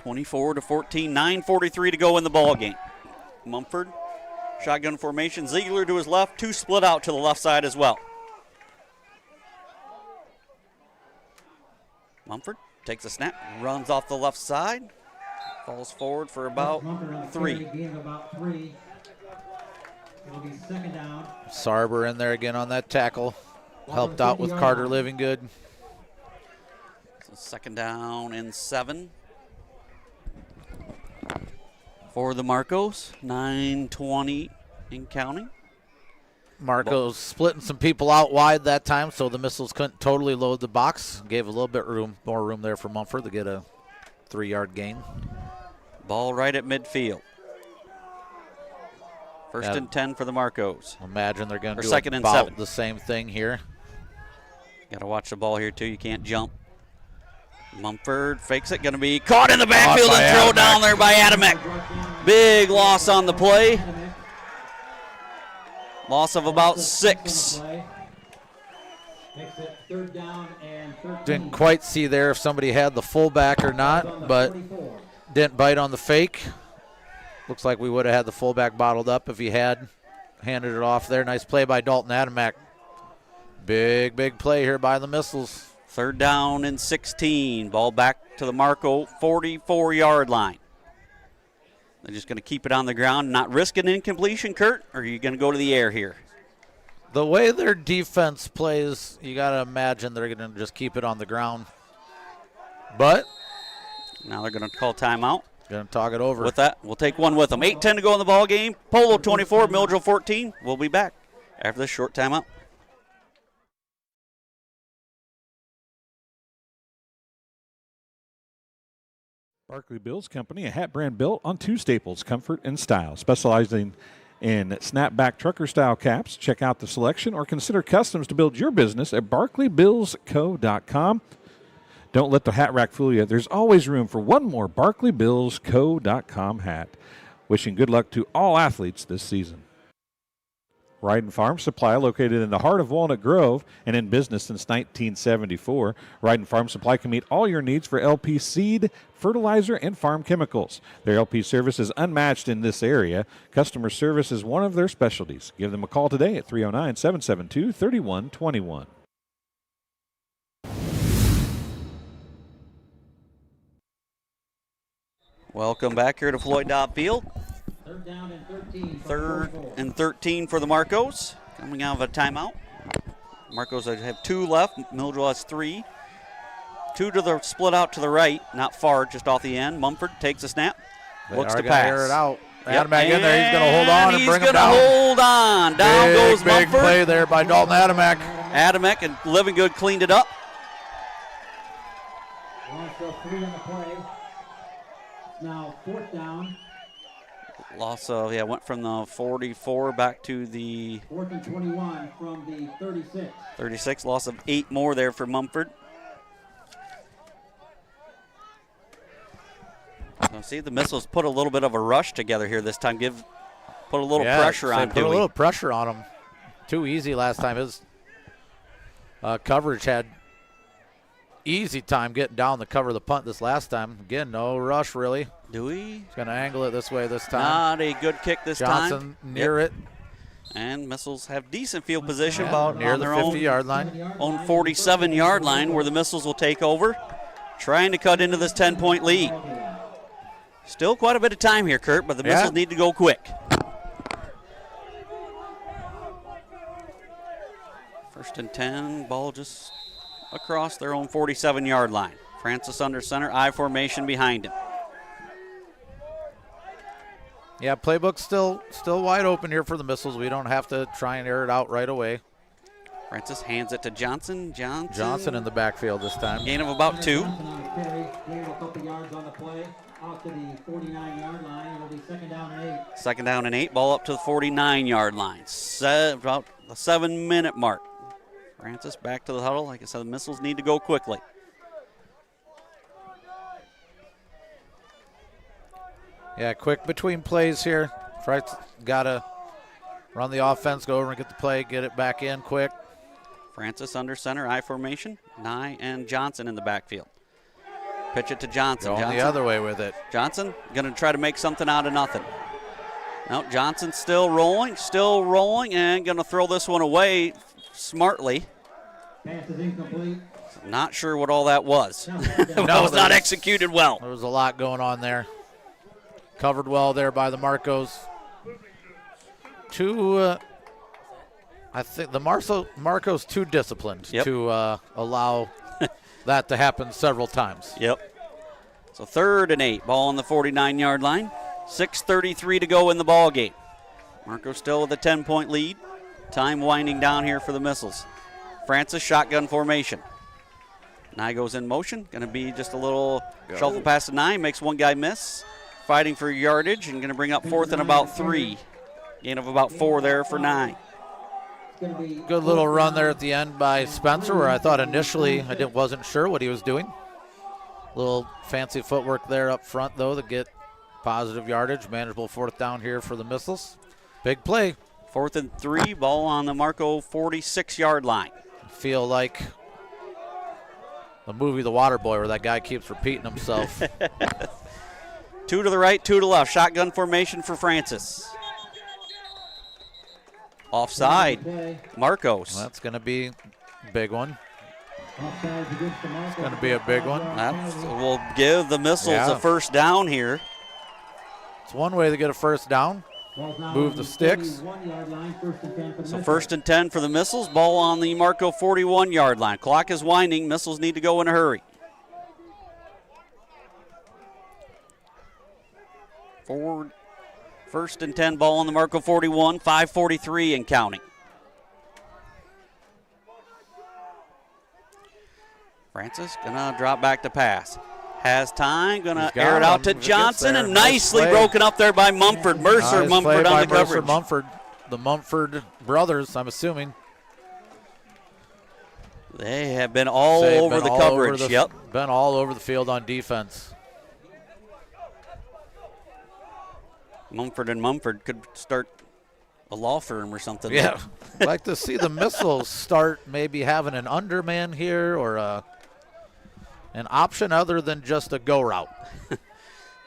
24-14, 9:43 to go in the ball game. Mumford, shotgun formation. Ziegler to his left, 2 split out to the left side as well. Mumford takes a snap, runs off the left side, falls forward for about 3. About 3. It'll be 2nd down. Sarber in there again on that tackle. Helped out with Carter Livingood. So 2nd down and 7 for the Marcos. 9:20 and counting. Marco's splitting some people out wide that time, so the Missiles couldn't totally load the box. Gave a little bit more room there for Mumford to get a 3-yard gain. Ball right at midfield. 1st and 10 for the Marcos. Imagine they're going to do 2nd and about 7. the same thing here. Got to watch the ball here, too. You can't jump. Mumford fakes it. Going to be caught in the backfield and thrown down there by Adamek. Big loss on the play. Loss of about 6. Makes it 3rd down and 13. Didn't quite see there if somebody had the fullback or not, but didn't bite on the fake. Looks like we would have had the fullback bottled up if he had handed it off there. Nice play by Dalton Adamek. Big play here by the Missiles. 3rd down and 16. Ball back to the Marco 44-yard line. They're just going to keep it on the ground, not risk an incompletion, Kurt, or are you going to go to the air here? The way their defense plays, you got to imagine they're going to just keep it on the ground. But now they're going to call timeout. Going to talk it over. With that, we'll take one with them. 8:10 to go in the ball game. Polo 24, Milledgeville 14. We'll be back after this short timeout. Barkley Bills Company, a hat brand built on 2 staples, comfort and style, specializing in snapback trucker-style caps. Check out the selection or consider customs to build your business at barkleybillsco.com. Don't let the hat rack fool you. There's always room for one more barkleybillsco.com hat. Wishing good luck to all athletes this season. Ryden Farm Supply, located in the heart of Walnut Grove and in business since 1974. Ryden Farm Supply can meet all your needs for LP seed, fertilizer, and farm chemicals. Their LP service is unmatched in this area. Customer service is one of their specialties. Give them a call today at 309-772-3121. Welcome back here to Floyd Dobb Field. 3rd down and 13. 3rd and 13 for the Marcos. Coming out of a timeout. Marcos have 2 left. Milledgeville has 3. 2 to the split out to the right, not far, just off the end. Mumford takes a snap, looks to pass. Air it out. Adamek in there. He's going to hold on and bring him down. He's going to hold on. Down goes Mumford. Big play there by Dalton Adamek. Adamek and Livingood cleaned it up. Loss of 3 on the play. Now 4th down. Loss of, went from the 44 back to the 4th and 21 from the 36. 36. Loss of 8 more there for Mumford. So see, the Missiles put a little bit of a rush together here this time. Put a little pressure on Put a little pressure on him. Too easy last time. His coverage had easy time getting down to cover the punt this last time. Again, no rush really. Dewey. He's going to angle it this way this time. Not a good kick this time. Johnson near it. And Missiles have decent field position about near the 50-yard line. On 47-yard line where the Missiles will take over. Trying to cut into this 10-point lead. Still quite a bit of time here, Kurt, but the Missiles need to go quick. First and 10, ball just across their own 47-yard line. Francis under center, I formation behind him. Yeah, playbook's still wide open here for the Missiles. We don't have to try and air it out right away. Francis hands it to Johnson. Johnson in the backfield this time. Gain of about 2. Johnson on the carry, gained a couple yards on the play, out to the 49-yard line. It'll be second down and 8. Second down and 8, ball up to the 49-yard line. About the 7-minute mark. Francis back to the huddle. Like I said, the Missiles need to go quickly. Yeah, quick between plays here. Got to run the offense, go over and get the play, get it back in quick. Francis under center, I formation. Nye and Johnson in the backfield. Pitch it to Johnson. Going the other way with it. Johnson going to try to make something out of nothing. Now Johnson's still rolling, and going to throw this one away smartly. Pass is incomplete. Not sure what all that was. No, That was not executed well. There was a lot going on there. Covered well there by the Marcos. I think the Marcos too disciplined to allow that to happen several times. Yep. So 3rd and 8, ball on the 49-yard line. 6:33 to go in the ball game. Marcos still with a 10-point lead. Time winding down here for the Missiles. Francis shotgun formation. Nye goes in motion. Going to be just a little shuffle pass to Nye. Makes one guy miss. Fighting for yardage and going to bring up 4th and about 3. Gain of about 4 there for Nye. Good little run there at the end by Spencer, where I thought initially wasn't sure what he was doing. Little fancy footwork there up front, though, to get positive yardage. Manageable 4th down here for the Missiles. Big play. 4th and 3, ball on the Marco 46-yard line. Feel like the movie The Waterboy, where that guy keeps repeating himself. 2 to the right, 2 to the left. Shotgun formation for Francis. Offside, Marcos. That's going to be a big one. It's going to be a big one. That will give the Missiles a first down here. It's one way to get a first down. Move the sticks. So 1st and 10 for the Missiles. Ball on the Marco 41-yard line. Clock is winding. Missiles need to go in a hurry. Forward. 1st and 10, ball on the Marco 41, 5:43 and counting. Francis gonna drop back to pass. Has time, gonna air it out to Johnson, and nicely broken up there by Mumford. Mercer, Mumford on the coverage. Mumford, the Mumford brothers, I'm assuming. They have been all over the coverage. Been all over the field on defense. Mumford and Mumford could start a law firm or something. Yeah, I'd like to see the Missiles start maybe having an underman here or an option other than just a go route.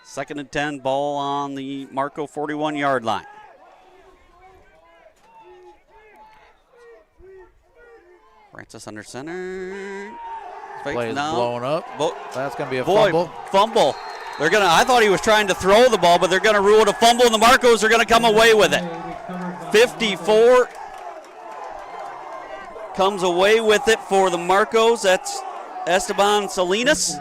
2nd and 10, ball on the Marco 41-yard line. Francis under center. Play is blowing up. That's going to be a Fumble. They're gonna. I thought he was trying to throw the ball, but they're going to rule it a fumble, and the Marcos are going to come away with it. 54 comes away with it for the Marcos. That's Esteban Salinas.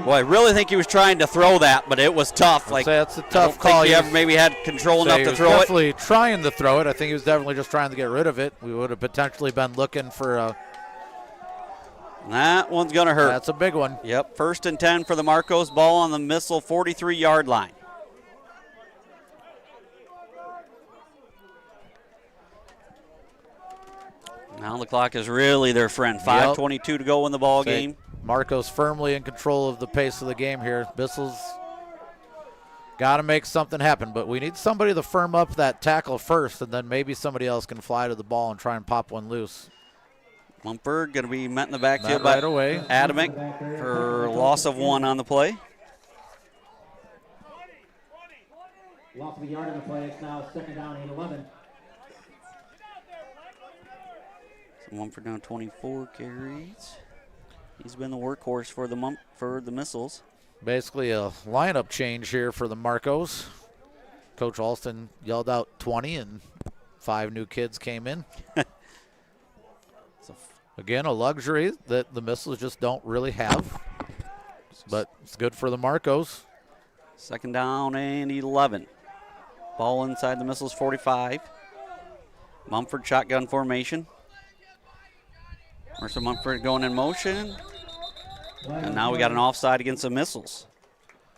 Boy, I really think he was trying to throw that, but it was tough. Like that's a tough call. He ever maybe had control enough to throw it. Definitely trying to throw it. I think he was definitely just trying to get rid of it. We would have potentially been looking for a. That one's going to hurt. That's a big one. Yep, 1st and 10 for the Marcos. Ball on the Missile 43-yard line. Now the clock is really their friend. 5:22 to go in the ball game. Marcos firmly in control of the pace of the game here. Missiles got to make something happen, but we need somebody to firm up that tackle first, and then maybe somebody else can fly to the ball and try and pop one loose. Mumford going to be met in the backfield by Adamick for loss of 1 on the play. Loss of a yard on the play. It's now 2nd down and 11. So Mumford now 24 carries. He's been the workhorse for the Missiles. Basically a lineup change here for the Marcos. Coach Alston yelled out 20 and 5 new kids came in. Again, a luxury that the Missiles just don't really have, but it's good for the Marcos. 2nd down and 11. Ball inside the Missiles 45. Mumford shotgun formation. Mercer Mumford going in motion. And now we got an offside against the Missiles.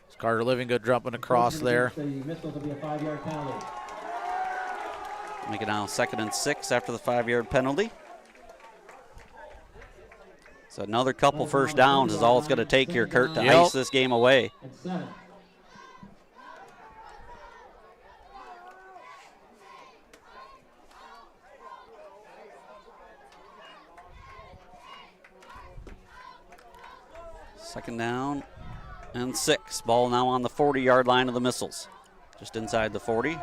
It's Carter Livingood jumping across there. The Missiles will be a 5-yard penalty. Make it now 2nd and 6 after the 5-yard penalty. So another couple first downs is all it's going to take here, Kurt, to ice this game away. And 7. Second down and 6. Ball now on the 40-yard line of the Missiles. Just inside the 40.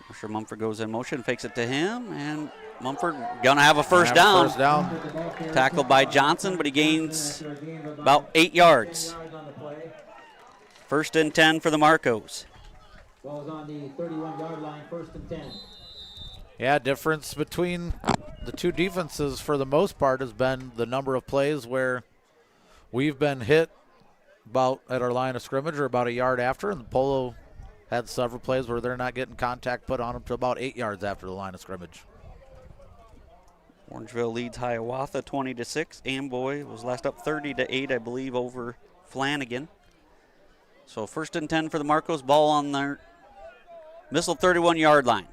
Mercer Mumford goes in motion, fakes it to him, and Mumford gonna have a first down. Tackled by Johnson, but he gains about 8 yards. 1st and 10 for the Marcos. Ball's on the 31-yard line, 1st and 10. Yeah, difference between the two defenses for the most part has been the number of plays where we've been hit about at our line of scrimmage or about a yard after, and the Polo had several plays where they're not getting contact put on them to about 8 yards after the line of scrimmage. Orangeville leads Hiawatha 20-6. Amboy was last up 30-8, I believe, over Flanagan. So 1st and 10 for the Marcos. Ball on their Missile 31-yard line.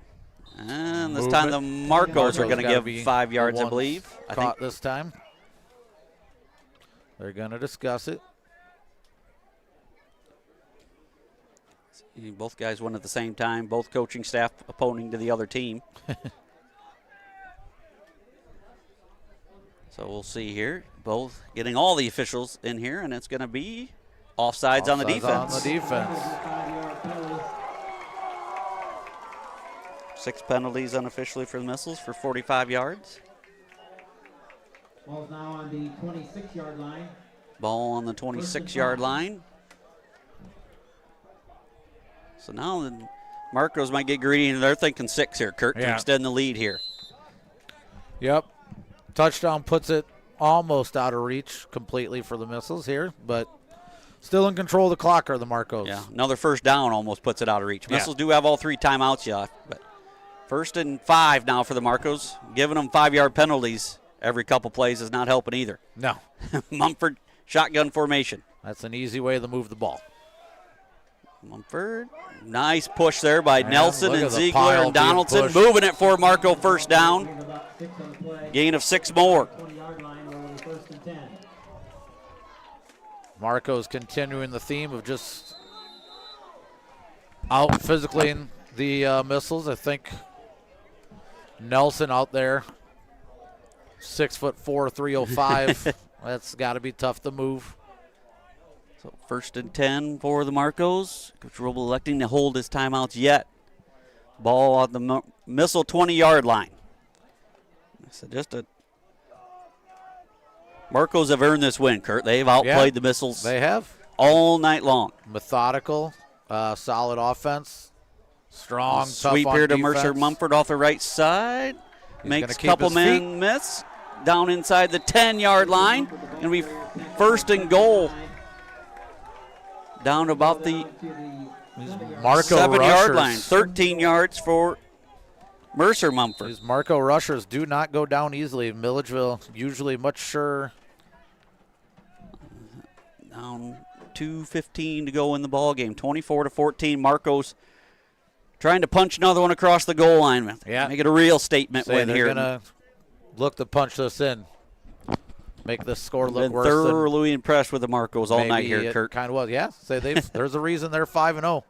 And this time the Marcos are going to give 5 yards, I believe. I think this time. They're going to discuss it. Both guys went at the same time. Both coaching staff opposing to the other team. So we'll see here. Both getting all the officials in here, and it's going to be offsides on the defense. On the defense. 6 penalties unofficially for the Missiles for 45 yards. Ball's now on the 26-yard line. Ball on the 26-yard line. So now the Marcos might get greedy, and they're thinking 6 here, Kurt, to extend the lead here. Yep. Touchdown puts it almost out of reach completely for the Missiles here, but still in control of the clock are the Marcos. Yeah, another first down almost puts it out of reach. Missiles do have all 3 timeouts left, but 1st and 5 now for the Marcos. Giving them 5-yard penalties every couple plays is not helping either. No. Mumford, shotgun formation. That's an easy way to move the ball. Mumford, nice push there by Nelson and the Ziegler and Donaldson. Moving it for Marco, first down. Gain of 6 more. Marco's continuing the theme of just out physicaling the Missiles. I think Nelson out there, 6'4", 305. That's got to be tough to move. So 1st and 10 for the Marcos. Coach Roble electing to hold his timeouts yet. Ball on the Missile 20-yard line. So Marcos have earned this win, Kurt. They've outplayed the Missiles. They have. All night long. Methodical, solid offense. Strong, sweep tough here on to defense. Mercer Mumford off the right side. Makes a couple men miss. Down inside the 10-yard line. And we 1st and goal. Down to about the 7-yard line. 13 yards for Mercer Mumford. These Marco rushers do not go down easily. Milledgeville usually much sure. Down 2:15 to go in the ball game. 24-14. Marcos trying to punch another one across the goal line. Make it a real statement win here. They're going to look to punch this in. Make this score look worse. Been thoroughly impressed with the Marcos all night here, Kurt. Kind of was, yeah. There's a reason they're 5-0.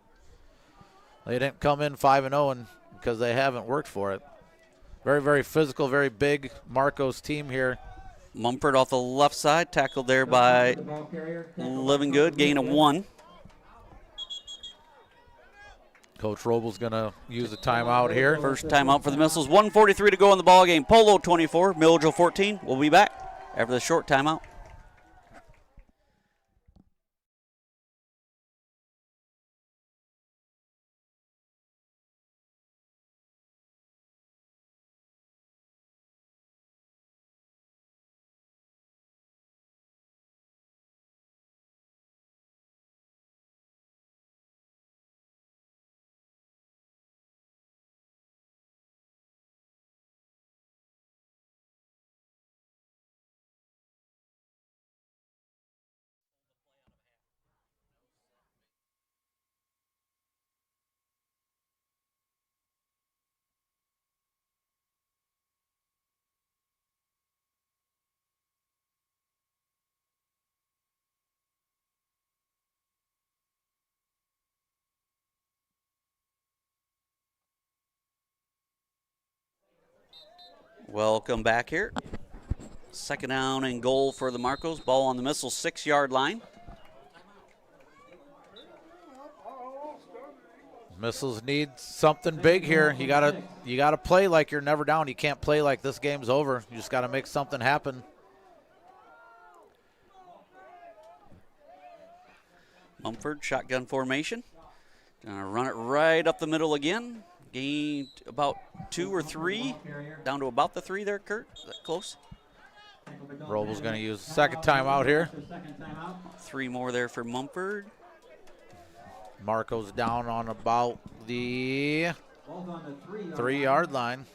They didn't come in 5-0 and because they haven't worked for it. Very, very physical, very big Marcos team here. Mumford off the left side, tackled there by Livingood, gain of 1. Coach Roble's going to use a timeout here. First timeout for the Missiles. 1:43 to go in the ball game. Polo 24, Milledgeville 14. We'll be back after the short timeout. Welcome back here. Second down and goal for the Marcos. Ball on the Missile 6-yard line. Missiles need something big here. You gotta play like you're never down. You can't play like this game's over. You just gotta make something happen. Mumford, shotgun formation. Gonna run it right up the middle again. Gained about 2 or 3. Down to about the 3 there, Kurt. Is that close? Robles gonna use second time out here. 3 more there for Mumford. Marco's down on about the 3-yard line.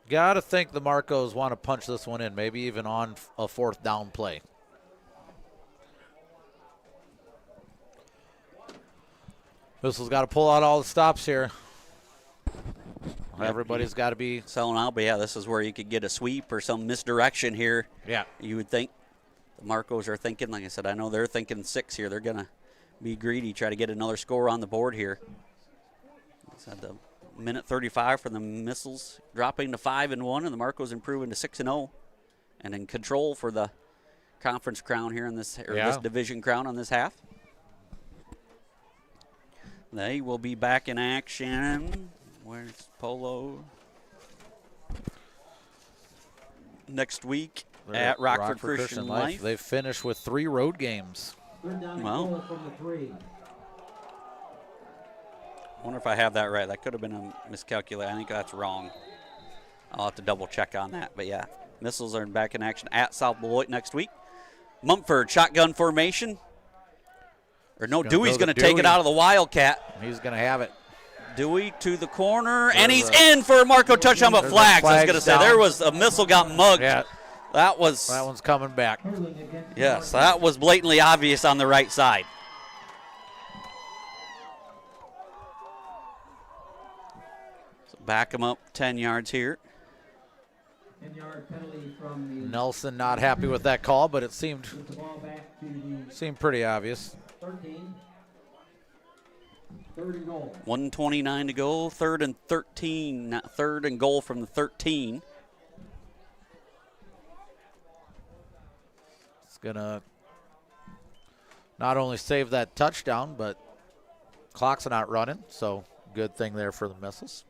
Got to think the Marcos want to punch this one in, maybe even on a 4th down play. Missile's got to pull out all the stops here. Everybody's got to be selling out, but yeah, this is where you could get a sweep or some misdirection here. Yeah. You would think. The Marcos are thinking, like I said, I know they're thinking 6 here. They're going to be greedy, try to get another score on the board here. At the minute 35 for the Missiles, dropping to 5-1, and the Marcos improving to 6-0, and in control for the conference crown here in this, or this division crown on this half. They will be back in action. Where's Polo? Next week at Rockford Christian Life. They finished with 3 road games. Well, I wonder if I have that right. That could have been a miscalculation. I think that's wrong. I'll have to double check on that. But yeah, Missiles are back in action at South Beloit next week. Mumford, shotgun formation. Or no, Dewey's going to take it out of the Wildcat. He's going to have it. Dewey to the corner, and he's in for a Marco touchdown, but flags. I was going to say, there was a Missile got mugged. Yeah. That one's coming back. Yes, that was blatantly obvious on the right side. So back him up 10 yards here. Nelson not happy with that call, but it seemed pretty obvious. 1:29 to go, 3rd and 13, not 3rd and goal from the 13. It's going to not only save that touchdown, but clock's not running, so good thing there for the Missiles.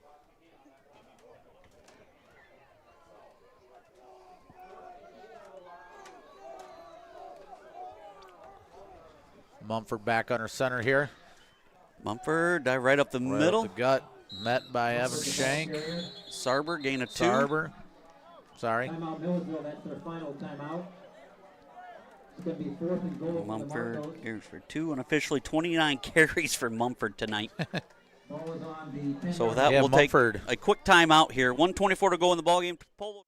Mumford back under center here. Mumford dive right up the middle. Up the gut, met by Evan Shank. Sarber gain a 2. Sarber, sorry. Timeout Milledgeville, that's their final timeout. It's going to be 4th and goal. Mumford carries for 2, and officially 29 carries for Mumford tonight. So that will Mumford. Take a quick timeout here. 1:24 to go in the ballgame. Polo.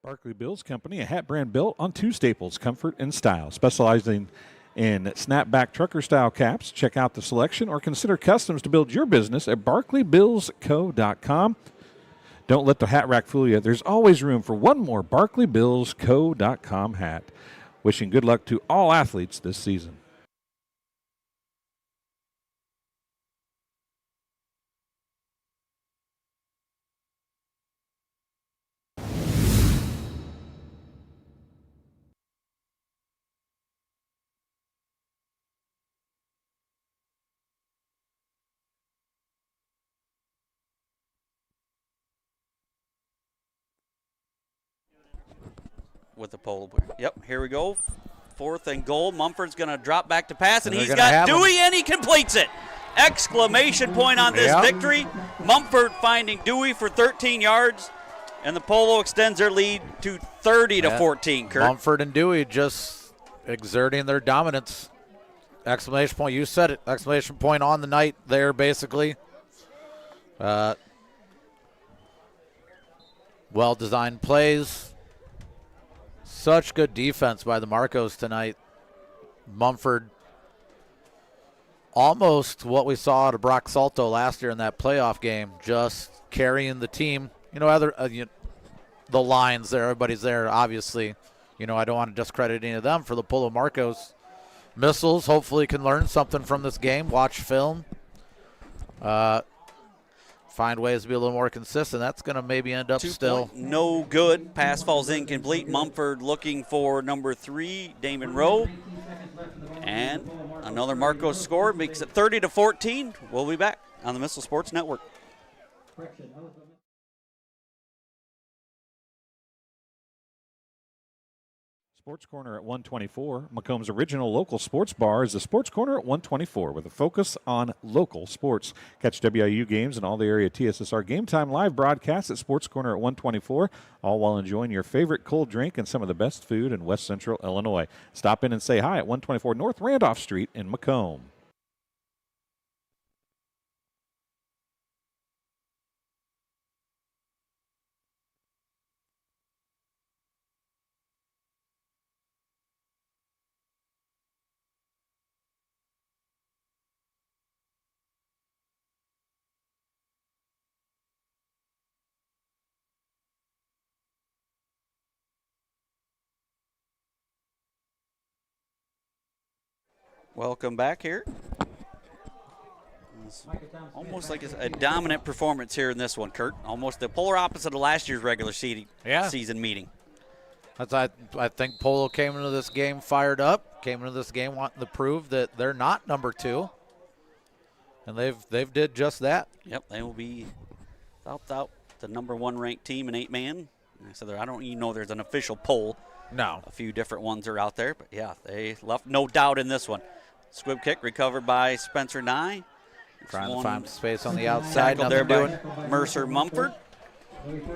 Barkley Bills Company, a hat brand built on 2 staples, comfort and style, specializing in snapback trucker-style caps. Check out the selection or consider customs to build your business at barkleybillsco.com. Don't let the hat rack fool you. There's always room for one more barkleybillsco.com hat. Wishing good luck to all athletes this season. With the Polo. Yep, here we go. 4th and goal. Mumford's going to drop back to pass, and he's got Dewey, and he completes it. Exclamation point on this victory. Mumford finding Dewey for 13 yards, and the Polo extends their lead to 30-14, Kurt. Mumford and Dewey just exerting their dominance. Exclamation point, you said it. Exclamation point on the night there, basically. Well-designed plays. Such good defense by the Marcos tonight. Mumford, almost what we saw out of Brock Salto last year in that playoff game, just carrying the team. You know, the lines there. Everybody's there, obviously. You know, I don't want to discredit any of them for the Polo Marcos missiles. Hopefully can learn something from this game, watch film, find ways to be a little more consistent. That's going to maybe end up still. No good. Pass falls incomplete. Mumford looking for number 3, Damon Rowe. And another Marcos score makes it 30-14. We'll be back on the Missile Sports Network. Sports Corner at 124. Macomb's original local sports bar is the Sports Corner at 124 with a focus on local sports. Catch WIU games and all the area TSSR Game Time live broadcasts at Sports Corner at 124, all while enjoying your favorite cold drink and some of the best food in West Central Illinois. Stop in and say hi at 124 North Randolph Street in Macomb. Welcome back here. It's almost like a dominant performance here in this one, Kurt. Almost the polar opposite of last year's regular season meeting. I think Polo came into this game fired up, came into this game wanting to prove that they're not number 2. And they've did just that. Yep, they will be without the number 1 ranked team in 8-man. So I don't even know there's an official poll. No. A few different ones are out there, but yeah, they left no doubt in this one. Squib kick recovered by Spencer Nye. Trying to find space on the outside. There by Mercer Mumford.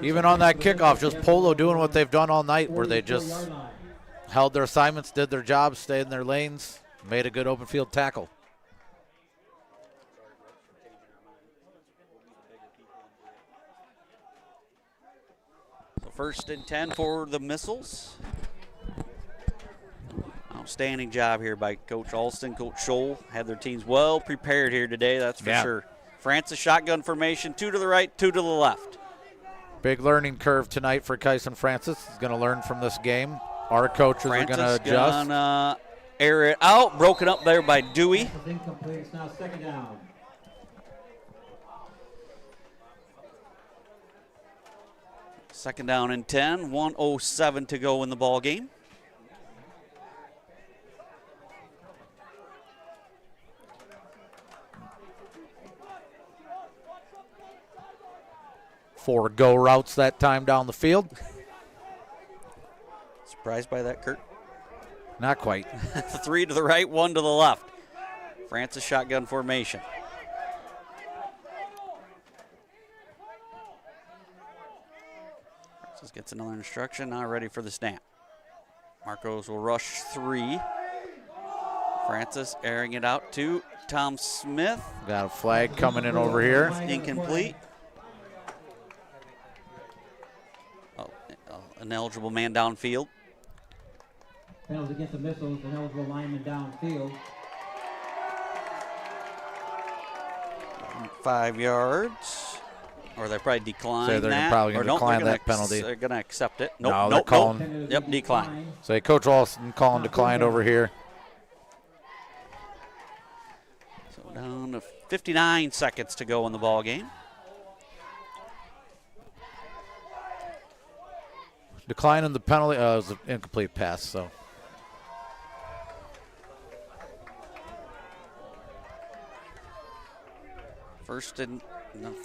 Even on that kickoff, just Polo doing what they've done all night, where they just held their assignments, did their job, stayed in their lanes, made a good open field tackle. So 1st and 10 for the Missiles. Outstanding job here by Coach Alston, Coach Scholl. Had their teams well prepared here today, that's for sure. Francis shotgun formation, 2 to the right, 2 to the left. Big learning curve tonight for Kyson Francis. He's going to learn from this game. Our coaches are going to adjust. Gonna air it out, broken up there by Dewey. It's now 2nd down. Second down and 10, 1:07 to go in the ball game. Four go routes that time down the field. Surprised by that, Kurt? Not quite. 3 to the right, 1 to the left. Francis shotgun formation. Francis gets another instruction, now ready for the snap. Marcos will rush 3. Francis airing it out to Tom Smith. Got a flag coming in over here. Incomplete. An eligible man downfield. Penalty against the Missiles, an eligible lineman downfield. 5 yards. Or they probably decline so they're that. probably going to decline that penalty. They're going to accept it. No, Nope, they're nope, calling. Nope. Yep, decline. So Coach Alston calling declined over here. So down to 59 seconds to go in the ball game. Declining the penalty. It was an incomplete pass, so. First and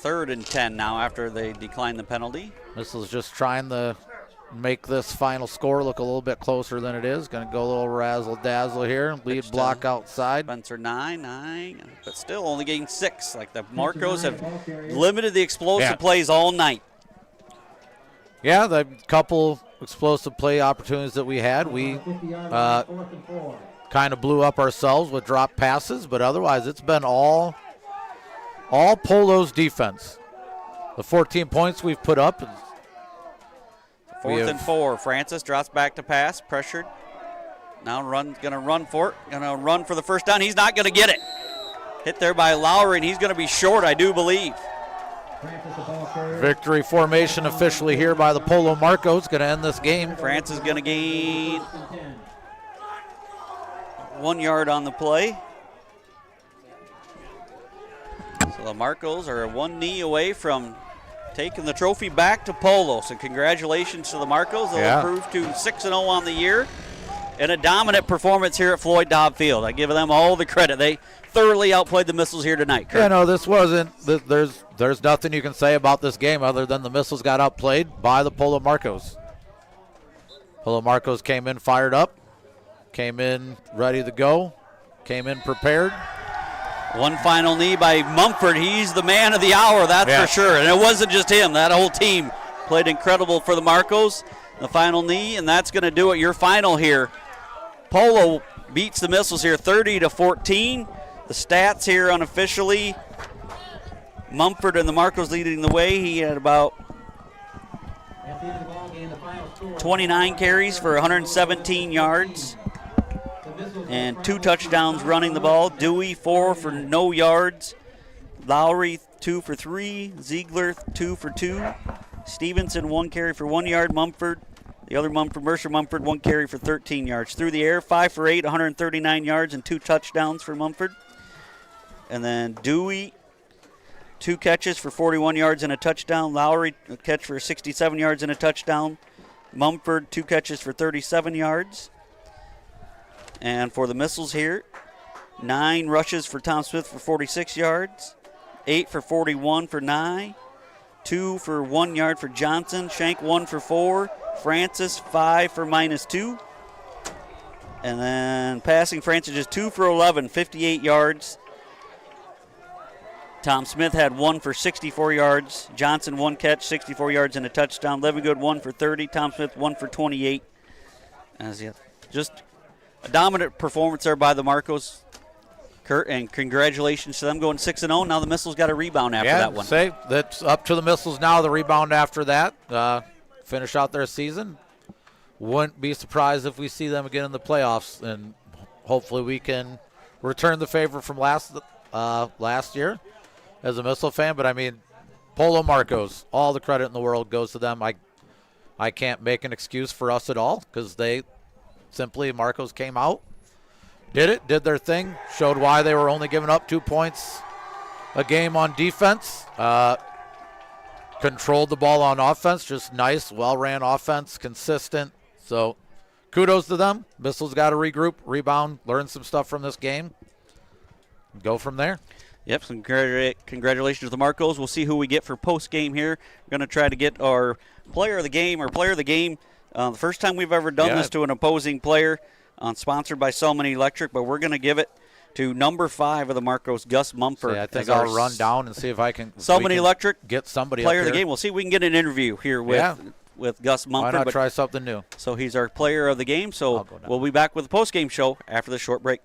3rd and 10 now after they decline the penalty. This is just trying to make this final score look a little bit closer than it is. Going to go a little razzle-dazzle here. Lead block outside. Spencer 9, but still only getting 6. Like the Marcos have limited the explosive plays all night. Yeah, the couple explosive play opportunities that we had, we kind of blew up ourselves with drop passes, but otherwise it's been all Polo's defense. The 14 points we've put up. 4th and 4. Francis drops back to pass, pressured. Now going to run for it. Going to run for the first down. He's not going to get it. Hit there by Lowry, and he's going to be short, I do believe. Francis, the ball carrier. Victory formation officially here by the Polo Marcos. Going to end this game. France is going to gain 1 yard on the play. So the Marcos are 1 knee away from taking the trophy back to Polo. So congratulations to the Marcos. They'll improve to 6-0 on the year. And a dominant performance here at Floyd Dobb Field. I give them all the credit. They thoroughly outplayed the Missiles here tonight, Kurt. Yeah, no, this wasn't. There's nothing you can say about this game other than the Missiles got outplayed by the Polo Marcos. Polo Marcos came in fired up, came in ready to go, came in prepared. One final knee by Mumford. He's the man of the hour, that's for sure. And it wasn't just him. That whole team played incredible for the Marcos. The final knee, and that's going to do it. Your final here. Polo beats the Missiles here 30-14. The stats here unofficially. Mumford and the Marcos leading the way. He had about 29 carries for 117 yards. And 2 touchdowns running the ball. Dewey, 4 for no yards. Lowry, 2 for 3. Ziegler, 2 for 2. Stevenson, 1 carry for 1 yard. Mumford, the other Mumford, Mercer Mumford, 1 carry for 13 yards. Through the air, 5 for 8, 139 yards and 2 touchdowns for Mumford. And then Dewey, 2 catches for 41 yards and a touchdown. Lowry, a catch for 67 yards and a touchdown. Mumford, 2 catches for 37 yards. And for the Missiles here, 9 rushes for Tom Smith for 46 yards, 8 for 41 for Nye, 2 for 1 yard for Johnson, Shank 1 for 4, Francis 5 for -2. And then passing Francis is 2 for 11, 58 yards. Tom Smith had 1 for 64 yards. Johnson 1 catch, 64 yards and a touchdown. Levingood 1 for 30. Tom Smith 1 for 28. Just a dominant performance there by the Marcos, Kurt, and congratulations to them going 6-0. Now the Missiles got a rebound after that one. That's up to the Missiles now. The rebound after that, finish out their season. Wouldn't be surprised if we see them again in the playoffs, and hopefully we can return the favor from last year as a Missile fan. But I mean, Polo Marcos, all the credit in the world goes to them. I can't make an excuse for us at all because they simply, Marcos came out, did their thing, showed why they were only giving up 2 points a game on defense, controlled the ball on offense, just nice, well-ran offense, consistent. So kudos to them. Missiles got to regroup, rebound, learn some stuff from this game, go from there. Yep, some congratulations to the Marcos. We'll see who we get for post-game here. We're going to try to get our player of the game. The first time we've ever done this to an opposing player, sponsored by Selman Electric, but we're going to give it to number 5 of the Marcos, Gus Mumford. I think I'll run down and see if I can Selman Electric get somebody player up of the game. We'll see if we can get an interview here with Gus Mumford. Why not try something new? So he's our player of the game. So we'll be back with the post-game show after the short break.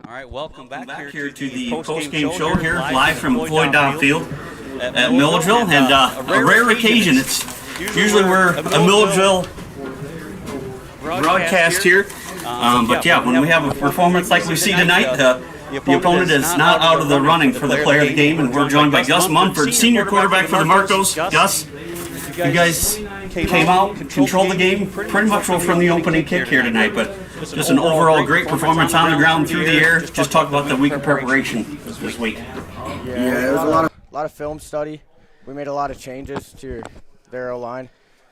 All right, welcome back here to the post-game show here, live from Floyd Downfield at Milledgeville, and a rare occasion. It's usually we're a Milledgeville broadcast here, but yeah, when we have a performance like we see tonight, the opponent is not out of the running for the player of the game, and we're joined by Gus Munford, senior quarterback for the Marcos. Gus, you guys came out, controlled the game pretty much from the opening kick here tonight, but just an overall great performance on the ground, through the air. Just talk about the week of preparation this week. Yeah, it was a lot of film study. We made a lot of changes to their O-line.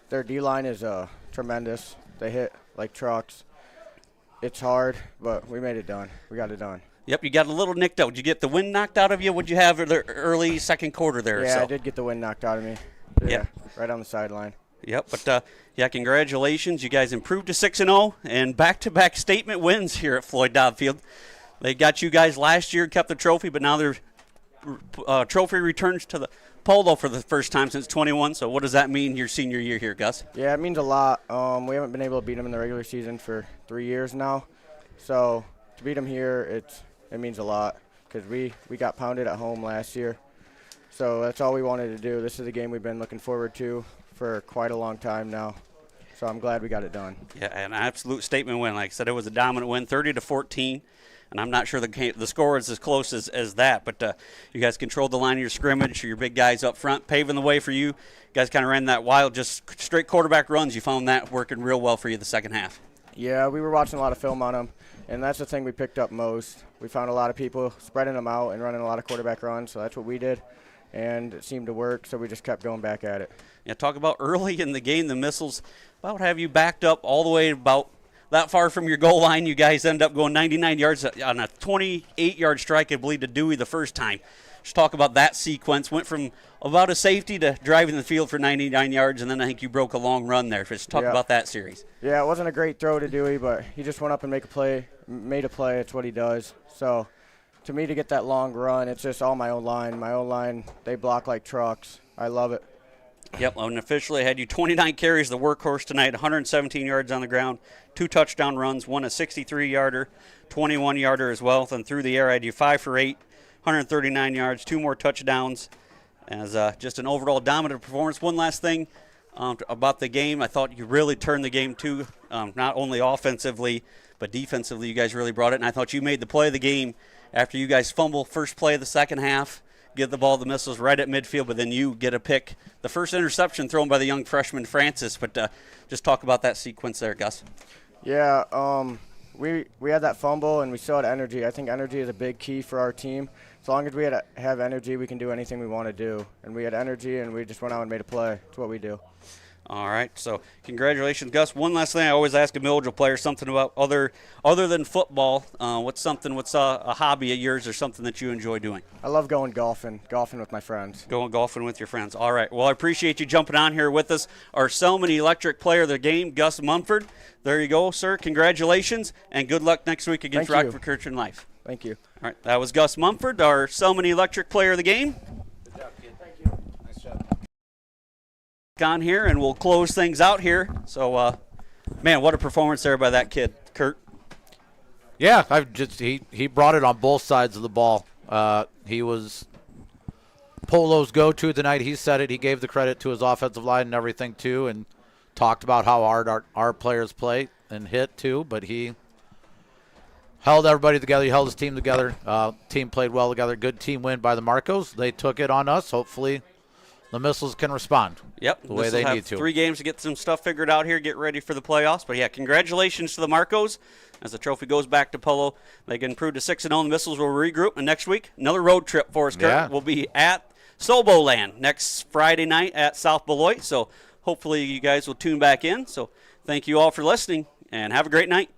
Their D-line is tremendous. They hit like trucks. It's hard, but we made it done. We got it done. Yep, you got a little nicked out. Did you get the wind knocked out of you? What'd you have in the early second quarter there? Yeah, I did get the wind knocked out of me. Yeah, right on the sideline. Yep, but yeah, congratulations. You guys improved to 6-0 and back-to-back statement wins here at Floyd Dodd-Field. They got you guys last year, kept the trophy, but now their trophy returns to the Polo for the first time since 21. So what does that mean your senior year here, Gus? Yeah, it means a lot. We haven't been able to beat them in the regular season for 3 years now. So to beat them here, it means a lot because we got pounded at home last year. So that's all we wanted to do. This is a game we've been looking forward to for quite a long time now. So I'm glad we got it done. Yeah, an absolute statement win. Like I said, it was a dominant win, 30-14. And I'm not sure the score is as close as that, but you guys controlled the line of your scrimmage, your big guys up front, paving the way for you. You guys kind of ran that wild, just straight quarterback runs. You found that working real well for you the second half. Yeah, we were watching a lot of film on them, and that's the thing we picked up most. We found a lot of people spreading them out and running a lot of quarterback runs, so that's what we did. And it seemed to work, so we just kept going back at it. Yeah, talk about early in the game, the missiles about have you backed up all the way about that far from your goal line. You guys end up going 99 yards on a 28-yard strike, I believe, to Dewey the first time. Just talk about that sequence. Went from about a safety to driving the field for 99 yards, and then I think you broke a long run there. Just talk about that series. Yeah, it wasn't a great throw to Dewey, but he just went up and made a play. It's what he does. So to me, to get that long run, it's just all my own line. My own line, they block like trucks. I love it. Yep, unofficially I had you 29 carries, the workhorse tonight, 117 yards on the ground, 2 touchdown runs, one a 63-yarder, 21-yarder as well. Then through the air I had you 5 for 8, 139 yards, 2 more touchdowns, as just an overall dominant performance. One last thing about the game, I thought you really turned the game too, not only offensively, but defensively you guys really brought it, and I thought you made the play of the game after you guys fumble first play of the second half. Get the ball to the missiles right at midfield, but then you get a pick. The first interception thrown by the young freshman Francis, but just talk about that sequence there, Gus. Yeah, we had that fumble, and we still had energy. I think energy is a big key for our team. As long as we have energy, we can do anything we want to do. And we had energy, and we just went out and made a play. It's what we do. All right, so congratulations, Gus. One last thing I always ask a Milledgeville player, something about other than football. What's a hobby of yours or something that you enjoy doing? I love going golfing with my friends. Going golfing with your friends. All right, well, I appreciate you jumping on here with us. Our Selman Electric player of the game, Gus Munford. There you go, sir. Congratulations, and good luck next week against Rockford Christian Life. Thank you. All right, that was Gus Munford, our Selman Electric player of the game. Good job, kid. Thank you. Nice job. On here, and we'll close things out here. So, man, what a performance there by that kid, Kurt. Yeah, he brought it on both sides of the ball. He was Polo's go-to tonight. He said it. He gave the credit to his offensive line and everything too, and talked about how hard our players play and hit too. But he held everybody together. He held his team together. Team played well together. Good team win by the Marcos. They took it on us. Hopefully the missiles can respond the way they need to. 3 games to get some stuff figured out here, get ready for the playoffs. But, yeah, congratulations to the Marcos. As the trophy goes back to Polo, they can improve to 6-0. The missiles will regroup. And next week, another road trip for us, Kurt. Yeah. We'll be at Soboland next Friday night at South Beloit. So hopefully you guys will tune back in. So thank you all for listening, and have a great night.